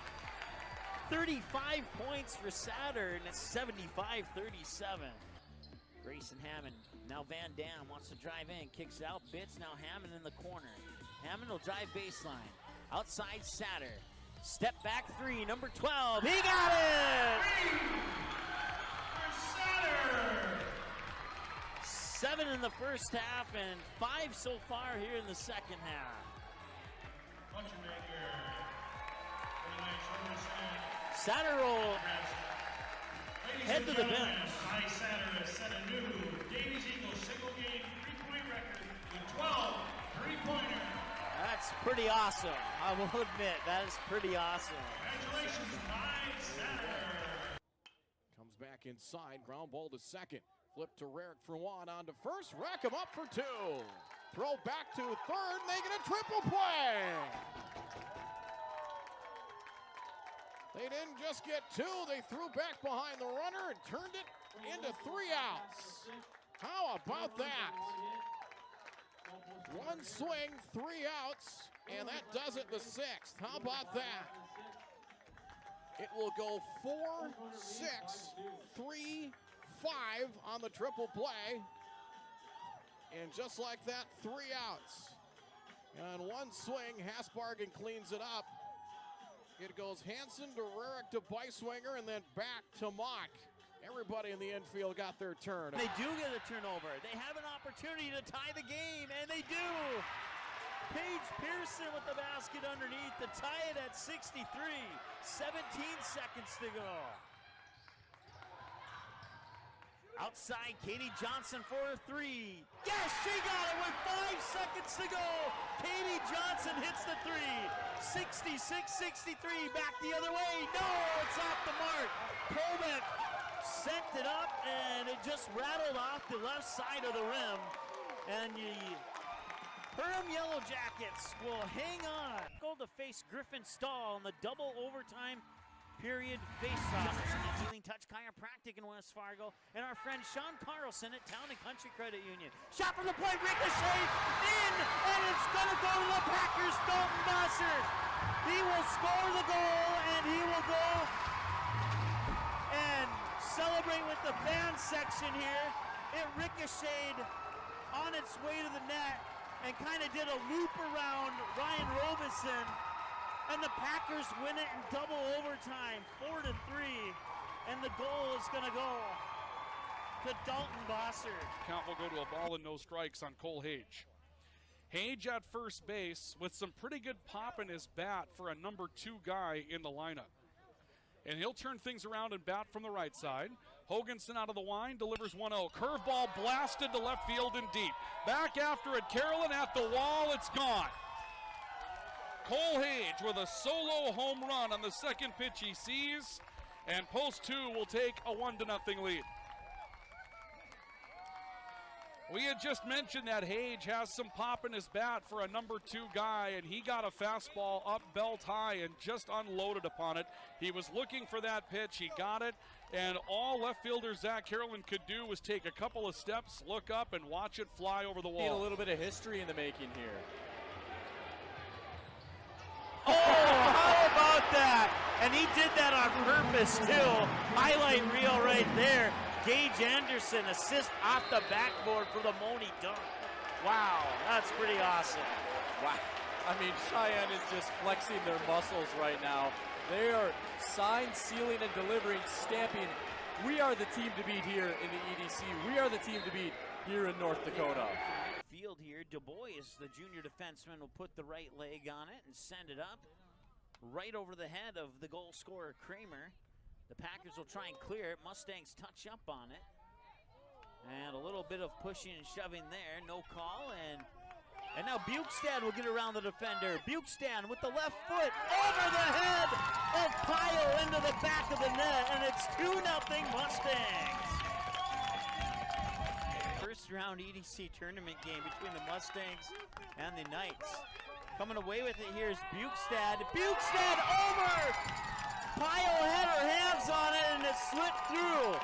35 points for Satter, and it's 75-37. Grayson Hammond, now Van Dam wants to drive in, kicks it out, Bitts, now Hammond in the corner. Hammond will drive baseline. Outside Satter. Step back three, number 12. He got it! 7 in the first half and 5 so far here in the second half. Satter will head to the bench. Ty Satter has set a new Davies Eagles single-game three-point record with 12 three-pointers. That's pretty awesome. I will admit, that is pretty awesome. Congratulations, Ty Satter. Comes back inside, ground ball to second. Flip to Rarick for one, on to first, rack him up for 2. Throw back to third, they get a triple play. They didn't just get 2, they threw back behind the runner and turned it into 3 outs. How about that? 1 swing, 3 outs, and that does it the 6th. How about that? It will go 4, 6, 3, 5 on the triple play. And just like that, 3 outs. And 1 swing, Hasbargen cleans it up. It goes Hansen to Rarick to Beiswinger and then back to Mock. Everybody in the infield got their turn. They do get a turnover. They have an opportunity to tie the game, and they do. Paige Pearson with the basket underneath to tie it at 63. 17 seconds to go. Outside, Katie Johnson for a 3. Yes, she got it with 5 seconds to go. Katie Johnson hits the 3. 66-63, back the other way. No, it's off the mark. Colbeck sent it up, and it just rattled off the left side of the rim. And the Perham Yellow Jackets will hang on. Go to face Griffin Stahl in the double overtime period face-off. Healing Touch Chiropractic in West Fargo, and our friend Sean Carlson at Town and Country Credit Union. Shot from the point, ricochet, in, and it's gonna go to the Packers, Dalton Bosser. He will score the goal, and he will go and celebrate with the fan section here. It ricocheted on its way to the net and kind of did a loop around Ryan Robeson. And the Packers win it in double overtime, 4-3. And the goal is going to go to Dalton Bosser. Count will go to a ball and no strikes on Cole Hage. Hage at first base with some pretty good pop in his bat for a number 2 guy in the lineup. And he'll turn things around and bat from the right side. Hoganson out of the line, delivers 1-0. Curveball blasted to left field and deep. Back after it, Carolyn at the wall, it's gone. Cole Hage with a solo home run on the second pitch he sees, and Post 2 will take a 1-0 lead. We had just mentioned that Hage has some pop in his bat for a number 2 guy, and he got a fastball up belt high and just unloaded upon it. He was looking for that pitch, he got it, and all left fielder Zach Carolyn could do was take a couple of steps, look up, and watch it fly over the wall. Need a little bit of history in the making here. Oh, how about that? And he did that on purpose, too. Highlight reel right there. Gage Anderson assist off the backboard for the Money dunk. Wow, that's pretty awesome. Wow. I mean, Cheyenne is just flexing their muscles right now. They are sign, sealing, and delivering, stamping. We are the team to beat here in the EDC. We are the team to beat here in North Dakota. Field here, Du Bois, the junior defenseman, will put the right leg on it and send it up right over the head of the goal scorer, Kramer. The Packers will try and clear it. Mustangs touch up on it. And a little bit of pushing and shoving there. No call. And now Bukestad will get around the defender. Bukestad with the left foot over the head of Pyle into the back of the net. And it's 2-0 Mustangs. First round EDC tournament game between the Mustangs and the Knights. Coming away with it here is Bukestad. Bukestad over! Pyle had her hands on it and it slipped through.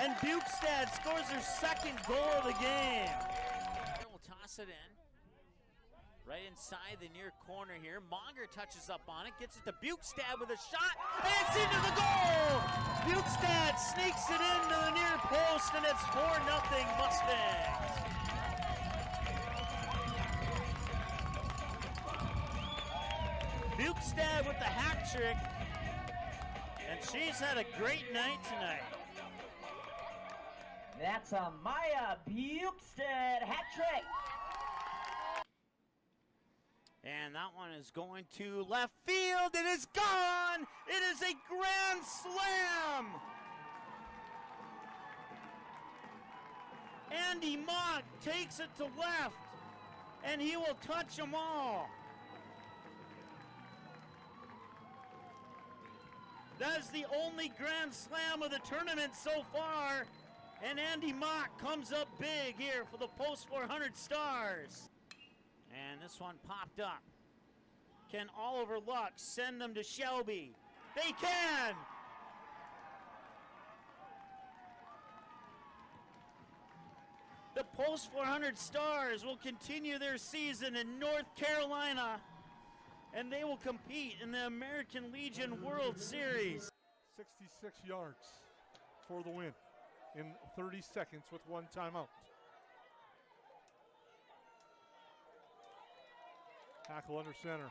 And Bukestad scores her second goal of the game. We'll toss it in. Right inside the near corner here. Monger touches up on it, gets it to Bukestad with a shot, and it's into the goal! Bukestad sneaks it into the near post, and it's 4-0 Mustangs. Bukestad with the hat trick. And she's had a great night tonight. That's a Maya Bukestad hat trick. And that one is going to left field. It is gone. It is a grand slam. Andy Mott takes it to left, and he will touch them all. That is the only grand slam of the tournament so far. And Andy Mott comes up big here for the Post 400 Stars. And this one popped up. Can Oliver Luck send them to Shelby? They can! The Post 400 Stars will continue their season in North Carolina, and they will compete in the American Legion World Series. 66 yards for the win in 30 seconds with one timeout. Tackle under center.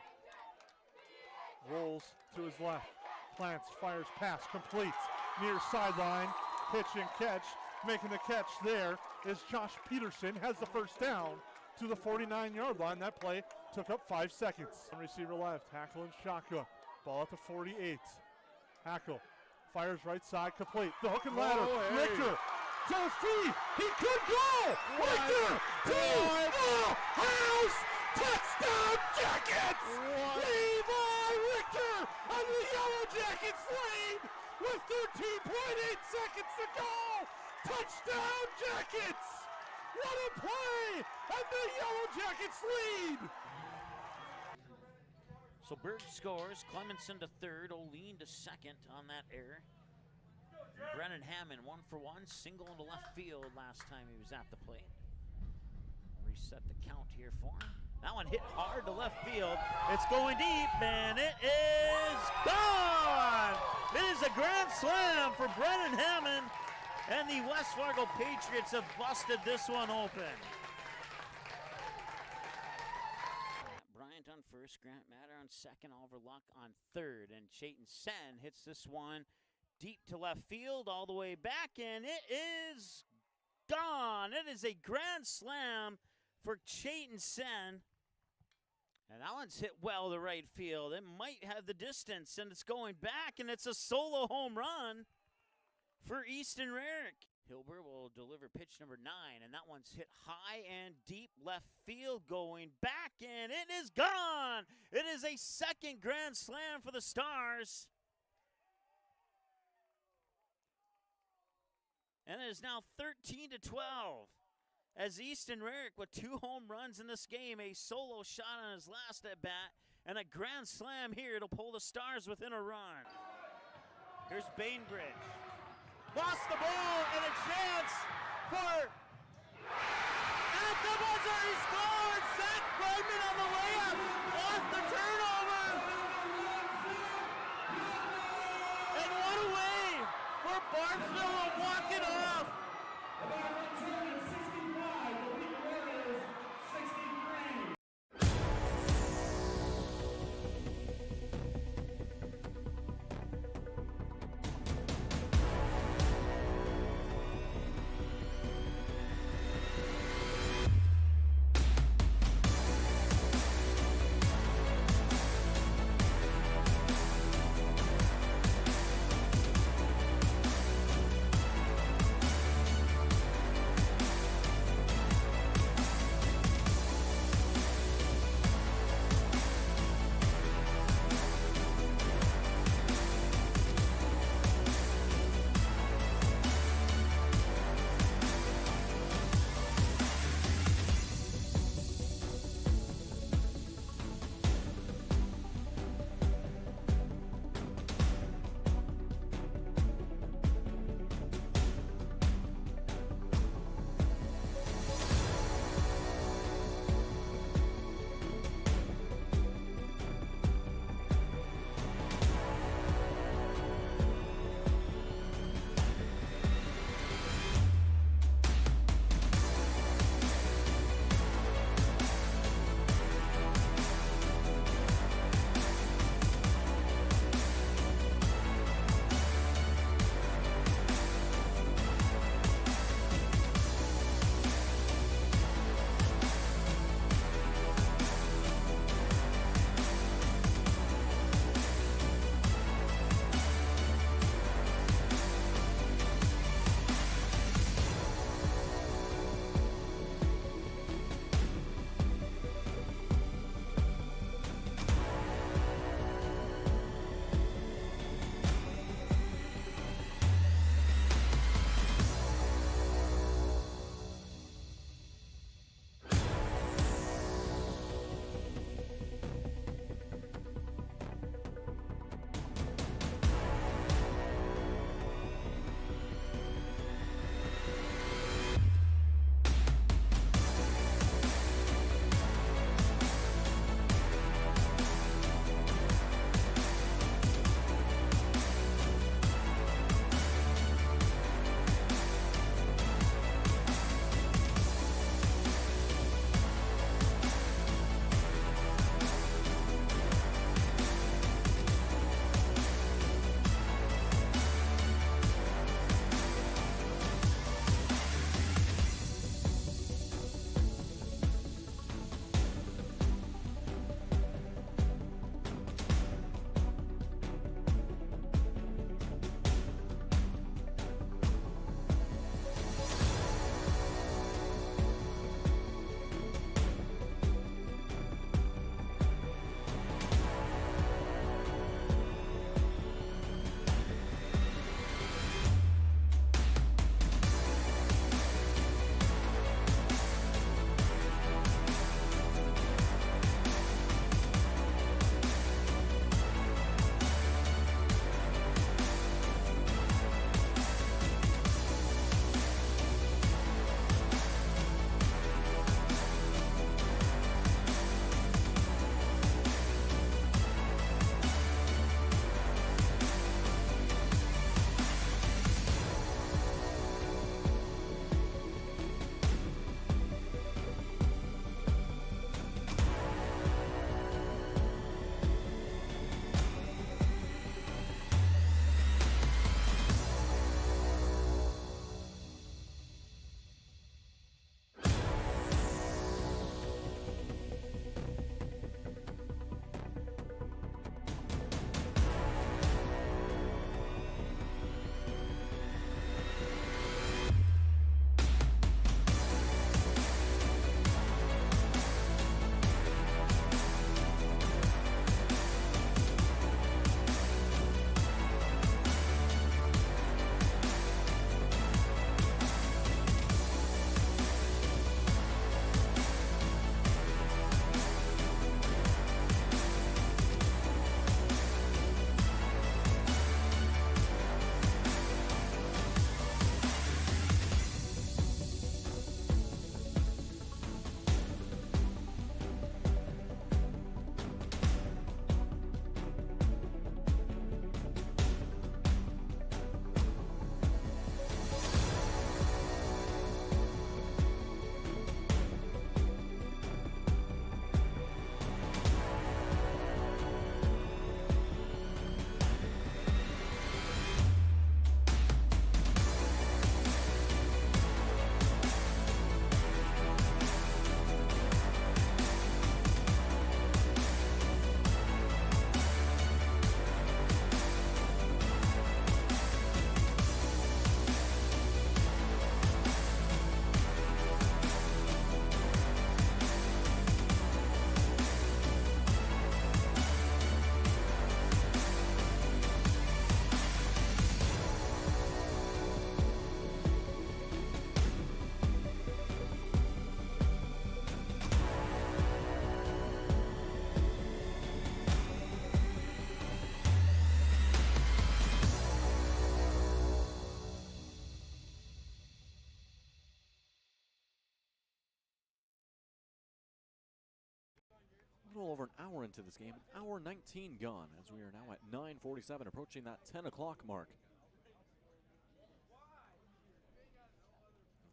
Rolls to his left. Plants, fires, pass, complete. Near sideline, pitch and catch. Making the catch there is Josh Peterson. Has the first down to the 49-yard line. That play took up 5 seconds. Receiver left, Hackle and shotgun. Ball at the 48. Hackle fires right side, complete. The hook and ladder. Richter to the feet. He could go. Richter to the house. Touchdown Jackets! Levi Richter on the Yellow Jackets lead with 13.8 seconds to go. Touchdown Jackets! What a play! And the Yellow Jackets lead! So Berg scores, Clemenson to third, Oline to second on that error. Brennan Hammond 1-for-1, single into left field last time he was at the plate. Reset the count here for him. That one hit hard to left field. It's going deep, and it is gone! It is a grand slam for Brennan Hammond, and the West Fargo Patriots have busted this one open. Bryant on first, Grant Matter on second, Oliver Luck on third, and Chayton Sen hits this one deep to left field, all the way back, and it is gone. It is a grand slam for Chayton Sen. And that one's hit well to right field. It might have the distance, and it's going back, and it's a solo home run for Easton Rarick. Hilber will will deliver pitch number 9, and that one's hit high and deep left field, going back, and it is gone. It is a second grand slam for the Stars. And it is now 13-12. As Easton Rarick with 2 home runs in this game, a solo shot on his last at bat, and a grand slam here to pull the Stars within a run. Here's Bainbridge. Lost the ball and a chance for at the buzzer. He scored. Zach Bregman on the layup off the turnover. And what a way for Barnesville to walk it off. little over an hour into this game, an hour 19 gone, as we are now at 9:47, approaching that 10 o'clock mark.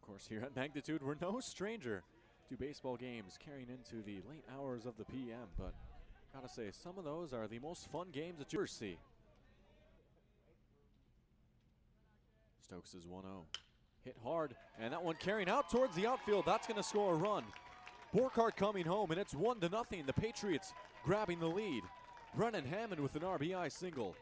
Of course, here at Magnitude, we're no stranger to baseball games carrying into the late hours of the PM, but gotta say, some of those are the most fun games that you ever see. Stokes is 1-0. Hit hard, and that one carrying out towards the outfield. That's going to score a run. Borkhardt coming home, and it's 1-0. The Patriots grabbing the lead. Brennan Hammond with an RBI single.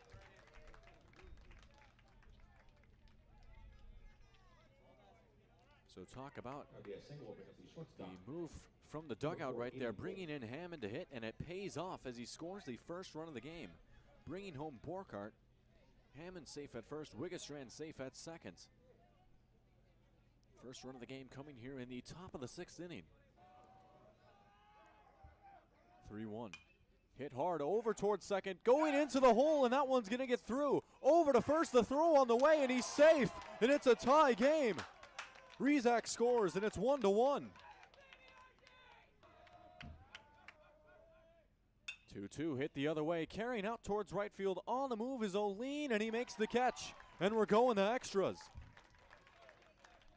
So talk about the move from the dugout right there, bringing in Hammond to hit, and it pays off as he scores the first run of the game. Bringing home Borkhardt. Hammond safe at first, Wiggestrand safe at second. First run of the game coming here in the top of the 6th inning. 3-1. Hit hard over towards second, going into the hole, and that one's going to get through. Over to first, the throw on the way, and he's safe, and it's a tie game. Rizak scores, and it's 1-1. 2-2 hit the other way, carrying out towards right field. On the move is O'Lean, and he makes the catch, and we're going to extras.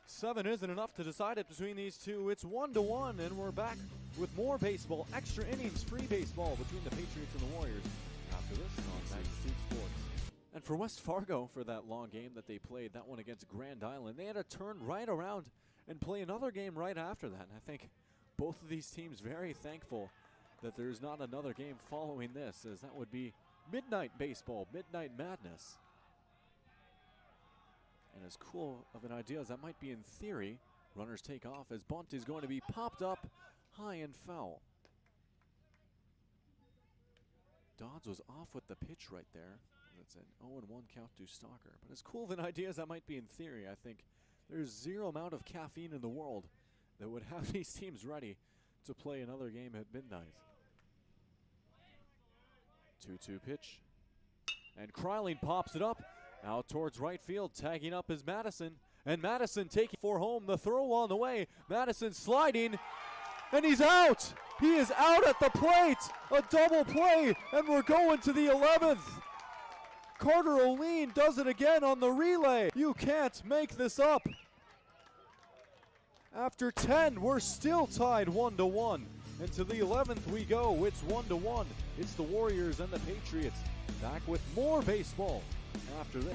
7 isn't enough to decide it between these two. It's 1-1, and we're back with more baseball, extra innings, free baseball between the Patriots and the Warriors after this on Magnitude Sports. And for West Fargo, for that long game that they played, that one against Grand Island, they had to turn right around and play another game right after that. And I think both of these teams very thankful that there's not another game following this, as that would be midnight baseball, midnight madness. And as cool of an idea as that might be in theory, runners take off as bunt is going to be popped up high and foul. Dodds was off with the pitch right there. That's an 0-1 count to Stalker. But as cool of an idea as that might be in theory, I think there's zero amount of caffeine in the world that would have these teams ready to play another game at midnight. 2-2 pitch. And Kryling pops it up. Out towards right field, tagging up is Madison. And Madison taking for home, the throw on the way. Madison sliding, and he's out. He is out at the plate. A double play, and we're going to the 11th. Carter O'Lean does it again on the relay. You can't make this up. After 10, we're still tied 1-1. And to the 11th we go. It's 1-1. It's the Warriors and the Patriots. Back with more baseball after this.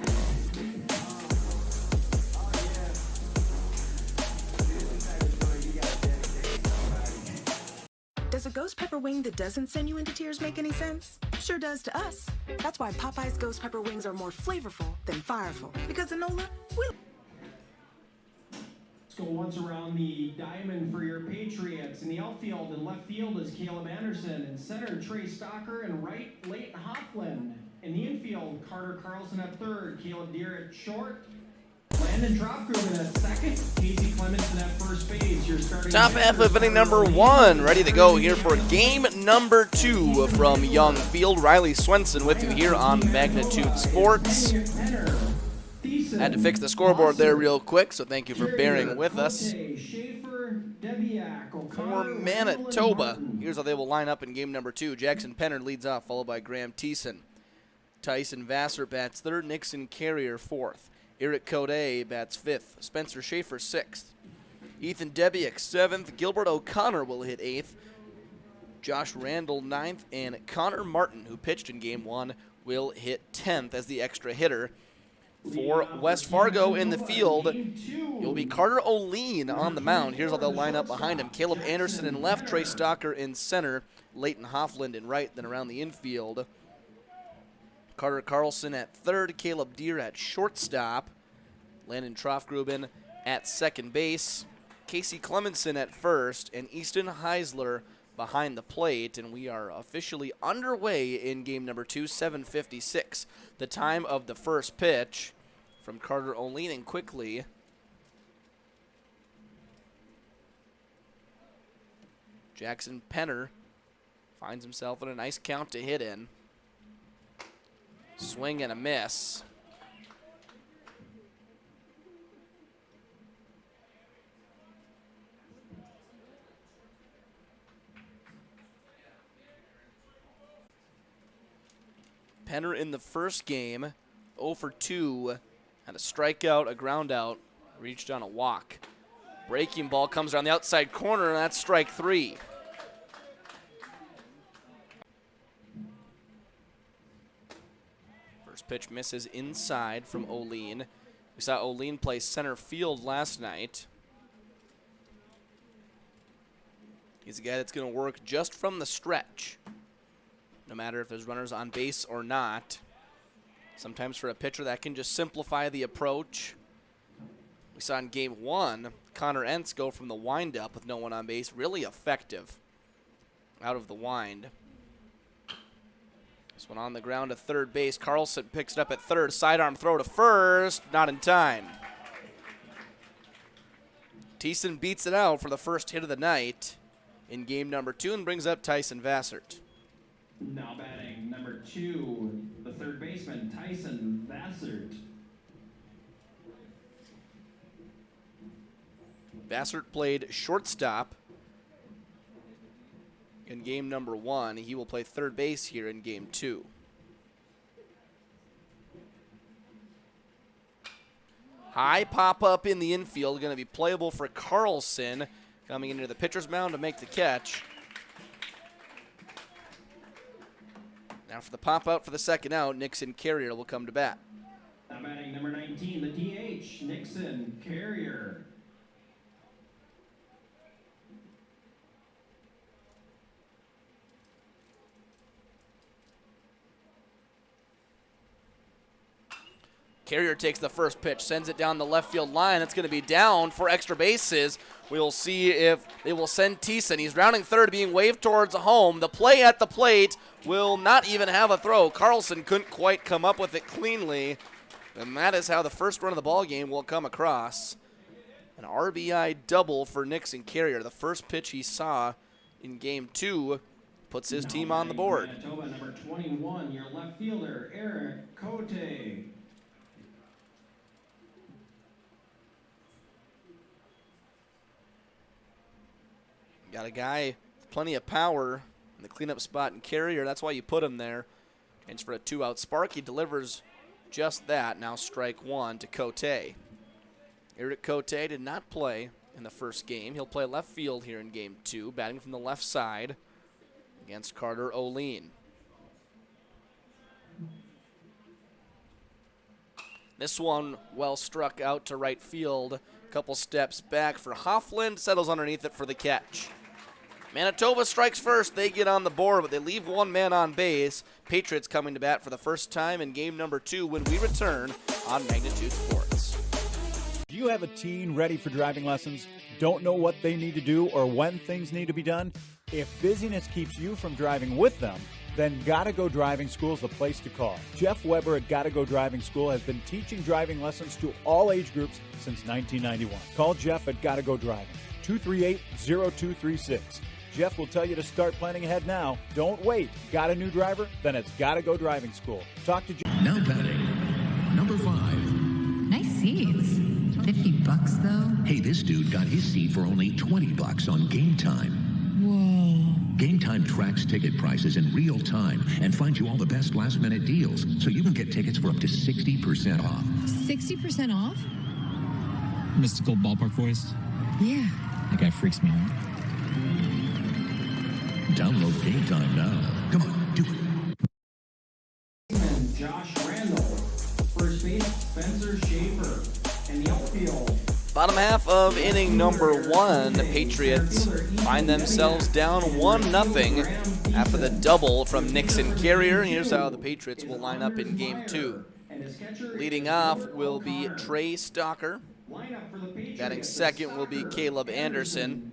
Does a ghost pepper wing that doesn't send you into tears make any sense? Sure does to us. That's why Popeye's ghost pepper wings are more flavorful than fireful. Because Enola, we... Let's go once around the diamond for your Patriots. In the outfield and left field is Caleb Anderson. In center, Trey Stocker. And right, Leighton Hoffland. In the infield, Carter Carlson at third. Caleb Deere at short. Landon Dropgruben at second. Casey Clemenson at first base. Your starting top half of inning number 1, ready to go here for game number 2 from Young Field. Riley Swenson with you here on Magnitude Sports. Had to fix the scoreboard there real quick, so thank you for bearing with us. For Manitoba, here's how they will line up in game number 2. Jackson Penner leads off, followed by Graham Thiessen. Tyson Vassar bats third. Nixon Carrier fourth. Eric Code bats 5th. Spencer Schaefer 6th. Ethan Debiak 7th. Gilbert O'Connor will hit 8th. Josh Randall 9th. And Connor Martin, who pitched in Game 1, will hit 10th as the extra hitter. For West Fargo in the field, it will be Carter O'Lean on the mound. Here's how they'll line up behind him. Caleb Anderson in left. Trey Stocker in center. Leighton Hoffland in right. Then around the infield, Carter Carlson at third, Caleb Deere at shortstop, Landon Troffgruben at second base, Casey Clemenson at first, and Easton Heisler behind the plate. And we are officially underway in game number 2, 7:56. The time of the first pitch from Carter O'Lean, and quickly Jackson Penner finds himself in a nice count to hit in. Swing and a miss. Penner in the first game, 0 for 2, had a strikeout, a ground out, reached on a walk. Breaking ball comes around the outside corner, and that's strike 3. First pitch misses inside from Oline. We saw Oline play center field last night. He's a guy that's going to work just from the stretch, no matter if there's runners on base or not. Sometimes for a pitcher that can just simplify the approach. We saw in game 1, Connor Entz go from the windup with no one on base. Really effective out of the wind. This one on the ground to third base. Carlson picks it up at third. Sidearm throw to first. Not in time. Thiessen beats it out for the first hit of the night in game number 2 and brings up Tyson Vassert. Now batting number 2, the third baseman, Tyson Vassert. Vassert played shortstop in game number 1. He will play third base here in game 2. High pop-up in the infield, going to be playable for Carlson, coming into the pitcher's mound to make the catch. Now for the pop-out for the second out, Nixon Carrier will come to bat. Now batting number 19, the DH, Nixon Carrier. Carrier takes the first pitch, sends it down the left field line. It's going to be down for extra bases. We'll see if they will send Thiessen. He's rounding third, being waved towards home. The play at the plate will not even have a throw. Carlson couldn't quite come up with it cleanly. And that is how the first run of the ball game will come across. An RBI double for Nixon Carrier. The first pitch he saw in game 2 puts his team on the board. Manitoba, number 21, your left fielder, Eric Cote. Got a guy with plenty of power in the cleanup spot in Carrier. That's why you put him there. And for a 2-out spark, he delivers just that. Now strike 1 to Cote. Eric Cote did not play in the first game. He'll play left field here in game 2, batting from the left side against Carter Oline. This one well struck out to right field. A couple steps back for Hoffland. Settles underneath it for the catch. Manitoba strikes first. They get on the board, but they leave one man on base. Patriots coming to bat for the first time in game number 2 when we return on Magnitude Sports. Do you have a teen ready for driving lessons? Don't know what they need to do or when things need to be done? If busyness keeps you from driving with them, then Gotta Go Driving School is the place to call. Jeff Weber at Gotta Go Driving School has been teaching driving lessons to all age groups since 1991. Call Jeff at Gotta Go Driving, 238-0236. Jeff will tell you to start planning ahead now. Don't wait. Got a new driver? Then it's Gotta Go Driving School. Talk to Jeff. Now batting, number 5. Nice seats. $50 though. Hey, this dude got his seat for only $20 on Game Time. Whoa. Game Time tracks ticket prices in real time and finds you all the best last-minute deals, so you can get tickets for up to 60% off. 60% off? Mystical ballpark voice? Yeah. That guy freaks me out. Download Game Time now. Come on, do it. Josh Randall. First base, Spencer Schaefer. And the outfield. Bottom half of inning number 1, the Patriots find themselves down 1-0 after the double from Nixon Carrier. Here's how the Patriots will line up in game 2. Leading off will be Trey Stalker. Batting second will be Caleb Anderson.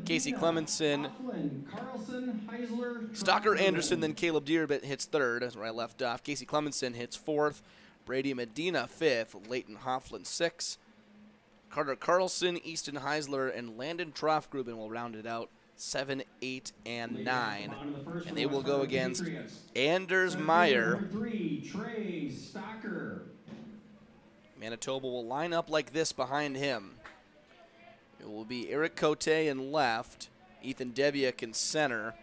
Casey Clemenson, Stalker, Anderson, then Caleb Deerbit hits third, as where I left off. Casey Clemenson hits fourth. Brady Medina fifth. Leighton Hoffland sixth. Carter Carlson, Easton Heisler, and Landon Troffgruben will round it out 7, 8, and 9. And they will go against Anders Meyer. Manitoba will line up like this behind him. It will be Eric Cote in left, Ethan Debiak in center,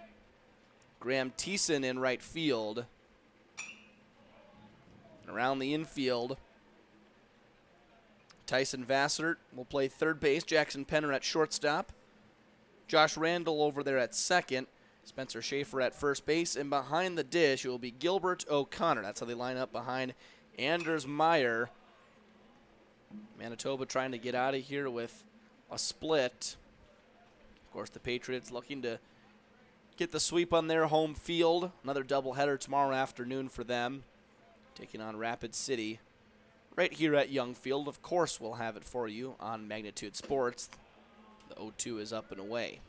Graham Thiessen in right field. Around the infield, Tyson Vassert will play third base. Jackson Penner at shortstop. Josh Randall over there at second. Spencer Schaefer at first base. And behind the dish, it will be Gilbert O'Connor. That's how they line up behind Anders Meyer. Manitoba trying to get out of here with a split. Of course, the Patriots looking to get the sweep on their home field. Another doubleheader tomorrow afternoon for them, taking on Rapid City right here at Young Field. Of course, we'll have it for you on Magnitude Sports. The 0-2 is up and away.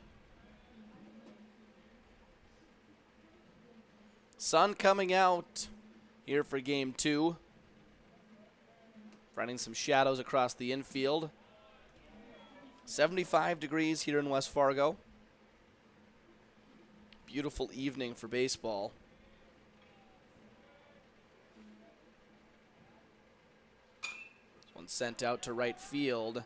Sun coming out here for game 2. Finding some shadows across the infield. 75 degrees here in West Fargo. Beautiful evening for baseball. This one sent out to right field.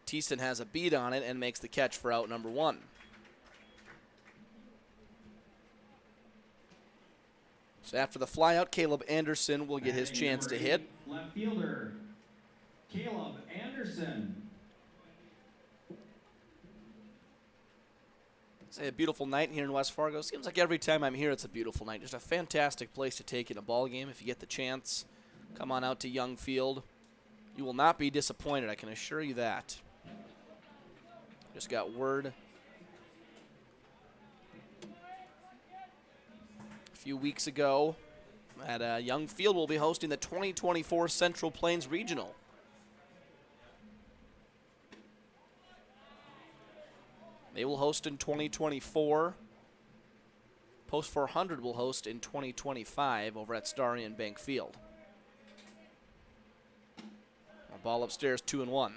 Thiessen has a beat on it and makes the catch for out number 1. So after the flyout, Caleb Anderson will get his chance to hit. Left fielder, Caleb Anderson. It's a beautiful night here in West Fargo. Seems like every time I'm here, it's a beautiful night. Just a fantastic place to take in a ball game if you get the chance. Come on out to Young Field. You will not be disappointed, I can assure you that. Just got word a few weeks ago that Young Field will be hosting the 2024 Central Plains Regional. They will host in 2024. Post 400 will host in 2025 over at Starion Bank Field. A ball upstairs, 2-1.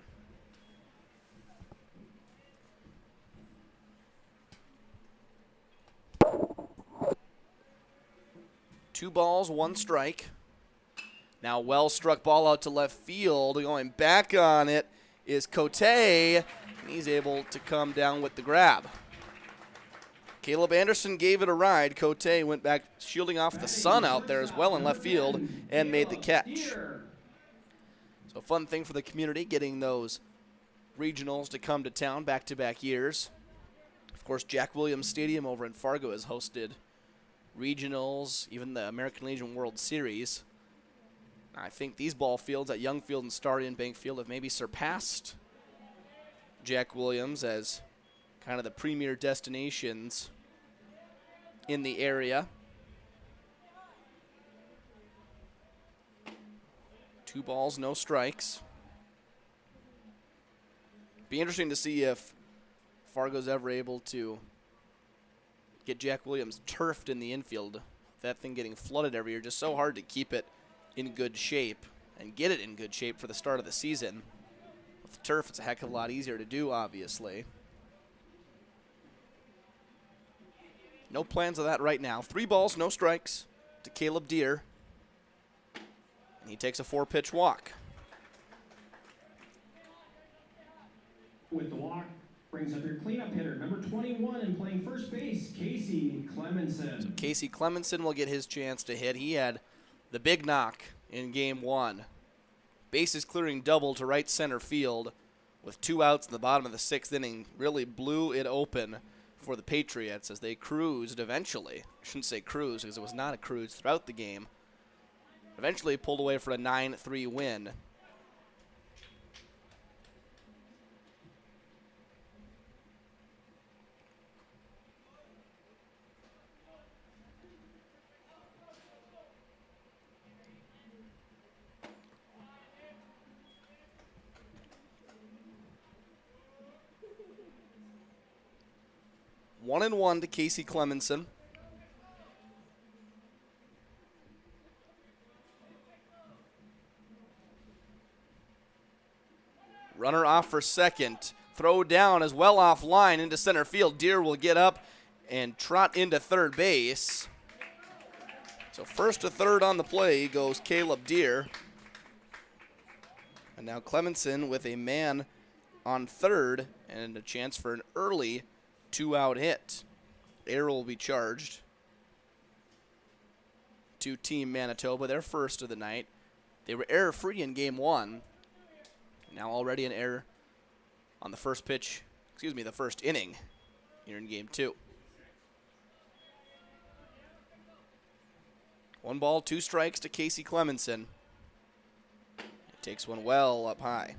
Two balls, one strike. Now well struck ball out to left field. Going back on it is Cote. And he's able to come down with the grab. Caleb Anderson gave it a ride. Cote went back shielding off the sun out there as well in left field and made the catch. So fun thing for the community, getting those regionals to come to town back-to-back years. Of course, Jack Williams Stadium over in Fargo has hosted regionals, even the American Legion World Series. I think these ball fields at Young Field and Starion Bank Field have maybe surpassed Jack Williams as kind of the premier destinations in the area. Two balls, no strikes. Be interesting to see if Fargo's ever able to get Jack Williams turfed in the infield. That thing getting flooded every year, just so hard to keep it in good shape and get it in good shape for the start of the season. With turf, it's a heck of a lot easier to do, obviously. No plans of that right now. 3 balls, no strikes to Caleb Deere. And he takes a 4-pitch walk. With the walk, brings up your cleanup hitter, number 21, and playing first base, Casey Clemenson. So Casey Clemenson will get his chance to hit. He had the big knock in game 1. Bases clearing double to right center field with 2 outs in the bottom of the 6th inning. Really blew it open for the Patriots as they cruised eventually. I shouldn't say cruise because it was not a cruise throughout the game. Eventually pulled away for a 9-3 win. One and one to Casey Clemenson. Runner off for second. Throw down as well off line into center field. Deere will get up and trot into third base. So first to third on the play goes Caleb Deere. And now Clemenson with a man on third and a chance for an early 2-out hit. error will be charged to Team Manitoba, their first of the night. They were error-free in Game 1. Now already an error on the first pitch, the first inning here in Game 2. 1 ball, 2 strikes to Casey Clemenson. Takes one well up high.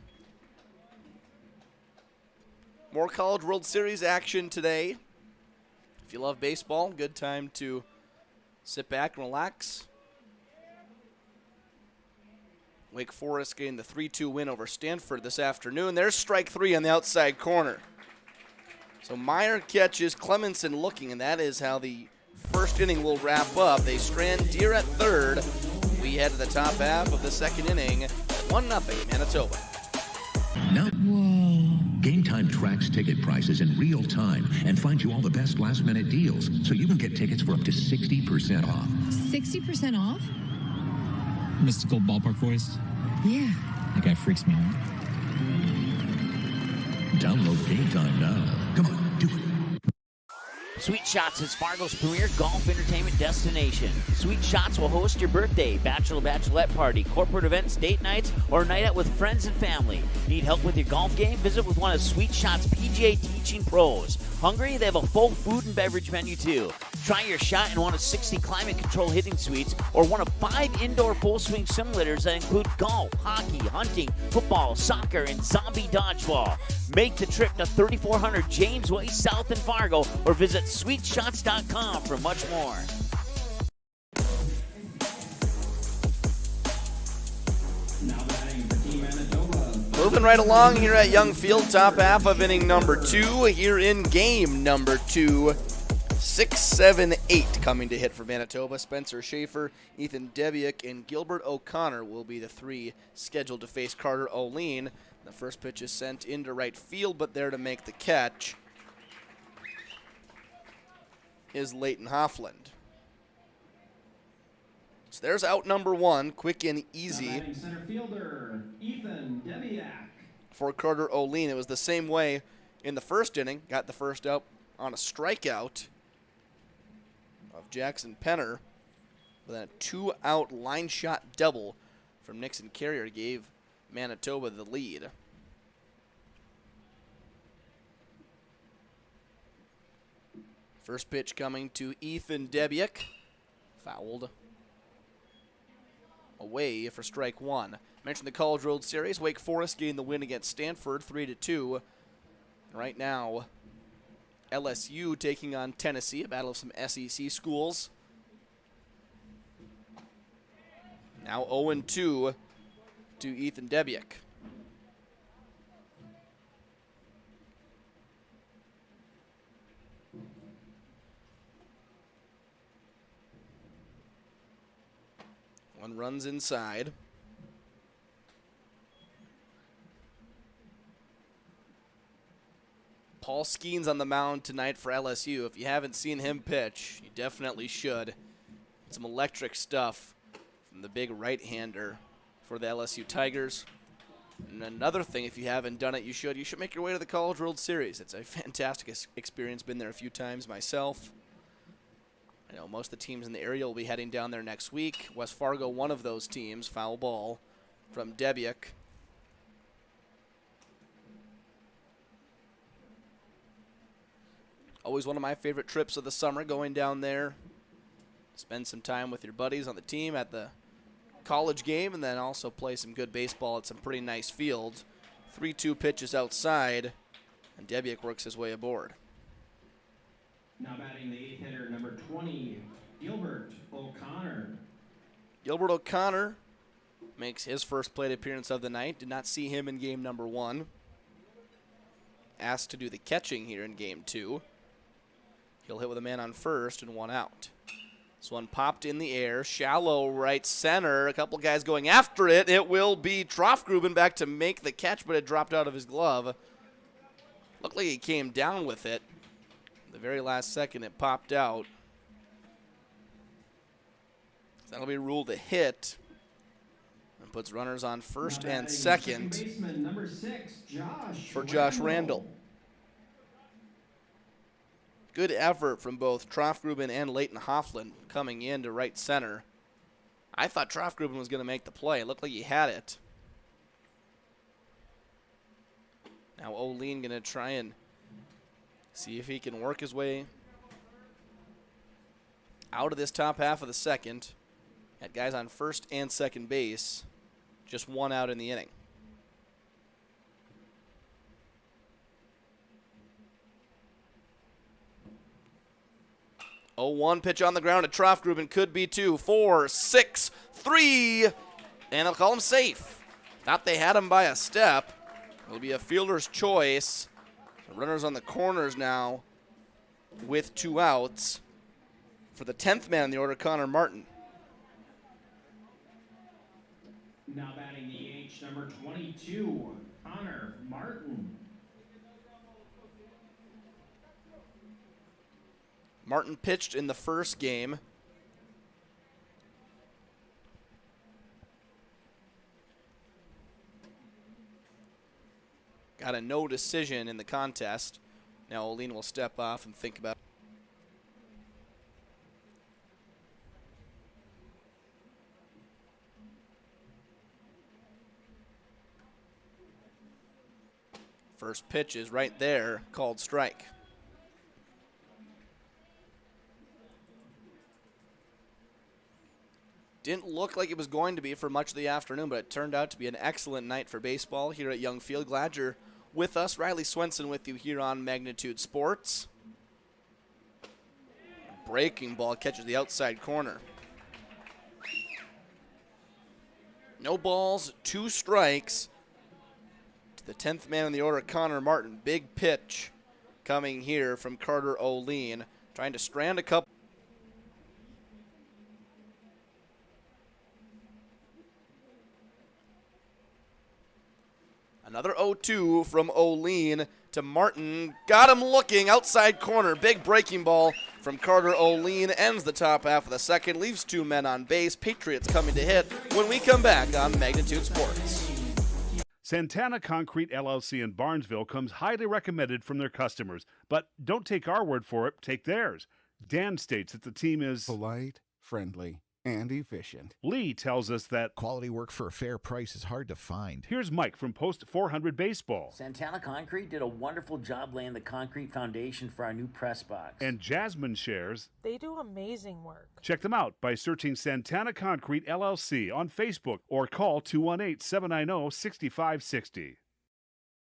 More College World Series action today. If you love baseball, good time to sit back and relax. Wake Forest getting the 3-2 win over Stanford this afternoon. There's strike 3 on the outside corner. So Meyer catches, Clemenson looking, and that is how the first inning will wrap up. They strand Deer at third. We head to the top half of the second inning. 1-0 Manitoba. Now, Game Time tracks ticket prices in real time and finds you all the best last-minute deals, so you can get tickets for up to 60% off. 60% off? Mystical ballpark voice? Yeah. That guy freaks me out. Download Game Time now. Come on, do it. Sweet Shots is Fargo's premier golf entertainment destination. Sweet Shots will host your birthday, bachelorette party, corporate events, date nights, or a night out with friends and family. Need help with your golf game? Visit with one of Sweet Shots' PGA teaching pros. Hungry? They have a full food and beverage menu too. Try your shot in one of 60 climate control hitting suites or one of 5 indoor full swing simulators that include golf, hockey, hunting, football, soccer, and zombie dodgeball. Make the trip to 3400 James Way South in Fargo or visit sweetshots.com for much more. Moving right along here at Young Field, top half of inning number 2 here in game number 2. 6, 7, 8 coming to hit for Manitoba. Spencer Schaefer, Ethan Debiuk, and Gilbert O'Connor will be the 3 scheduled to face Carter O'Lean. The first pitch is sent into right field, but there to make the catch is Leighton Hoffland. So there's out number 1, quick and easy. Center fielder, Ethan Debiak. For Carter O'Lean, it was the same way in the first inning. Got the first out on a strikeout of Jackson Penner. But then a 2-out line shot double from Nixon Carrier gave Manitoba the lead. First pitch coming to Ethan Debiuk. Fouled away for strike 1. Mentioned the College World Series. Wake Forest getting the win against Stanford 3-2. Right now, LSU taking on Tennessee, a battle of some SEC schools. Now 0-2 to Ethan Debiuk. One runs inside. Paul Skeens on the mound tonight for LSU. If you haven't seen him pitch, you definitely should. Some electric stuff from the big right-hander for the LSU Tigers. And another thing, if you haven't done it, you should. You should make your way to the College World Series. It's a fantastic experience. Been there a few times myself. I know most of the teams in the area will be heading down there next week. West Fargo, one of those teams. Foul ball from Debiuk. Always one of my favorite trips of the summer, going down there. Spend some time with your buddies on the team at the college game, and then also play some good baseball at some pretty nice fields. 3-2 pitches outside, and Debiuk works his way aboard. Now batting the 8th hitter, number 20, Gilbert O'Connor. Gilbert O'Connor makes his first plate appearance of the night. Did not see him in game number 1. Asked to do the catching here in game 2. He'll hit with a man on first and 1 out. This one popped in the air, shallow right center. A couple guys going after it. It will be Troffgruben back to make the catch, but it dropped out of his glove. Looked like he came down with it. The very last second, it popped out. That'll be ruled a hit and puts runners on first and second Baseman, number 6, for Josh Randall. Good effort from both Trofgruben and Leighton Hoffland coming in to right center. I thought Trofgruben was going to make the play. It looked like he had it. Now O'Lean going to try and see if he can work his way out of this top half of the second. Got guys on first and second base. Just one out in the inning. 0-1 pitch on the ground to Trofgruben. Could be 2, 4, 6, 3. And they'll call him safe. Thought they had him by a step. It'll be a fielder's choice. The runners on the corners now with 2 outs. For the 10th man in the order, Connor Martin. Now batting the DH, number 22, Connor Martin. Martin pitched in the first game. Got a no decision in the contest. Now O'Lean will step off and think about it. First pitch is right there, called strike. Didn't look like it was going to be for much of the afternoon, but it turned out to be an excellent night for baseball here at Young Field. Glad you're with us. Riley Swenson with you here on Magnitude Sports. Breaking ball catches the outside corner. No balls, 2 strikes. To the 10th man in the order, Connor Martin. Big pitch coming here from Carter O'Lean, trying to strand a couple. Another 0-2 from O'Lean to Martin. Got him looking, outside corner. Big breaking ball from Carter O'Lean. Ends the top half of the second. Leaves 2 men on base. Patriots coming to hit when we come back on Magnitude Sports. Santana Concrete LLC in Barnesville comes highly recommended from their customers. But don't take our word for it, take theirs. Dan states that the team is polite, friendly, and efficient. Lee tells us that quality work for a fair price is hard to find. Here's Mike from Post 400 Baseball. Santana Concrete did a wonderful job laying the concrete foundation for our new press box. And Jasmine shares they do amazing work. Check them out by searching Santana Concrete LLC on Facebook or call 218-790-6560.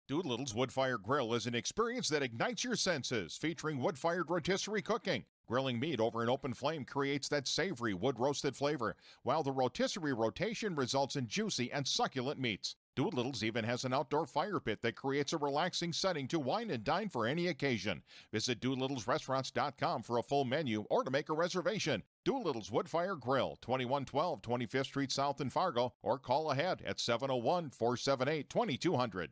Doolittle's Wood-Fired Grill is an experience that ignites your senses, featuring wood-fired rotisserie cooking. Grilling meat over an open flame creates that savory wood-roasted flavor, while the rotisserie rotation results in juicy and succulent meats. Doolittle's even has an outdoor fire pit that creates a relaxing setting to wine and dine for any occasion. Visit DoolittlesRestaurants.com for a full menu or to make a reservation. Doolittle's Wood-Fired Grill, 2112 25th Street South in Fargo, or call ahead at 701-478-2200.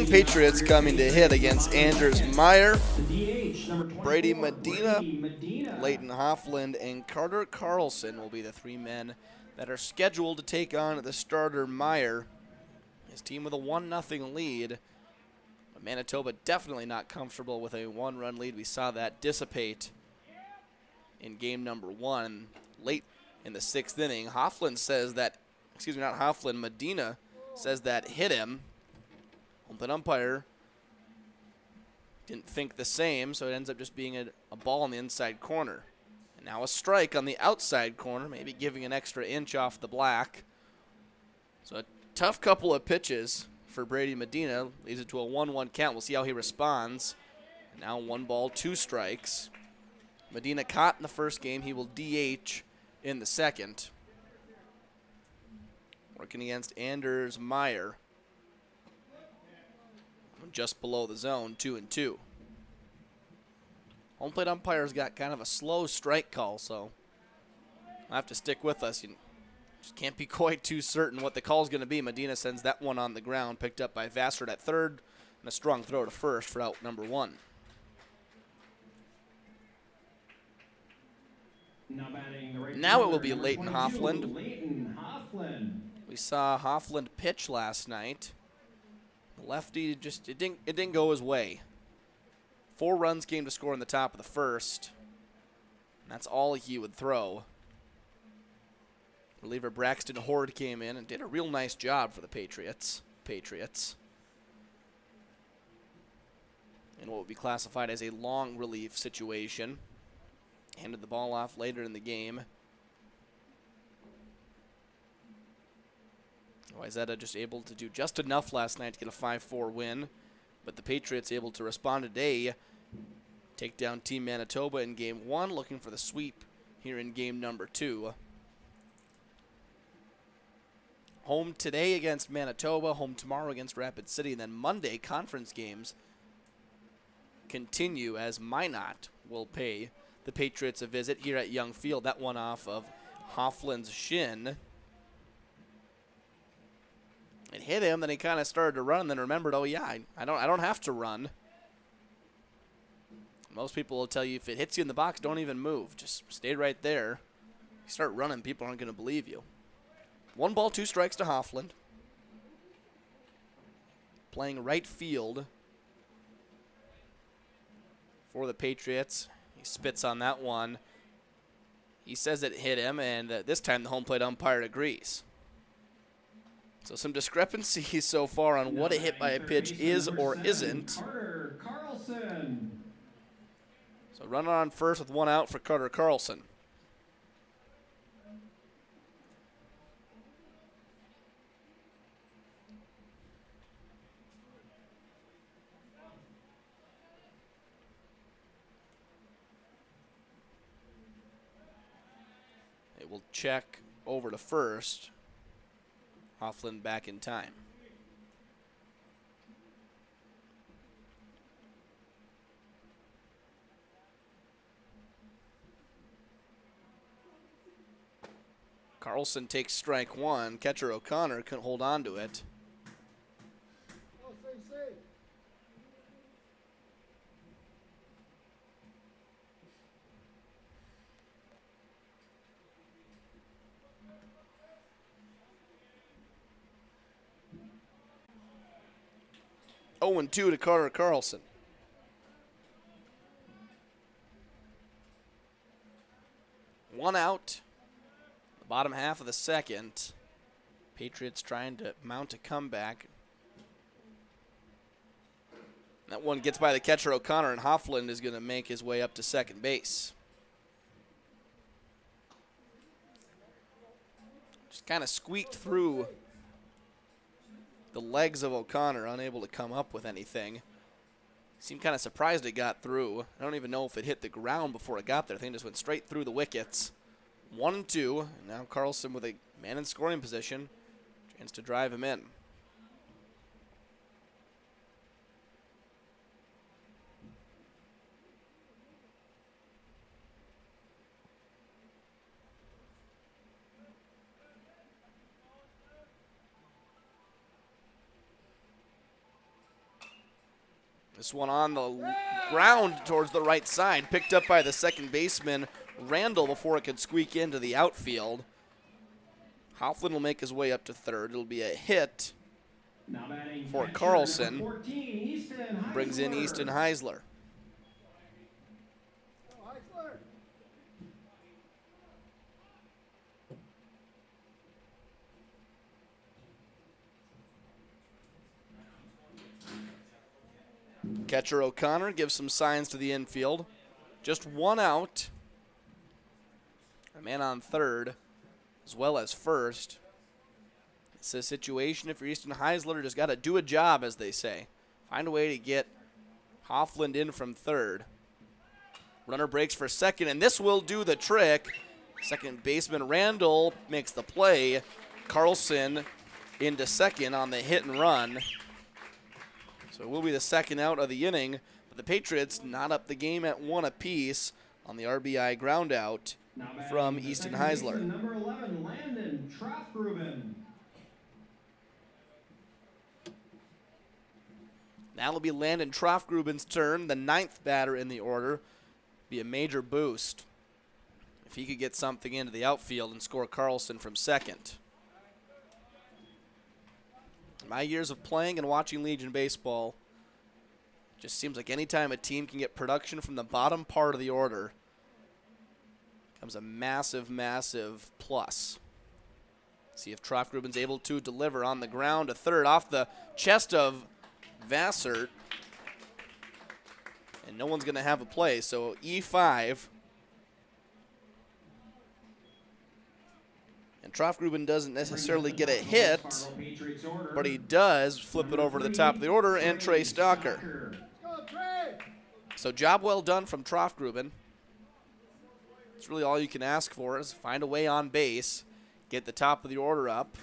Patriots coming to hit against Anders Meyer, Brady Medina, Leighton Hoffland, and Carter Carlson will be the 3 men that are scheduled to take on the starter Meyer. His team with a 1-0 lead. But Manitoba definitely not comfortable with a 1-run lead. We saw that dissipate in game number 1 late in the 6th inning. Hoffland says that, excuse me, not Hoffland, Medina says that hit him. But umpire didn't think the same, so it ends up just being a ball in the inside corner. And now a strike on the outside corner, maybe giving an extra inch off the black. So a tough couple of pitches for Brady Medina. Leads it to a 1-1 count. We'll see how he responds. And now 1 ball, 2 strikes. Medina caught in the first game. He will DH in the second. Working against Anders Meyer. Just below the zone, 2-2. Home plate umpire's got kind of a slow strike call, so I'll have to stick with us. You just can't be quite too certain what the call's going to be. Medina sends that one on the ground, picked up by Vassard at third, and a strong throw to first for out number 1. Now batting the right Now it will be Leighton Hoffland. Leighton Hoffland. We saw Hoffland pitch last night. The lefty just it didn't go his way. 4 runs came to score in the top of the first. And that's all he would throw. Reliever Braxton Horde came in and did a real nice job for the Patriots. In what would be classified as a long relief situation. Handed the ball off later in the game. Wayzata just able to do just enough last night to get a 5-4 win. But the Patriots able to respond today. Take down Team Manitoba in Game 1. Looking for the sweep here in Game number 2. Home today against Manitoba. Home tomorrow against Rapid City. And then Monday, conference games continue as Minot will pay the Patriots a visit here at Young Field. That one off of Hoffland's shin. It hit him, then he kind of started to run, and then remembered, oh yeah, I don't have to run. Most people will tell you if it hits you in the box, don't even move. Just stay right there. You start running, people aren't going to believe you. 1 ball, 2 strikes to Hoffland. Playing right field for the Patriots. He spits on that one. He says it hit him, and this time the home plate umpire agrees. So some discrepancies so far on what a hit by a pitch is or isn't. Carter Carlson. So runner on first with 1 out for Carter Carlson. It will check over to first. Hoffland back in time. Carlson takes strike 1. Catcher O'Connor couldn't hold on to it. 0-2 to Carter Carlson. One out. The bottom half of the second. Patriots trying to mount a comeback. That one gets by the catcher O'Connor, and Hoffland is going to make his way up to second base. Just kind of squeaked through the legs of O'Connor, unable to come up with anything. Seemed kind of surprised it got through. I don't even know if it hit the ground before it got there. I think it just went straight through the wickets. 1-2. And now Carlson with a man in scoring position. Chance to drive him in. This one on the ground towards the right side, picked up by the second baseman, Randall, before it could squeak into the outfield. Hoffland will make his way up to third. It'll be a hit for Carlson. 14, Brings in Easton Heisler. Catcher O'Connor gives some signs to the infield. Just 1 out. A man on third, as well as first. It's a situation if you're Easton Heisler, just got to do a job, as they say. Find a way to get Hoffland in from third. Runner breaks for second, and this will do the trick. Second baseman Randall makes the play. Carlson into second on the hit and run. So it will be the second out of the inning, but the Patriots not up the game at 1 apiece on the RBI ground out from Easton Heisler. Number 11, Landon Trofgruben. Now it'll be Landon Trofgruben's turn, the 9th batter in the order. Be a major boost if if he could get something into the outfield and score Carlson from second. In my years of playing and watching Legion baseball, just seems like anytime a team can get production from the bottom part of the order, becomes a massive, massive plus. See if Trofgruben's able to deliver on the ground to third off the chest of Vassert. And no one's going to have a play, so E5. And Trofgruben doesn't necessarily get a hit, but he does flip it over to the top of the order and Trey Stalker. So job well done from Trofgruben. It's really all you can ask for is find a way on base, get the top of the order up.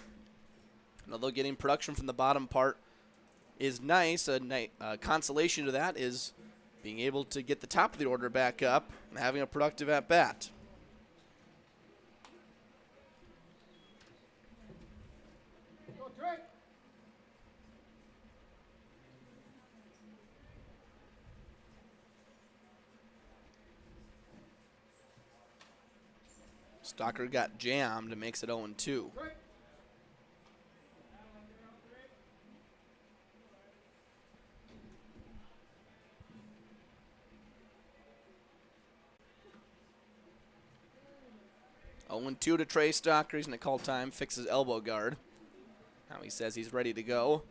And although getting production from the bottom part is nice, a consolation to that is being able to get the top of the order back up and having a productive at-bat. Stalker got jammed and makes it 0-2. Two to Trey Stalker. He's going to call time, fix his elbow guard. Now he says he's ready to go.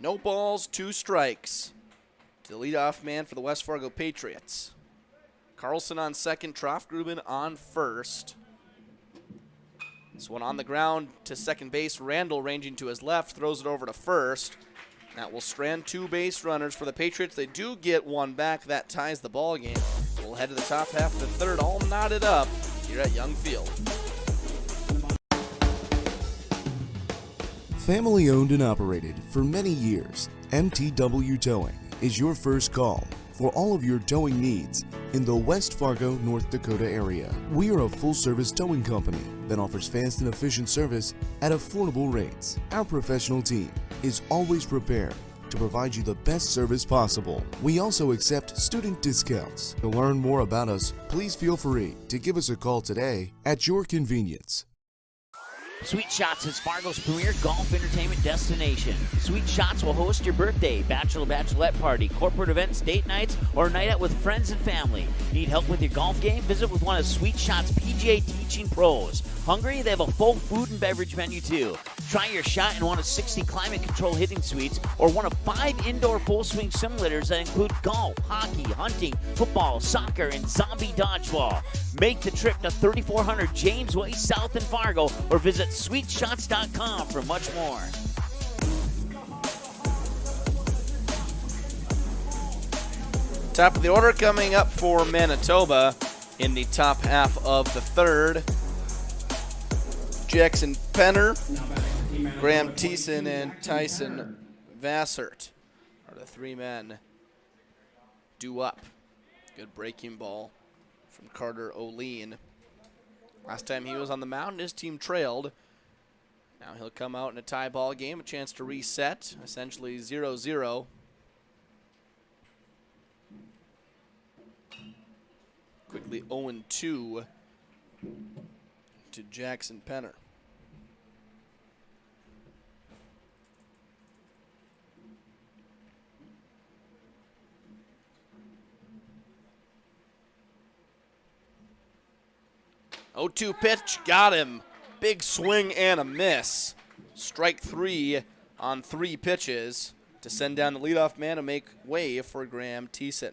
No balls, 2 strikes to the leadoff man for the West Fargo Patriots. Carlson on second, Trofgruben on first. This one on the ground to second base. Randall ranging to his left, throws it over to first. That will strand 2 base runners for the Patriots. They do get one back. That ties the ball game. We'll head to the top half of the third, all knotted up here at Young Field. Family owned and operated for many years, MTW Towing is your first call for all of your towing needs in the West Fargo, North Dakota area. We are a full-service towing company that offers fast and efficient service at affordable rates. Our professional team is always prepared to provide you the best service possible. We also accept student discounts. To learn more about us, please feel free to give us a call today at your convenience. Sweet Shots is Fargo's premier golf entertainment destination. Sweet Shots will host your birthday, bachelorette party, corporate events, date nights, or night out with friends and family. Need help with your golf game? Visit with one of Sweet Shots' PGA teaching pros. Hungry? They have a full food and beverage menu too. Try your shot in one of 60 climate control hitting suites or one of 5 indoor full swing simulators that include golf, hockey, hunting, football, soccer, and zombie dodgeball. Make the trip to 3400 James Way South in Fargo or visit sweetshots.com for much more. Top of the order coming up for Manitoba in the top half of the third. Jackson Penner, Graham Thiessen, and Tyson Vassert are the 3 men due up. Good breaking ball from Carter O'Lean. Last time he was on the mound, his team trailed. Now he'll come out in a tie ball game, a chance to reset, essentially 0-0. Quickly 0-2 to Jackson Penner. Oh, 2 pitch, got him. Big swing and a miss. Strike 3 on 3 pitches to send down the leadoff man and make way for Graham Thiessen.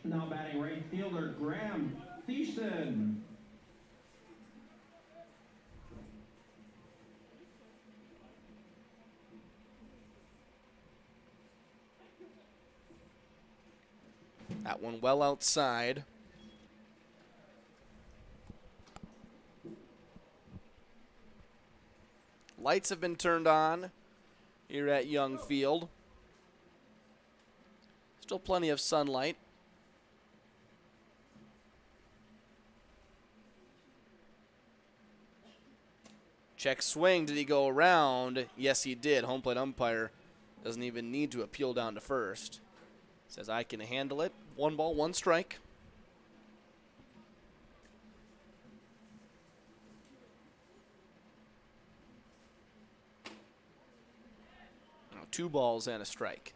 Now batting right fielder Graham Thiessen. That one well outside. Lights have been turned on here at Young Field. Still plenty of sunlight. Check swing. Did he go around? Yes, he did. Home plate umpire doesn't even need to appeal down to first. Says, I can handle it. 1 ball, 1 strike. Now 2 balls and a strike.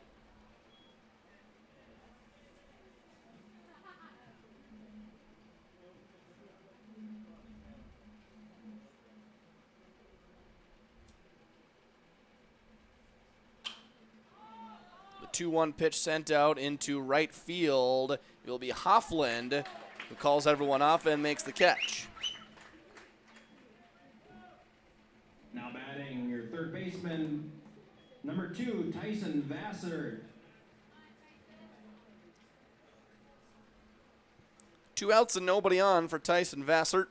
The 2-1 pitch sent out into right field. It will be Hoffland who calls everyone off and makes the catch. Now batting your third baseman, number 2, Tyson Vassard. 2 outs and nobody on for Tyson Vassard.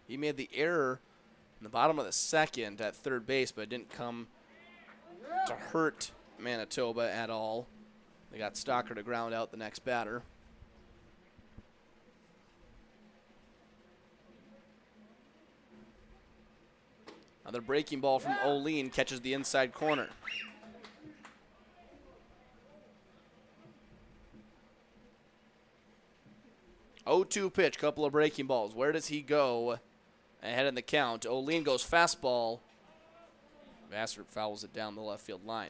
He made the error in the bottom of the second at third base, but it didn't come to hurt Manitoba at all. They got Stalker to ground out the next batter. Another breaking ball from O'Lean catches the inside corner. Oh, 2 pitch, couple of breaking balls. Where does he go? Ahead in the count. O'Lean goes fastball. Vassard fouls it down the left field line.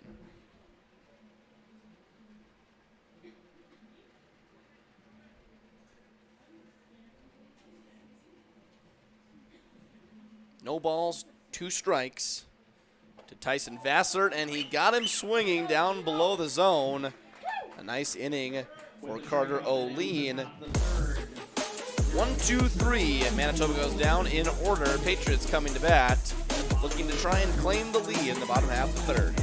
No balls, 2 strikes to Tyson Vassard, and he got him swinging down below the zone. A nice inning for Carter O'Lean. 1, 2, 3. Manitoba goes down in order. Patriots coming to bat, looking to try and claim the lead in the bottom half of the third.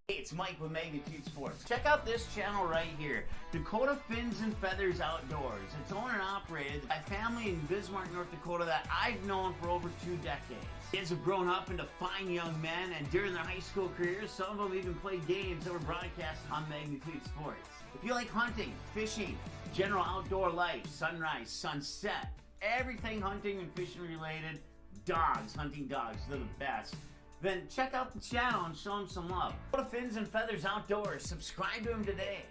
Hey, it's Mike with Magnitude Sports. Check out this channel right here, Dakota Fins and Feathers Outdoors. It's owned and operated by a family in Bismarck, North Dakota that I've known for over 2 decades. Kids have grown up into fine young men, and during their high school careers, some of them even played games that were broadcasted on Magnitude Sports. If you like hunting, fishing, general outdoor life, sunrise, sunset, everything hunting and fishing related, dogs, hunting dogs, they're the best, then check out the channel and show them some love. Go to Fins and Feathers Outdoors. Subscribe to them today.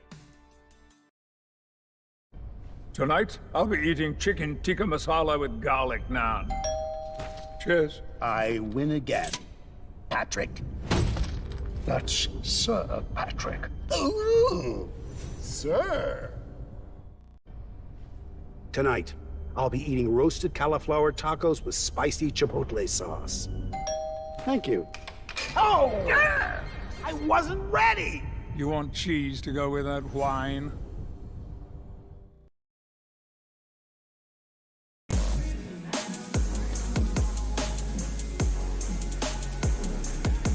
Tonight, I'll be eating chicken tikka masala with garlic naan. Cheers. I win again, Patrick. That's Sir Patrick. Ooh, sir. Tonight, I'll be eating roasted cauliflower tacos with spicy chipotle sauce. Thank you. Oh! Yeah! I wasn't ready! You want cheese to go with that wine?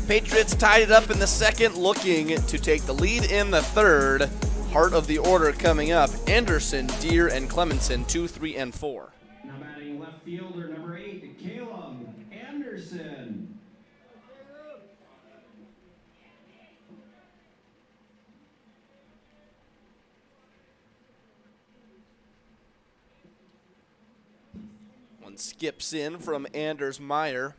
Patriots tied it up in the second, looking to take the lead in the third. Heart of the order coming up. Anderson, Deere, and Clemenson, 2, 3, and 4. Now batting left fielder, number 8, Caleb Anderson. One skips in from Anders Meyer.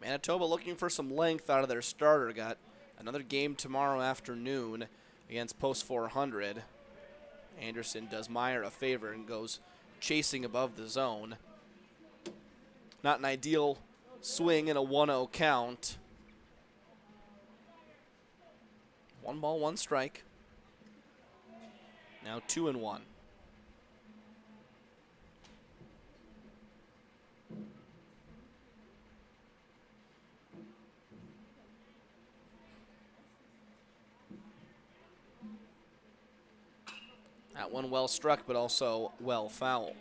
Manitoba looking for some length out of their starter. Got another game tomorrow afternoon against Post 400. Anderson does Meyer a favor and goes chasing above the zone. Not an ideal swing in a 1-0 count. 1 ball, 1 strike. Now 2-1. That one well struck, but also well foul.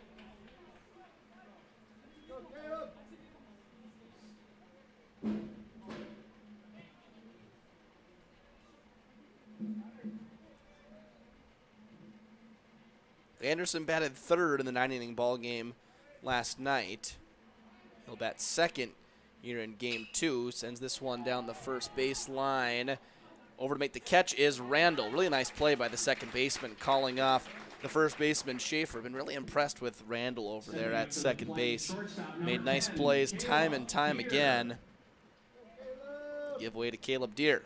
Anderson batted third in the 9-inning ball game last night. He'll bat second here in game 2. Sends this one down the first base line. Over to make the catch is Randall. Really nice play by the second baseman, calling off the first baseman, Schaefer. Been really impressed with Randall over there at second base. Made nice plays time and time again. Give way to Caleb Deere.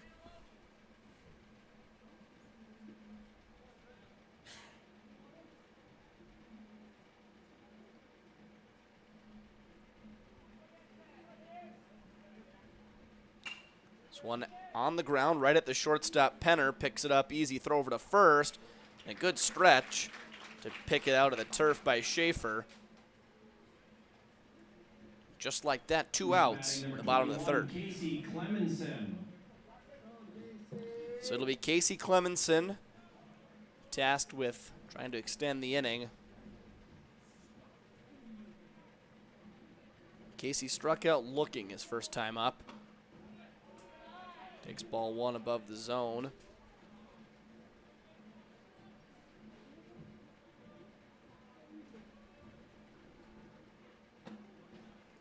This one on the ground right at the shortstop. Penner picks it up, easy throw over to first. And a good stretch to pick it out of the turf by Schaefer. Just like that, 2 outs in the bottom of the third. So it'll be Casey Clemenson tasked with trying to extend the inning. Casey struck out looking his first time up. Takes ball 1 above the zone.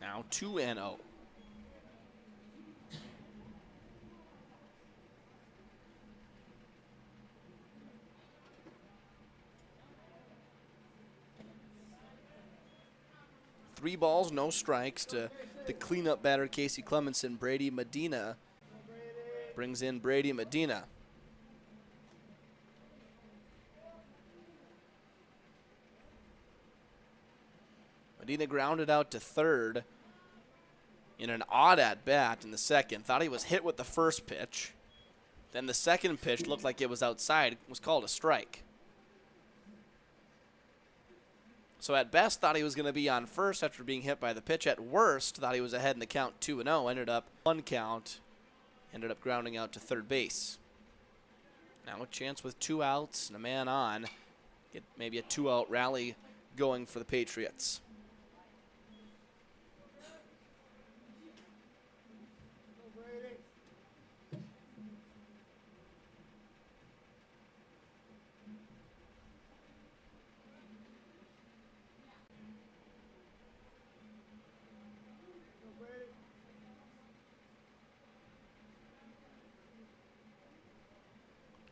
Now 2-0. Three balls, no strikes to the cleanup batter, Casey Clemenson. Brady Medina brings in Brady Medina. Medina grounded out to third in an odd at-bat in the second. Thought he was hit with the first pitch. Then the second pitch looked like it was outside. It was called a strike. So at best, thought he was going to be on first after being hit by the pitch. At worst, thought he was ahead in the count 2-0. Ended up 1 count. Ended up grounding out to third base. Now a chance with 2 outs and a man on. Get maybe a 2-out rally going for the Patriots.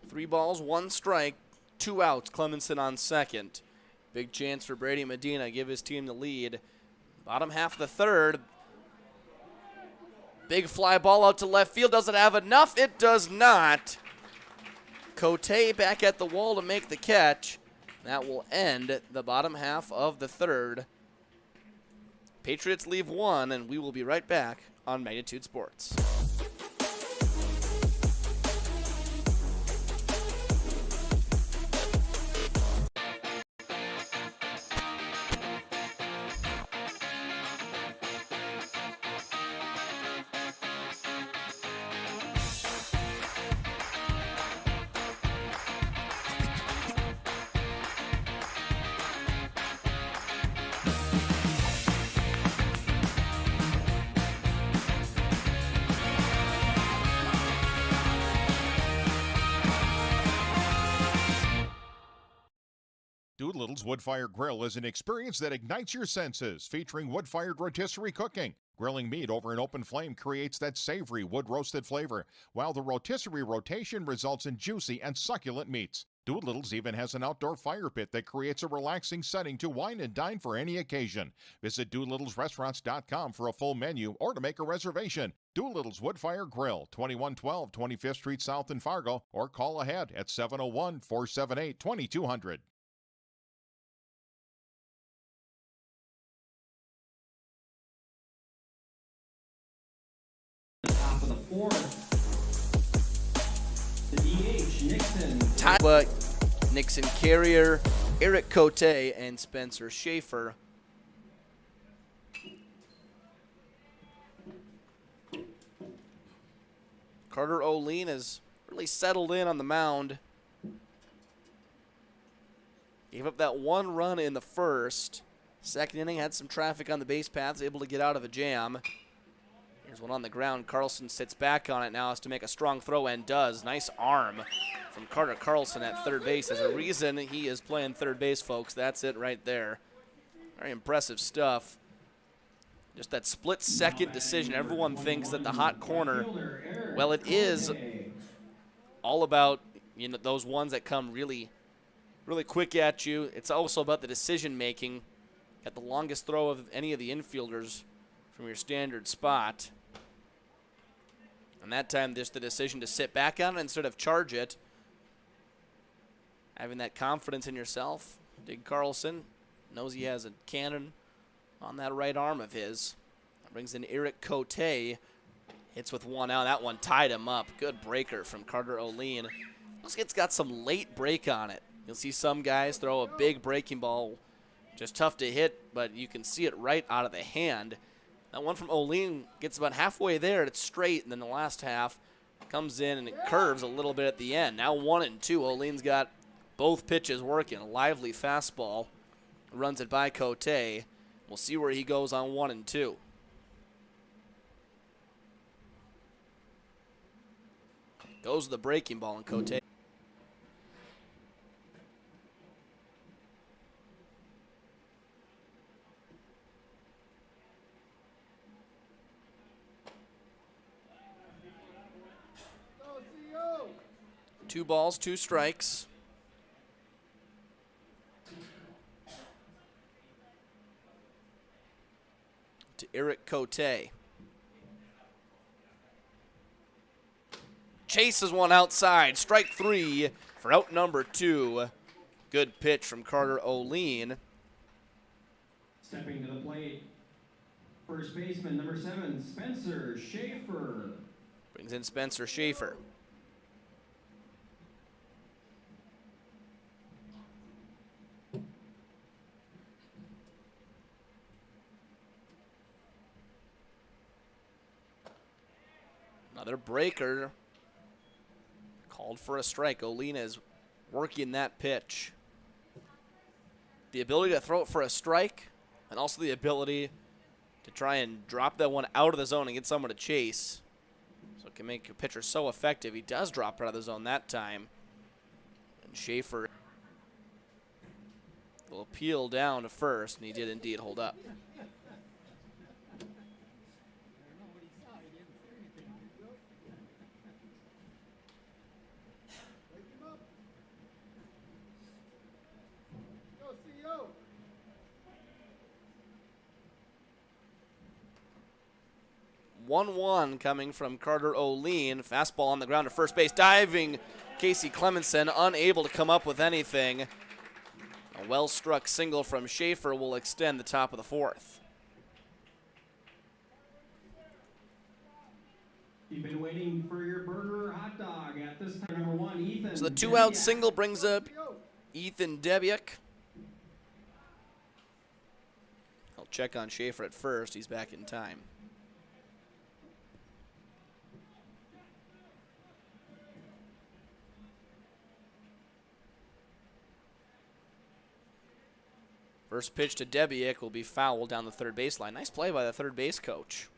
Three balls, 1 strike, 2 outs. Clemenson on second. Big chance for Brady Medina. Give his team the lead. Bottom half of the third. Big fly ball out to left field. Does it have enough? It does not. Cote back at the wall to make the catch. That will end the bottom half of the third. Patriots leave 1, and we will be right back on Magnitude Sports. Doolittle's Wood-Fired Grill is an experience that ignites your senses, featuring wood-fired rotisserie cooking. Grilling meat over an open flame creates that savory wood-roasted flavor, while the rotisserie rotation results in juicy and succulent meats. Doolittle's even has an outdoor fire pit that creates a relaxing setting to wine and dine for any occasion. Visit DoolittlesRestaurants.com for a full menu or to make a reservation. Doolittle's Wood-Fired Grill, 2112 25th Street South in Fargo, or call ahead at 701-478-2200. Top of the fourth. The DH, Nixon. Tyler, Nixon Carrier, Eric Cote, and Spencer Schaefer. Carter O'Lean has really settled in on the mound. Gave up that 1 run in the first. Second inning, had some traffic on the base paths, able to get out of a jam. Here's one on the ground. Carlson sits back on it now, has to make a strong throw, and does. Nice arm from Carter Carlson at third base. There's a reason he is playing third base, folks. That's it right there. Very impressive stuff. Just that split-second decision. Everyone thinks that the hot corner, well, it is all about, you know, those ones that come really really quick at you. It's also about the decision making. Got the longest throw of any of the infielders from your standard spot. And that time, just the decision to sit back on it instead of charge it. Having that confidence in yourself. Dig Carlson knows he has a cannon on that right arm of his. Brings in Eric Cote. Hits with one out. That one tied him up. Good breaker from Carter O'Lean. It's got some late break on it. You'll see some guys throw a big breaking ball. Just tough to hit, but you can see it right out of the hand. That one from O'Lean gets about halfway there. It's straight, and then the last half comes in and it curves a little bit at the end. Now 1-2. O'Lean's got both pitches working. A lively fastball. Runs it by Cote. We'll see where he goes on 1-2. Goes the breaking ball and Cote. Two balls, two strikes. To Eric Cote. Chases one outside. Strike three for out number 2. Good pitch from Carter O'Lean. Stepping to the plate, first baseman, number 7, Spencer Schaefer. Brings in Spencer Schaefer. Another breaker. Called for a strike. O'Lean is working that pitch. The ability to throw it for a strike, and also the ability to try and drop that one out of the zone and get someone to chase. So it can make a pitcher so effective. He does drop it out of the zone that time. And Schaefer will peel down to first, and he did indeed hold up. One coming from Carter O'Lean. Fastball on the ground to first base. Diving Casey Clemenson, unable to come up with anything. A well-struck single from Schaefer will extend the top of the 4th. You've been waiting for your burger or hot dog at this time. Number 1, Ethan. So the 2-out single brings up Ethan Debiuk. I'll check on Schaefer at first. He's back in time. First pitch to Debiuk will be fouled down the third baseline. Nice play by the third base coach.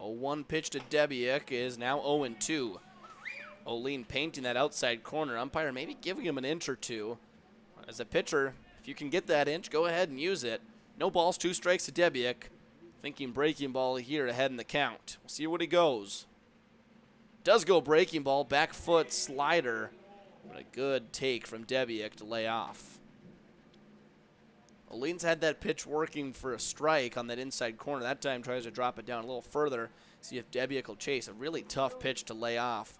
A 1 pitch to Debiuk is now 0-2. O'Lean painting that outside corner. Umpire maybe giving him an inch or two. As a pitcher, if you can get that inch, go ahead and use it. No balls, 2 strikes to Debiuk. Thinking breaking ball here ahead in the count. We'll see where he goes. Does go breaking ball, back foot slider. But a good take from Debiuk to lay off. O'Lean's had that pitch working for a strike on that inside corner. That time tries to drop it down a little further. See if Debiuk will chase. A really tough pitch to lay off.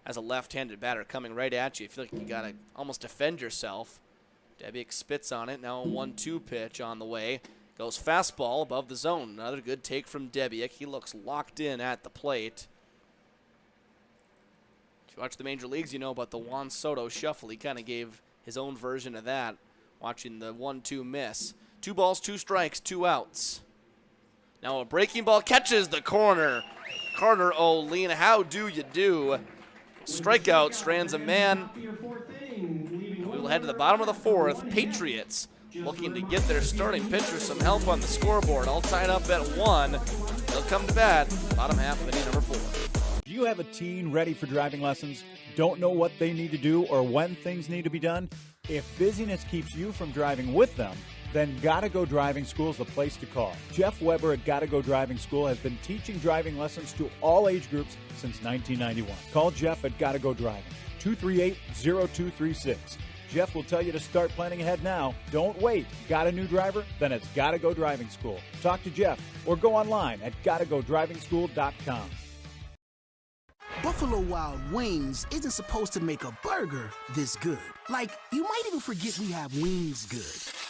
As a left-handed batter coming right at you, you feel like you got to almost defend yourself. Debiuk spits on it. Now a 1-2 pitch on the way. Goes fastball above the zone. Another good take from Debiuk. He looks locked in at the plate. If you watch the major leagues, you know about the Juan Soto shuffle. He kind of gave his own version of that, watching the 1-2 miss. 2 balls, 2 strikes, 2 outs. Now a breaking ball catches the corner. Carter O'Lean, how do you do? Strikeout strands a man. We will head to the bottom of the 4th. Patriots looking to get their starting pitcher some help on the scoreboard. All tied up at 1. They'll come to bat. Bottom half of inning number 4. Do you have a teen ready for driving lessons? Don't know what they need to do or when things need to be done? If busyness keeps you from driving with them, then Gotta Go Driving School is the place to call. Jeff Weber at Gotta Go Driving School has been teaching driving lessons to all age groups since 1991. Call Jeff at Gotta Go Driving, 238-0236. Jeff will tell you to start planning ahead now. Don't wait. Got a new driver? Then it's Gotta Go Driving School. Talk to Jeff or go online at gottagodrivingschool.com. Buffalo Wild Wings isn't supposed to make a burger this good. Like, you might even forget we have wings good.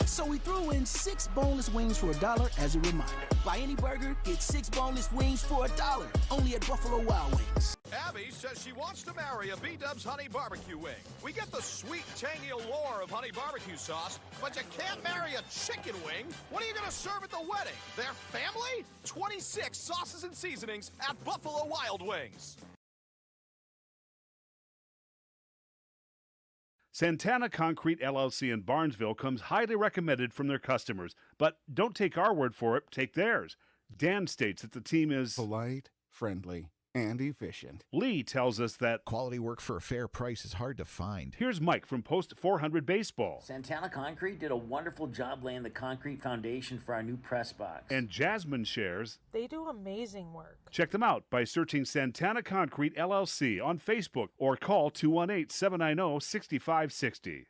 So we threw in 6 boneless wings for $1 as a reminder. Buy any burger, get 6 boneless wings for $1. Only at Buffalo Wild Wings. Abby says she wants to marry a B-Dubs honey barbecue wing. We get the sweet, tangy allure of honey barbecue sauce, but you can't marry a chicken wing. What are you going to serve at the wedding? Their family? 26 sauces and seasonings at Buffalo Wild Wings. Santana Concrete LLC in Barnesville comes highly recommended from their customers. But don't take our word for it, take theirs. Dan states that the team is polite, friendly, and efficient. Lee tells us that quality work for a fair price is hard to find. Here's Mike from Post 400 Baseball. Santana Concrete did a wonderful job laying the concrete foundation for our new press box. And Jasmine shares they do amazing work. Check them out by searching Santana Concrete LLC on Facebook or call 218-790-6560.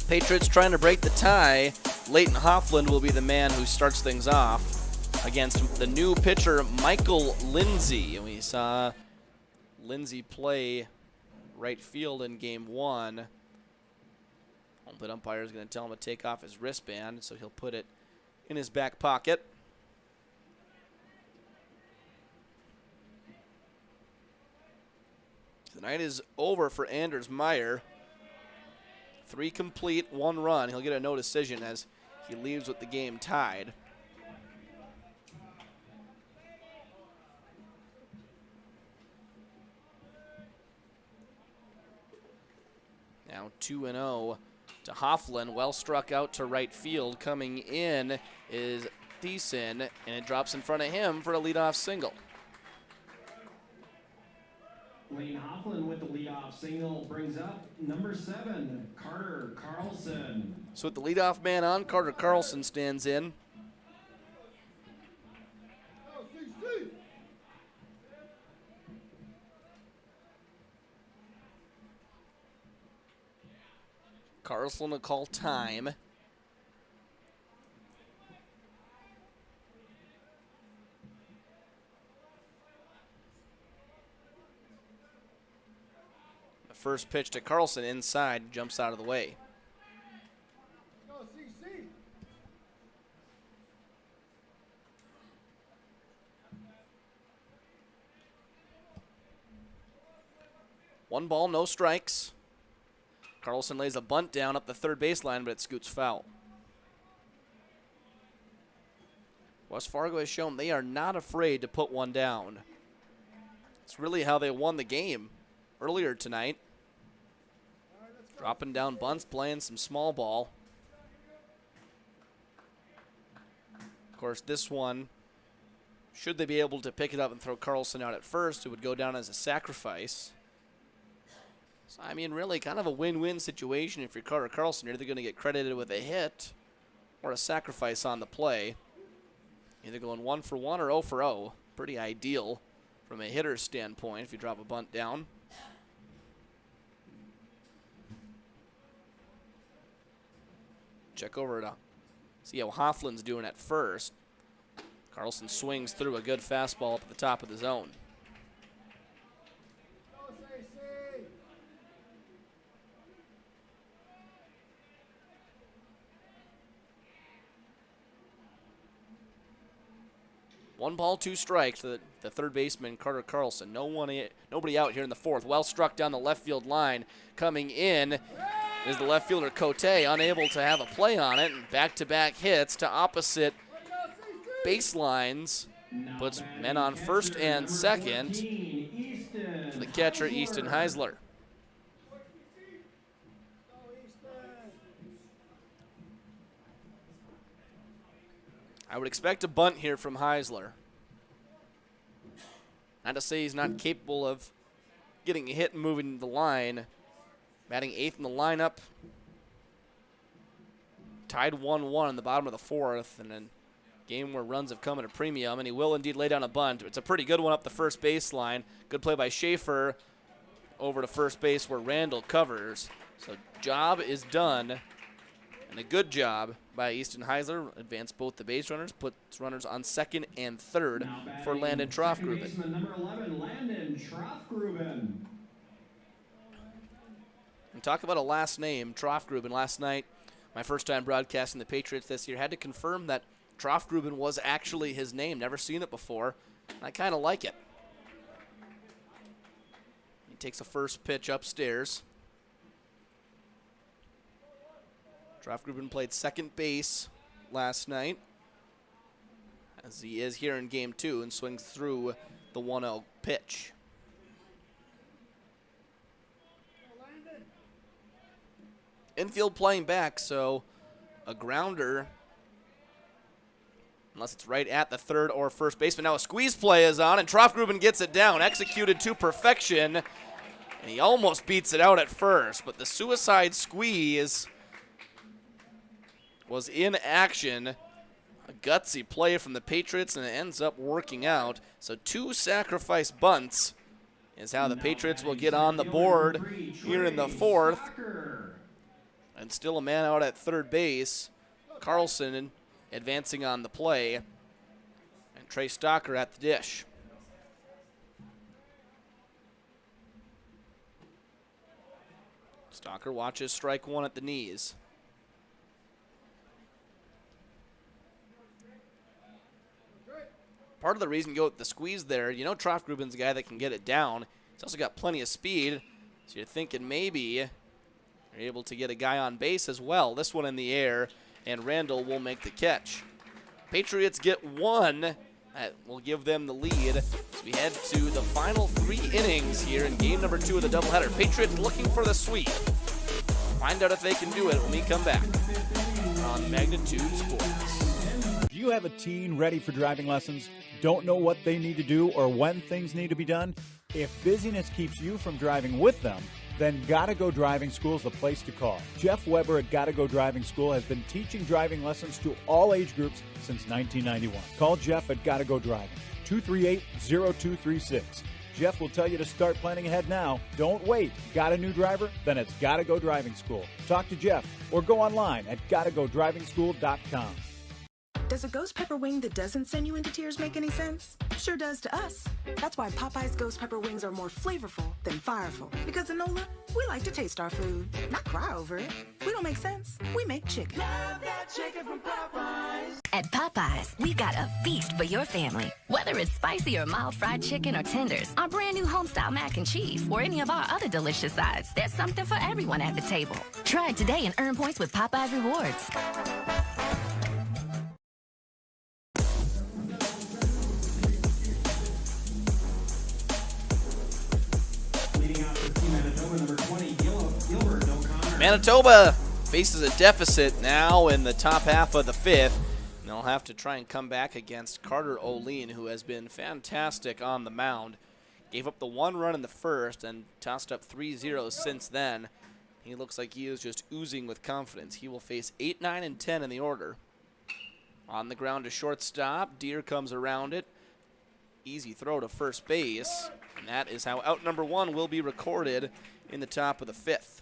Patriots trying to break the tie. Leighton Hoffland will be the man who starts things off against the new pitcher, Michael Lindsay. And we saw Lindsay play right field in Game 1. Home plate umpire is going to tell him to take off his wristband, so he'll put it in his back pocket. The night is over for Anders Meyer. 3 complete, 1 run. He'll get a no decision as he leaves with the game tied. Now 2-0 to Hoffland. Well struck out to right field. Coming in is Thiessen, and it drops in front of him for a leadoff single. Leighton Hoffland with the leadoff single brings up number 7, Carter Carlson. So with the leadoff man on, Carter Carlson stands in. Carlson will call time. First pitch to Carlson inside, jumps out of the way. One ball, no strikes. Carlson lays a bunt down up the third baseline, but it scoots foul. West Fargo has shown they are not afraid to put one down. It's really how they won the game earlier tonight. Dropping down bunts, playing some small ball. Of course, this one, should they be able to pick it up and throw Carlson out at first, it would go down as a sacrifice. So, I mean, really kind of a win-win situation if you're Carter Carlson. You're either going to get credited with a hit or a sacrifice on the play. Either going 1 for 1 or 0 for 0. Pretty ideal from a hitter's standpoint if you drop a bunt down. Check over to see how Hoffland's doing at first. Carlson swings through a good fastball up at the top of the zone. One ball, 2 strikes to the third baseman, Carter Carlson. Nobody out here in the fourth. Well struck down the left field line. Coming in is the left fielder, Cote, unable to have a play on it. And back-to-back hits to opposite baselines. Puts men on first and second for the catcher, Easton Heisler. I would expect a bunt here from Heisler. Not to say he's not capable of getting a hit and moving the line. Batting 8th in the lineup. Tied 1-1 in the bottom of the 4th, and then game where runs have come at a premium, and he will indeed lay down a bunt. It's a pretty good one up the first baseline. Good play by Schaefer over to first base where Randall covers. So job is done, and a good job by Easton Heisler. Advanced both the base runners, puts runners on second and third for Landon Troffgruben. Number 11, Landon Troffgruben. And talk about a last name, Troffgruben. Last night, my first time broadcasting the Patriots this year, had to confirm that Troffgruben was actually his name. Never seen it before. I kind of like it. He takes a first pitch upstairs. Troffgruben played second base last night, as he is here in game 2, and swings through the 1-0 pitch. Infield playing back, so a grounder, unless it's right at the third or first baseman. Now a squeeze play is on, and Troffgruben gets it down, executed to perfection, and he almost beats it out at first, but the suicide squeeze was in action. A gutsy play from the Patriots, and it ends up working out. So 2 sacrifice bunts is how the Patriots will get on the board here in the 4th. And still a man out at third base. Carlson advancing on the play. And Trey Stocker at the dish. Stocker watches strike 1 at the knees. Part of the reason you go with the squeeze there, you know Troffgruben's a guy that can get it down. He's also got plenty of speed, so you're thinking maybe you're able to get a guy on base as well. This one in the air, and Randall will make the catch. Patriots get 1. That will give them the lead as we head to the final 3 innings here in game number 2 of the doubleheader. Patriots looking for the sweep. Find out if they can do it when we come back on Magnitude Sports. Do you have a teen ready for driving lessons? Don't know what they need to do or when things need to be done? If busyness keeps you from driving with them, then Gotta Go Driving School is the place to call. Jeff Weber at Gotta Go Driving School has been teaching driving lessons to all age groups since 1991. Call Jeff at Gotta Go Driving, 238-0236. Jeff will tell you to start planning ahead now. Don't wait. Got a new driver? Then it's Gotta Go Driving School. Talk to Jeff or go online at gottagodrivingschool.com. Does a ghost pepper wing that doesn't send you into tears make any sense? Sure does to us. That's why Popeye's ghost pepper wings are more flavorful than fireful. Because in NOLA, we like to taste our food, not cry over it. We don't make sense. We make chicken. Love that chicken from Popeyes. At Popeyes, we've got a feast for your family. Whether it's spicy or mild fried chicken or tenders, our brand new homestyle mac and cheese, or any of our other delicious sides, there's something for everyone at the table. Try it today and earn points with Popeyes Rewards. Manitoba faces a deficit now in the top half of the 5th. And they'll have to try and come back against Carter O'Lean, who has been fantastic on the mound. Gave up the 1 run in the first and tossed up 3-0 since then. He looks like he is just oozing with confidence. He will face 8, 9, and 10 in the order. On the ground to shortstop. Deer comes around it. Easy throw to first base. And that is how out number 1 will be recorded in the top of the 5th.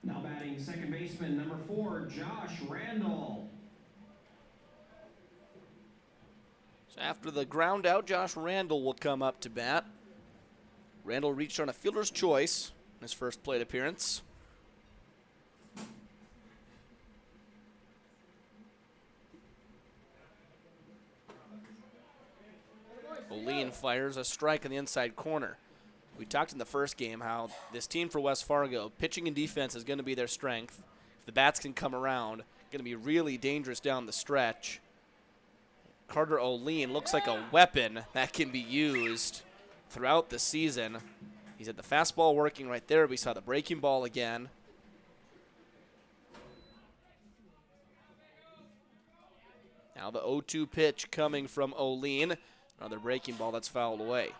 Now batting second baseman, number 4, Josh Randall. So after the ground out, Josh Randall will come up to bat. Randall reached on a fielder's choice in his first plate appearance. O'Lean fires a strike on the inside corner. We talked in the first game how this team for West Fargo, pitching and defense is going to be their strength. If the bats can come around, going to be really dangerous down the stretch. Carter O'Lean looks like a weapon that can be used throughout the season. He's at the fastball working right there. We saw the breaking ball again. Now the 0-2 pitch coming from O'Lean. Another breaking ball that's fouled away.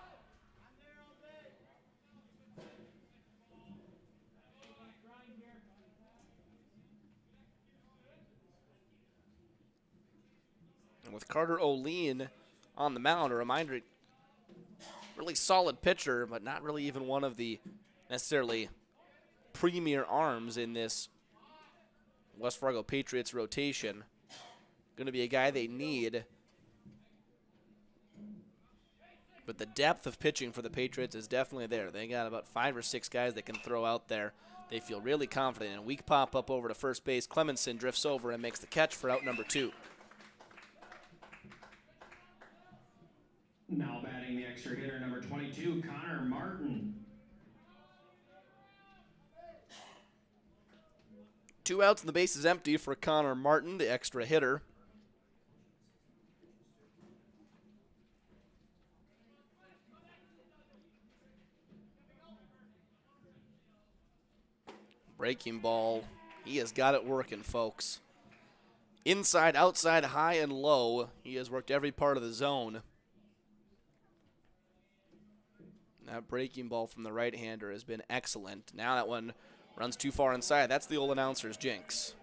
And with Carter O'Lean on the mound, a reminder, really solid pitcher, but not really even one of the necessarily premier arms in this West Fargo Patriots rotation. Going to be a guy they need. But the depth of pitching for the Patriots is definitely there. They got about 5 or 6 guys they can throw out there. They feel really confident. And a weak pop up over to first base. Clemenson drifts over and makes the catch for out number 2. Now batting the extra hitter, number 22, Connor Martin. 2 outs and the base is empty for Connor Martin, the extra hitter. Breaking ball. He has got it working, folks. Inside, outside, high, and low. He has worked every part of the zone. That breaking ball from the right-hander has been excellent. Now that one runs too far inside. That's the old announcer's jinx.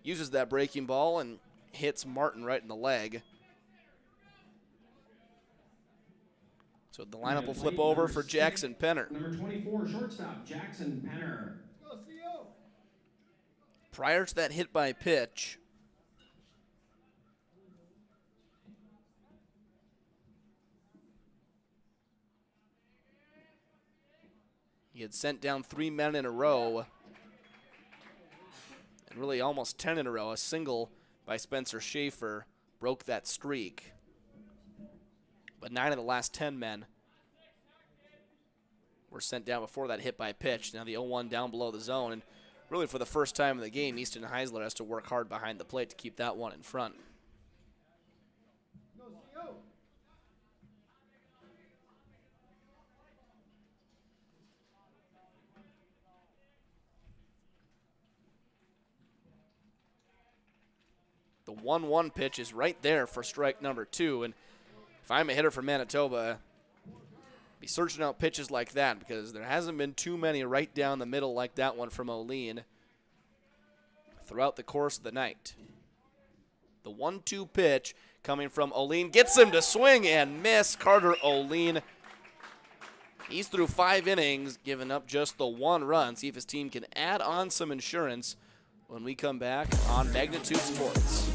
Uses that breaking ball and hits Martin right in the leg. So the lineup will flip over for Jackson Penner. Number 24, shortstop, Jackson Penner. Prior to that hit by pitch, he had sent down 3 men in a row, and really almost 10 in a row. A single by Spencer Schaefer broke that streak. But 9 of the last 10 men were sent down before that hit by pitch. Now the 0-1 down below the zone. And really for the first time in the game, Easton Heisler has to work hard behind the plate to keep that one in front. The 1-1 pitch is right there for strike number 2. And if I'm a hitter for Manitoba, be searching out pitches like that because there hasn't been too many right down the middle like that one from O'Lean throughout the course of the night. The 1-2 pitch coming from O'Lean gets him to swing and miss. Carter O'Lean, he's through 5 innings, giving up just the 1 run. See if his team can add on some insurance when we come back on Magnitude Sports.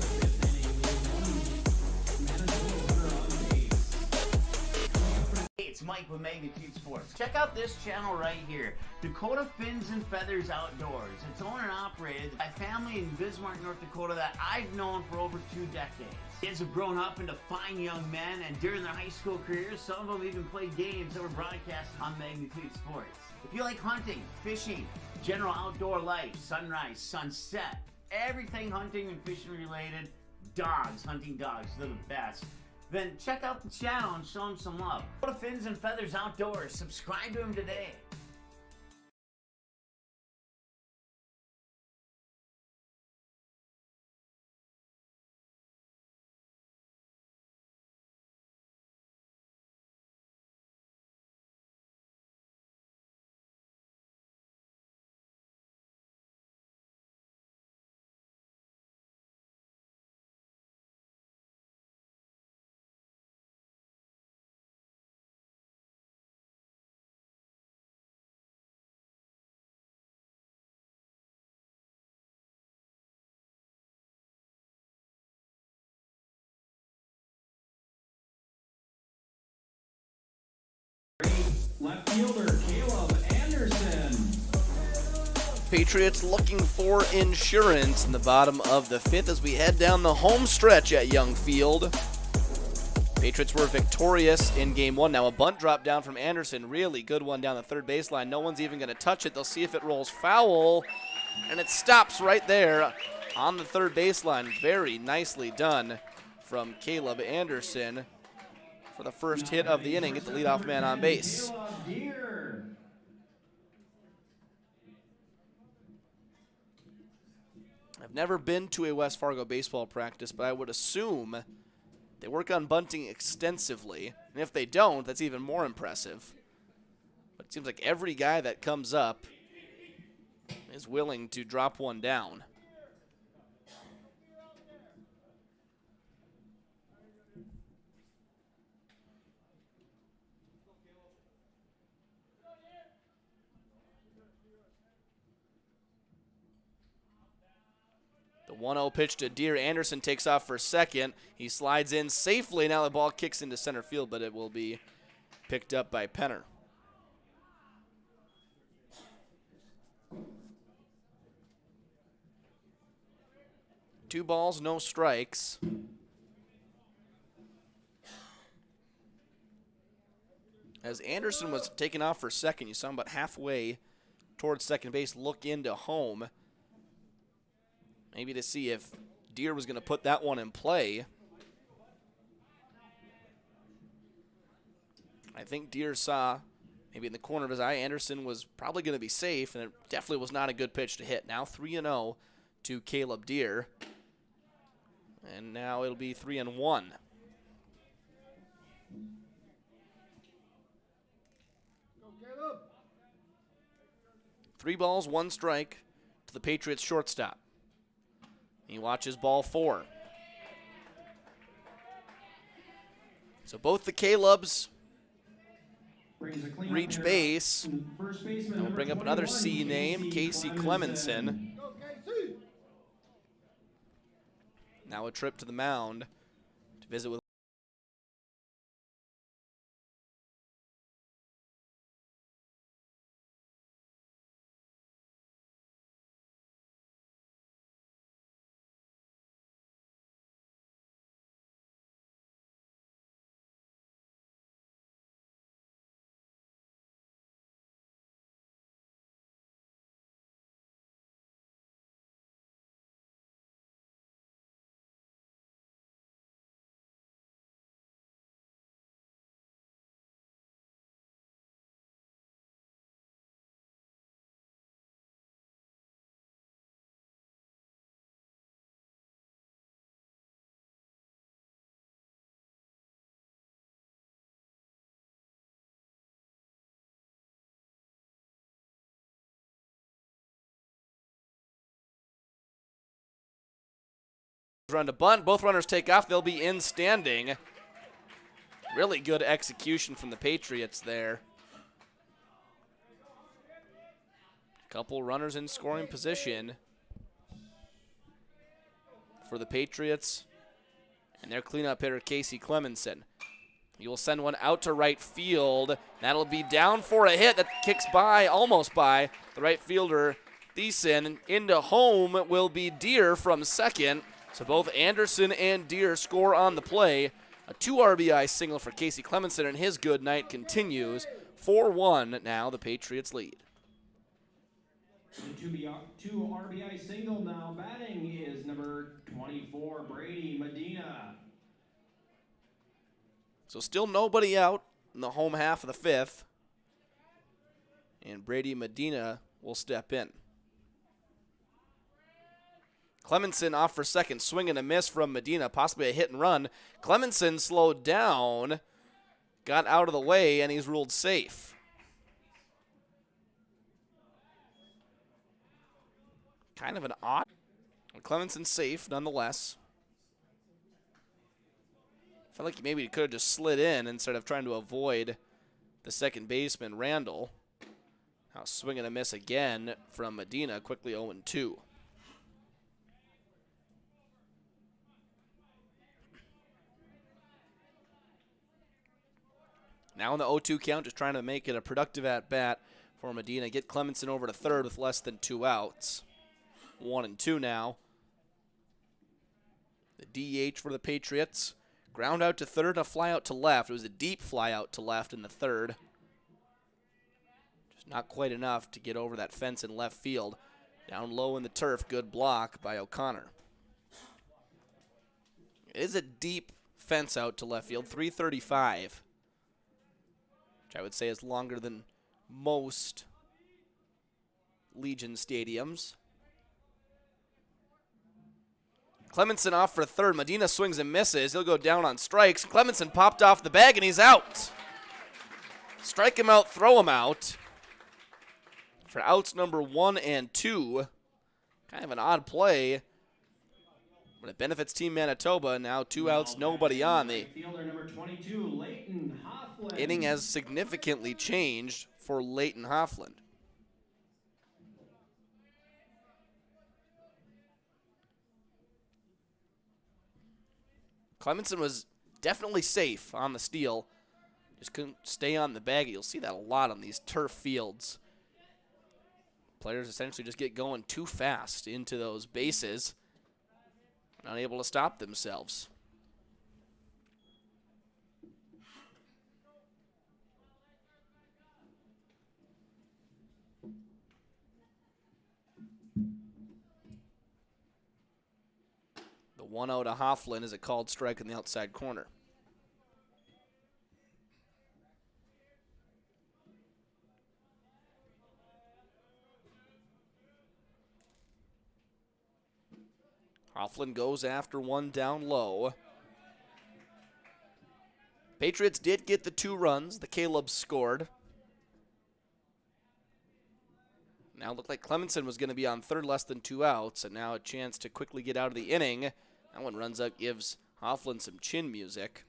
It's Mike with Magnitude Sports. Check out this channel right here, Dakota Fins and Feathers Outdoors. It's owned and operated by a family in Bismarck, North Dakota that I've known for over 2 decades. Kids have grown up into fine young men, and during their high school careers, some of them even played games that were broadcasted on Magnitude Sports. If you like hunting, fishing, general outdoor life, sunrise, sunset, everything hunting and fishing related, dogs, hunting dogs, they're the best. Then check out the channel and show them some love. Go to Fins and Feathers Outdoors. Subscribe to him today. Left fielder, Caleb Anderson. Patriots looking for insurance in the bottom of the 5th as we head down the home stretch at Young Field. Patriots were victorious in game 1. Now a bunt drop down from Anderson. Really good one down the third baseline. No one's even going to touch it. They'll see if it rolls foul. And it stops right there on the third baseline. Very nicely done from Caleb Anderson for the first hit of the inning. Get the leadoff man on base. I've never been to a West Fargo baseball practice, but I would assume They work on bunting extensively, and if they don't, that's even more impressive. But it seems like every guy that comes up is willing to drop one down. The 1-0 pitch to Deere. Anderson takes off for second. He slides in safely. Now the ball kicks into center field, but it will be picked up by Penner. Two balls, no strikes. As Anderson was taking off for second, you saw him about halfway towards second base, look into home. Maybe to see if Deere was going to put that one in play. I think Deere saw, maybe in the corner of his eye, Anderson was probably going to be safe, and it definitely was not a good pitch to hit. Now 3-0 to Caleb Deere. And now it'll be 3-1. Three balls, one strike to the Patriots shortstop. He watches ball 4. So both the Calebs reach base. And we'll bring up another C name, Casey Clemenson. Now a trip to the mound to visit with run to bunt. Both runners take off. They'll be in standing. Really good execution from the Patriots there. Couple runners in scoring position for the Patriots and their cleanup hitter, Casey Clemenson. He will send one out to right field. That'll be down for a hit that kicks by, almost by, the right fielder, Thiessen. Into home will be Deere from second. So both Anderson and Deere score on the play. A 2 RBI single for Casey Clemenson, and his good night continues. 4-1 now, the Patriots lead. The 2 RBI single now. Batting is number 24, Brady Medina. So still nobody out in the home half of the fifth. And Brady Medina will step in. Clemenson off for second, swing and a miss from Medina, possibly a hit and run. Clemenson slowed down, got out of the way, and he's ruled safe. Kind of an odd. Clemenson safe nonetheless. Felt like maybe he could have just slid in instead of trying to avoid the second baseman, Randall. Now swing and a miss again from Medina, quickly 0-2. Now in the 0-2 count, just trying to make it a productive at-bat for Medina. Get Clemenson over to third with less than 2 outs. 1-2 now. The DH for the Patriots. Ground out to third and a fly out to left. It was a deep fly out to left in the third. Just not quite enough to get over that fence in left field. Down low in the turf, good block by O'Connor. It is a deep fence out to left field, 335. Which I would say is longer than most Legion stadiums. Clemenson off for third. Medina swings and misses. He'll go down on strikes. Clemenson popped off the bag, and he's out. Strike him out, throw him out. For outs number 1 and 2. Kind of an odd play, but it benefits Team Manitoba. Now 2 outs, nobody on. The inning has significantly changed for Leighton Hoffland. Clemenson was definitely safe on the steal. Just couldn't stay on the bag. You'll see that a lot on these turf fields. Players essentially just get going too fast into those bases, unable to stop themselves. The 1-0 to Hoffland is a called strike in the outside corner. Hoffland goes after one down low. Patriots did get the 2 runs. The Calebs scored. Now looked like Clemenson was going to be on third, less than 2 outs, and now a chance to quickly get out of the inning. That one runs up, gives Hoffland some chin music.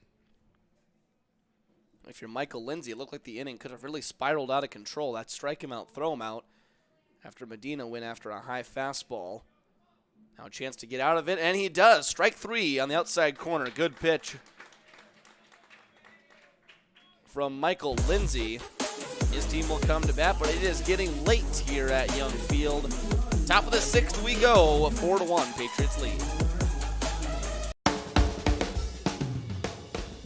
If you're Michael Lindsay, it looked like the inning could have really spiraled out of control. That strike him out, throw him out, after Medina went after a high fastball. Now a chance to get out of it, and he does. Strike 3 on the outside corner. Good pitch from Michael Lindsay. His team will come to bat, but it is getting late here at Young Field. Top of the 6th we go, 4-1, Patriots lead.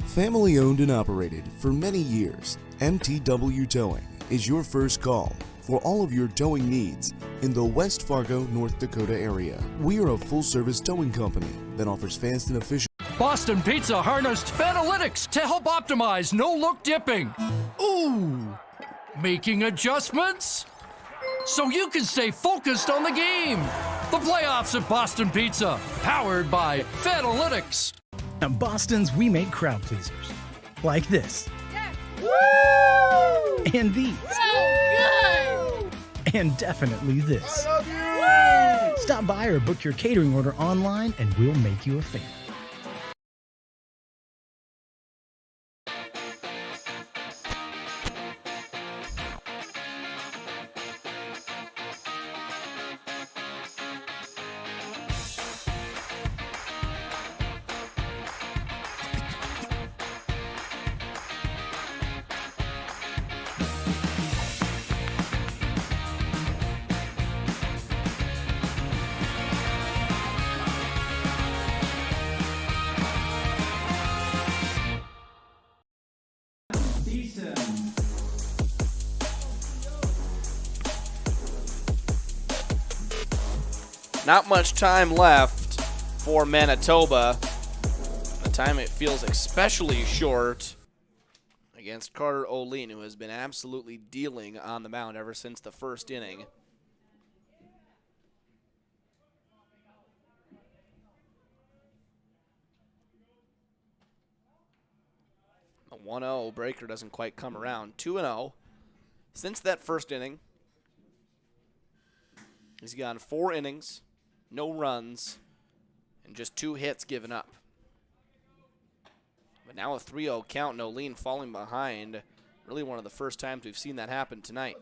Family owned and operated for many years, MTW Towing is your first call for all of your towing needs in the West Fargo, North Dakota area. We are a full-service towing company that offers fast and efficient. Boston Pizza harnessed Fanalytics to help optimize no-look dipping. Ooh, making adjustments so you can stay focused on the game. The playoffs at Boston Pizza, powered by Fanalytics. At Boston's, we make crowd pleasers like this. Woo! And these. So good! And definitely this. Woo! Stop by or book your catering order online and we'll make you a fan. Not much time left for Manitoba. The time it feels especially short against Carter O'Lean, who has been absolutely dealing on the mound ever since the first inning. The 1-0 breaker doesn't quite come around. 2-0 since that first inning. He's gone 4 innings. No runs, and just 2 hits given up. But now a 3-0 count, and O'Lean falling behind. Really one of the first times we've seen that happen tonight.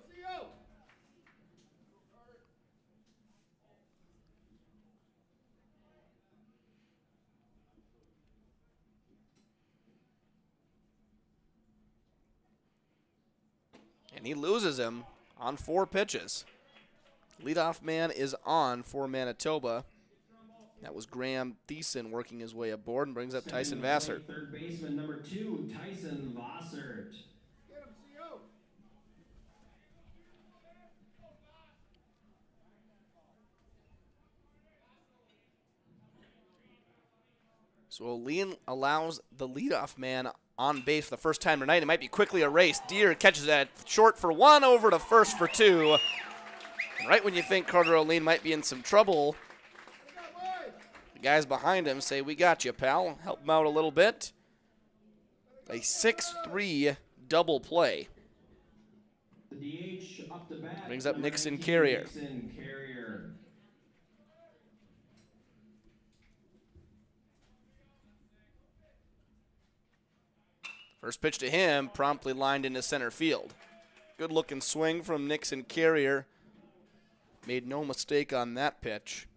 And he loses him on 4 pitches. Leadoff man is on for Manitoba. That was Graham Thiessen working his way aboard and brings up Tyson Vassert. Third baseman number 2, Tyson Vassert. So O'Lean allows the leadoff man on base for the first time tonight. It might be quickly erased. Deere catches that short for 1, over to first for 2. And right when you think Carter O'Lean might be in some trouble, the guys behind him say, "We got you, pal." Help him out a little bit. A 6-3 double play. The DH up to bat. Brings up number Nixon 19, Carrier. Nixon Carrier. First pitch to him, promptly lined into center field. Good looking swing from Nixon Carrier. Made no mistake on that pitch.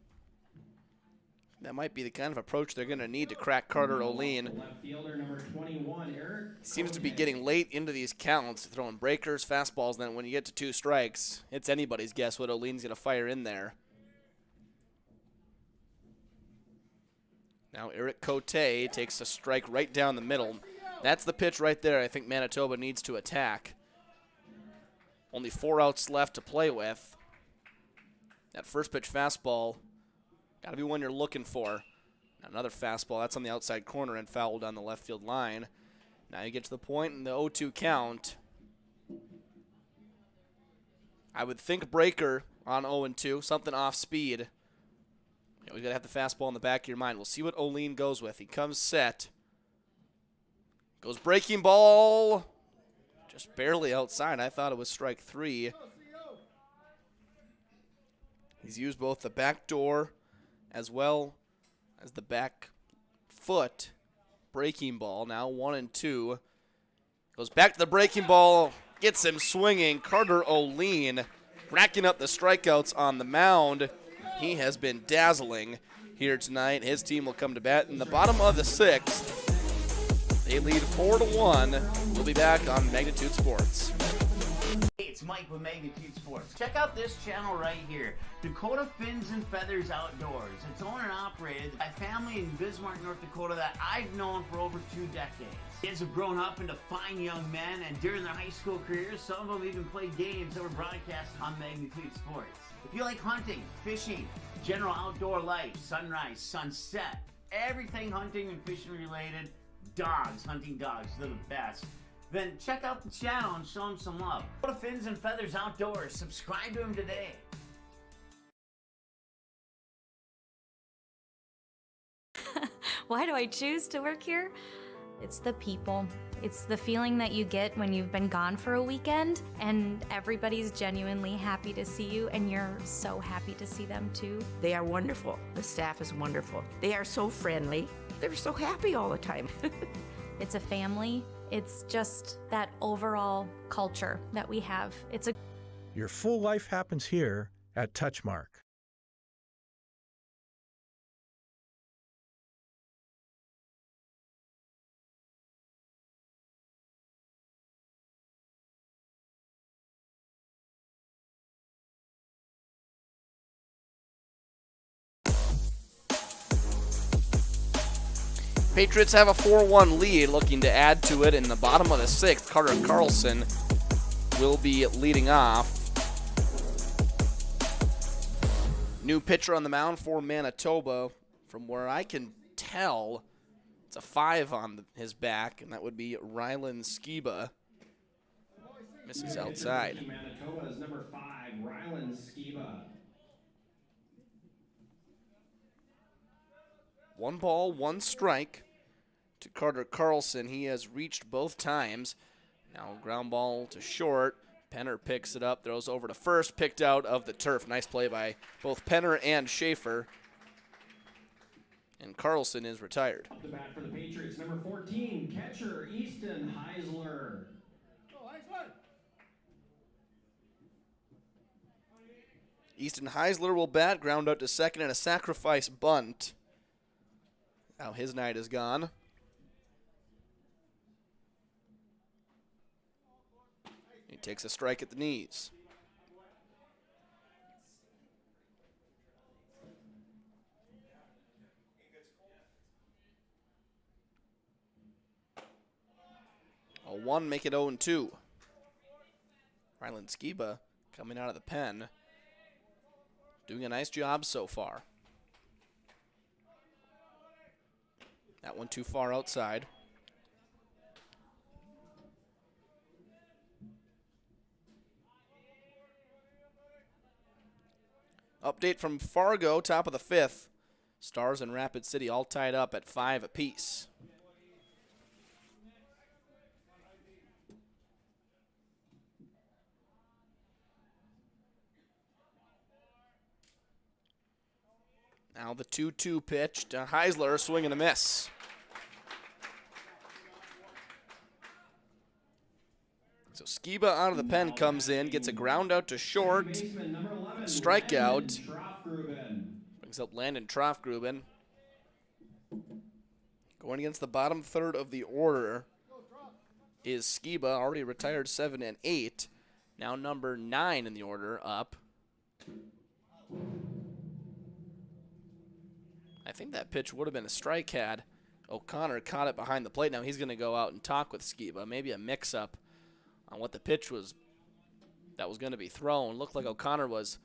That might be the kind of approach they're going to need to crack Carter O'Lean. Left fielder number 21, Eric. Seems to be getting late into these counts, throwing breakers, fastballs. Then when you get to 2 strikes, it's anybody's guess what O'Lean's going to fire in there. Now Eric Cote takes a strike right down the middle. That's the pitch right there I think Manitoba needs to attack. Only 4 outs left to play with. That first pitch fastball, got to be one you're looking for. Another fastball, that's on the outside corner and fouled on the left field line. Now you get to the point in the 0-2 count. I would think breaker on 0-2, something off speed. We got to have the fastball in the back of your mind. We'll see what O'Lean goes with. He comes set. Goes breaking ball. Just barely outside. I thought it was strike 3. He's used both the back door as well as the back foot breaking ball. Now 1-2. Goes back to the breaking ball. Gets him swinging. Carter O'Lean racking up the strikeouts on the mound. He has been dazzling here tonight. His team will come to bat in the bottom of the 6th. They lead 4-1. We'll be back on Magnitude Sports. Hey, it's Mike with Magnitude Sports. Check out this channel right here, Dakota Fins and Feathers Outdoors. It's owned and operated by family in Bismarck, North Dakota that I've known for over 2 decades. Kids have grown up into fine young men, and during their high school careers, some of them even played games that were broadcast on Magnitude Sports. If you like hunting, fishing, general outdoor life, sunrise, sunset, everything hunting and fishing related, dogs, hunting dogs, they're the best. Then check out the channel and show them some love. Go to Fins and Feathers Outdoors. Subscribe to them today. Why do I choose to work here? It's the people. It's the feeling that you get when you've been gone for a weekend and everybody's genuinely happy to see you and you're so happy to see them too. They are wonderful. The staff is wonderful. They are so friendly. They're so happy all the time. It's a family. It's just that overall culture that we have. Your full life happens here at Touchmark. Patriots have a 4-1 lead, looking to add to it in the bottom of the 6th. Carter Carlson will be leading off. New pitcher on the mound for Manitoba. From where I can tell, it's a 5 on his back, and that would be Rylan Skiba. Misses outside. Manitoba is number 5, Rylan Skiba. 1 ball, 1 strike to Carter Carlson. He has reached both times. Now ground ball to short. Penner picks it up, throws over to first, picked out of the turf. Nice play by both Penner and Schaefer. And Carlson is retired. Up the bat for the Patriots, number 14, catcher Easton Heisler. Easton Heisler will bat, ground out to second, and a sacrifice bunt. Now his night is gone. He takes a strike at the knees. A 1, make it 0-2. Rylan Skiba coming out of the pen. Doing a nice job so far. That one too far outside. Update from Fargo, top of the 5th. Stars and Rapid City all tied up at 5 apiece. Now the 2-2 pitch to Heisler, swing and a miss. So Skiba out of the pen comes in, gets a ground out to short, strikeout. Brings up Landon Troffgruben. Going against the bottom third of the order is Skiba, already retired 7 and 8. Now number 9 in the order up. I think that pitch would have been a strike had O'Connor caught it behind the plate. Now he's going to go out and talk with Skiba. Maybe a mix-up on what the pitch was that was going to be thrown. Looked like O'Connor was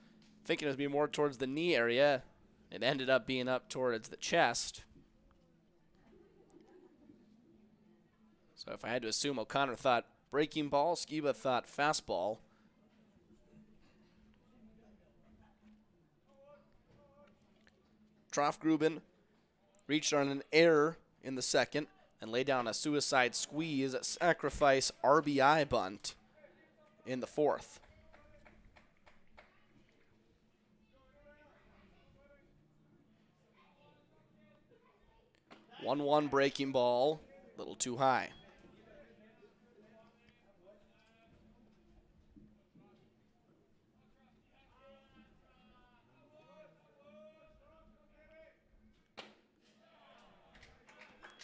thinking it was be more towards the knee area. It ended up being up towards the chest. So if I had to assume, O'Connor thought breaking ball, Skiba thought fastball. Troffgruben reached on an error in the second and laid down a suicide squeeze, sacrifice RBI bunt in the fourth. One breaking ball, a little too high.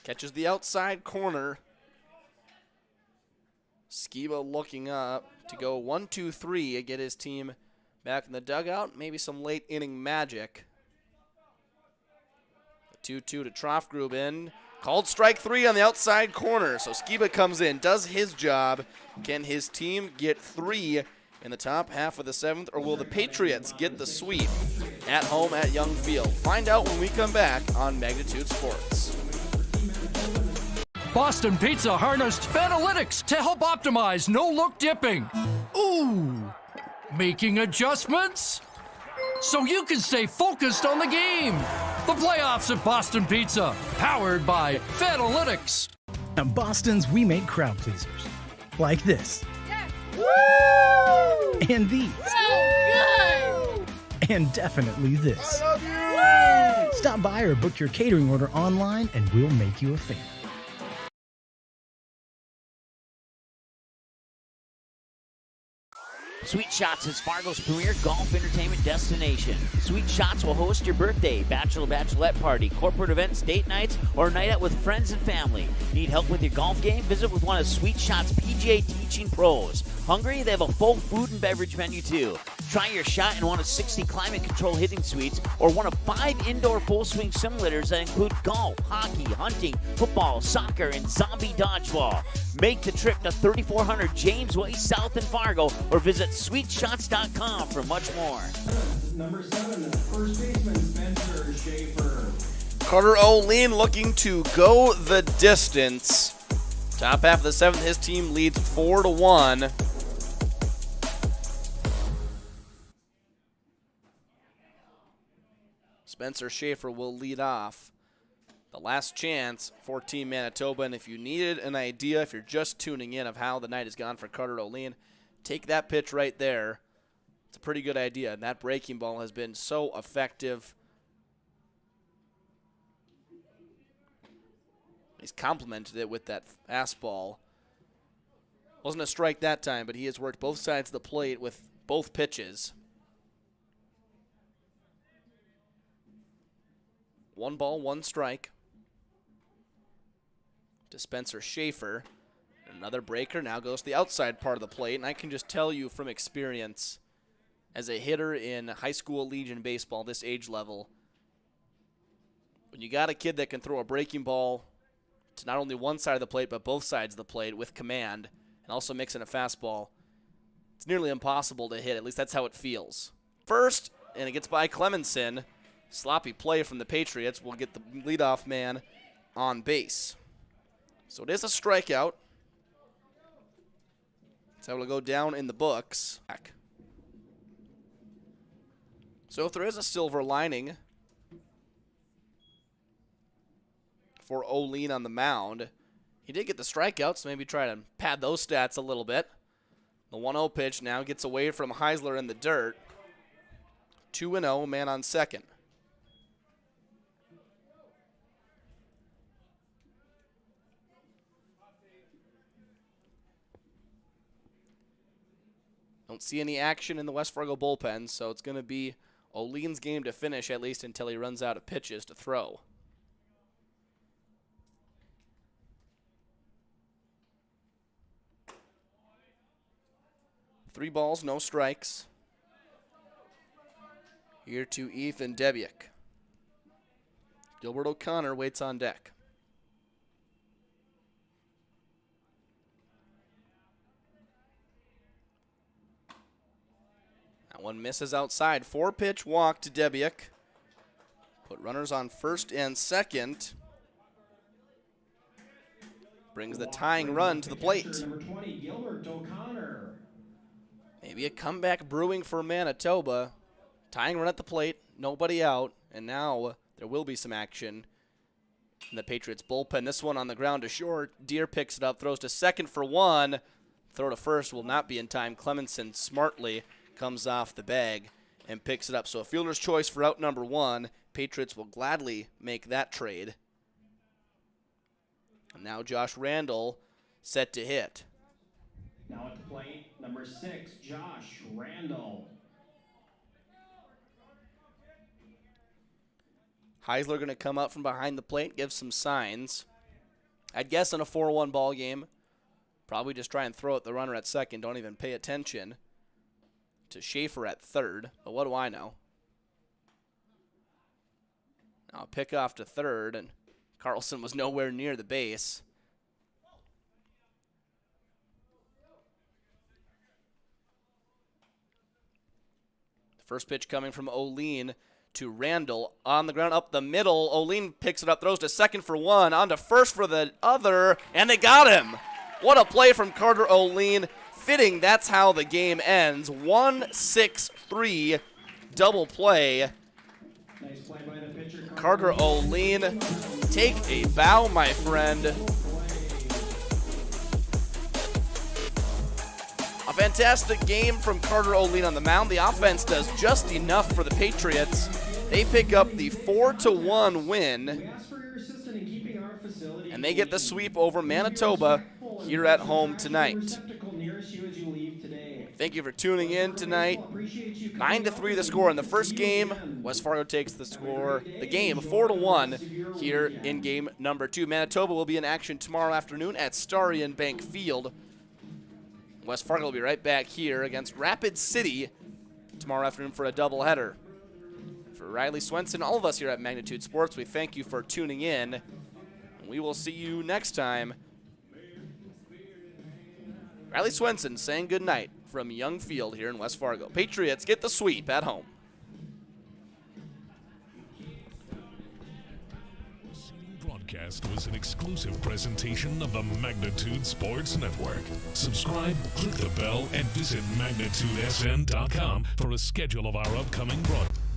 Catches the outside corner. Skiba looking up to go 1-2-3 and get his team back in the dugout. Maybe some late inning magic. 2-2 to Troffgruben. Called strike 3 on the outside corner. So Skiba comes in, does his job. Can his team get 3 in the top half of the 7th, or will the Patriots get the sweep at home at Young Field? Find out when we come back on Magnitude Sports. Boston Pizza harnessed Fanalytics to help optimize no-look dipping. Ooh, making adjustments so you can stay focused on the game. The playoffs at Boston Pizza, powered by Fanalytics. At Boston's, we make crowd pleasers. Like this. Woo! And these. So good! And definitely this. I love you! Woo! Stop by or book your catering order online and we'll make you a fan. Sweet Shots is Fargo's premier golf entertainment destination. Sweet Shots will host your birthday, bachelorette party, corporate events, date nights, or a night out with friends and family. Need help with your golf game? Visit with one of Sweet Shots' PGA teaching pros. Hungry? They have a full food and beverage menu too. Try your shot in one of 60 climate control hitting suites or one of 5 indoor full swing simulators that include golf, hockey, hunting, football, soccer, and zombie dodgeball. Make the trip to 3400 James Way South in Fargo or visit sweetshots.com for much more. Number 7, first baseman Spencer Schaefer. Carter O'Lean looking to go the distance. Top half of the 7th, his team leads 4-1. Spencer Schaefer will lead off. The last chance for Team Manitoba, and if you needed an idea, if you're just tuning in of how the night has gone for Carter O'Lean, take that pitch right there. It's a pretty good idea, and that breaking ball has been so effective. He's complimented it with that fastball. Wasn't a strike that time, but he has worked both sides of the plate with both pitches. 1 ball, 1 strike to Spencer Schaefer. Another breaker now goes to the outside part of the plate, and I can just tell you from experience as a hitter in high school Legion baseball, this age level, when you got a kid that can throw a breaking ball to not only one side of the plate but both sides of the plate with command and also mixing a fastball, it's nearly impossible to hit. At least that's how it feels. First, and it gets by Clemenson. Sloppy play from the Patriots will get the leadoff man on base. So it is a strikeout. That's how it'll go down in the books. So if there is a silver lining for Olean on the mound. He did get the strikeouts, so maybe try to pad those stats a little bit. The 1-0 pitch now gets away from Heisler in the dirt. 2-0, man on second. Don't see any action in the West Fargo bullpen, so it's going to be Olean's game to finish, at least until he runs out of pitches to throw. Three balls, no strikes. Here to Ethan Debiuk. Gilbert O'Connor waits on deck. That one misses outside. 4-pitch walk to Debiuk. Put runners on first and second. Brings the tying run to the plate. Number 20, Gilbert O'Connor. Maybe a comeback brewing for Manitoba. Tying run at the plate, nobody out, and now there will be some action in the Patriots bullpen. This one on the ground to short. Deere picks it up, throws to second for one. Throw to first will not be in time. Clemenson smartly comes off the bag and picks it up. So a fielder's choice for out number one. Patriots will gladly make that trade. And now Josh Randall set to hit. Now at the plate, number 6, Josh Randall. Heisler going to come up from behind the plate, give some signs. I'd guess in a 4-1 ball game, probably just try and throw at the runner at second. Don't even pay attention to Schaefer at third. But what do I know? Now a pick off to third, and Carlson was nowhere near the base. The first pitch coming from Olean to Randall on the ground up the middle. Olean picks it up, throws to second for one, on to first for the other, and they got him. What a play from Carter Olean. Fitting, that's how the game ends. 1-6-3 double play. Nice play by the pitcher, Carter Olean, take a bow, my friend. A fantastic game from Carter Olean on the mound. The offense does just enough for the Patriots. They pick up the 4-1 win, and they get the sweep over Manitoba here at home tonight. Thank you for tuning in tonight. 9-3 the score in the first game. West Fargo takes the game 4-1 here in game number 2. Manitoba will be in action tomorrow afternoon at Starion Bank Field. West Fargo will be right back here against Rapid City tomorrow afternoon for a doubleheader. For Riley Swenson, all of us here at Magnitude Sports, we thank you for tuning in. We will see you next time. Riley Swenson saying goodnight from Young Field here in West Fargo. Patriots get the sweep at home. Broadcast was an exclusive presentation of the Magnitude Sports Network. Subscribe, click the bell, and visit magnitudesn.com for a schedule of our upcoming broadcasts.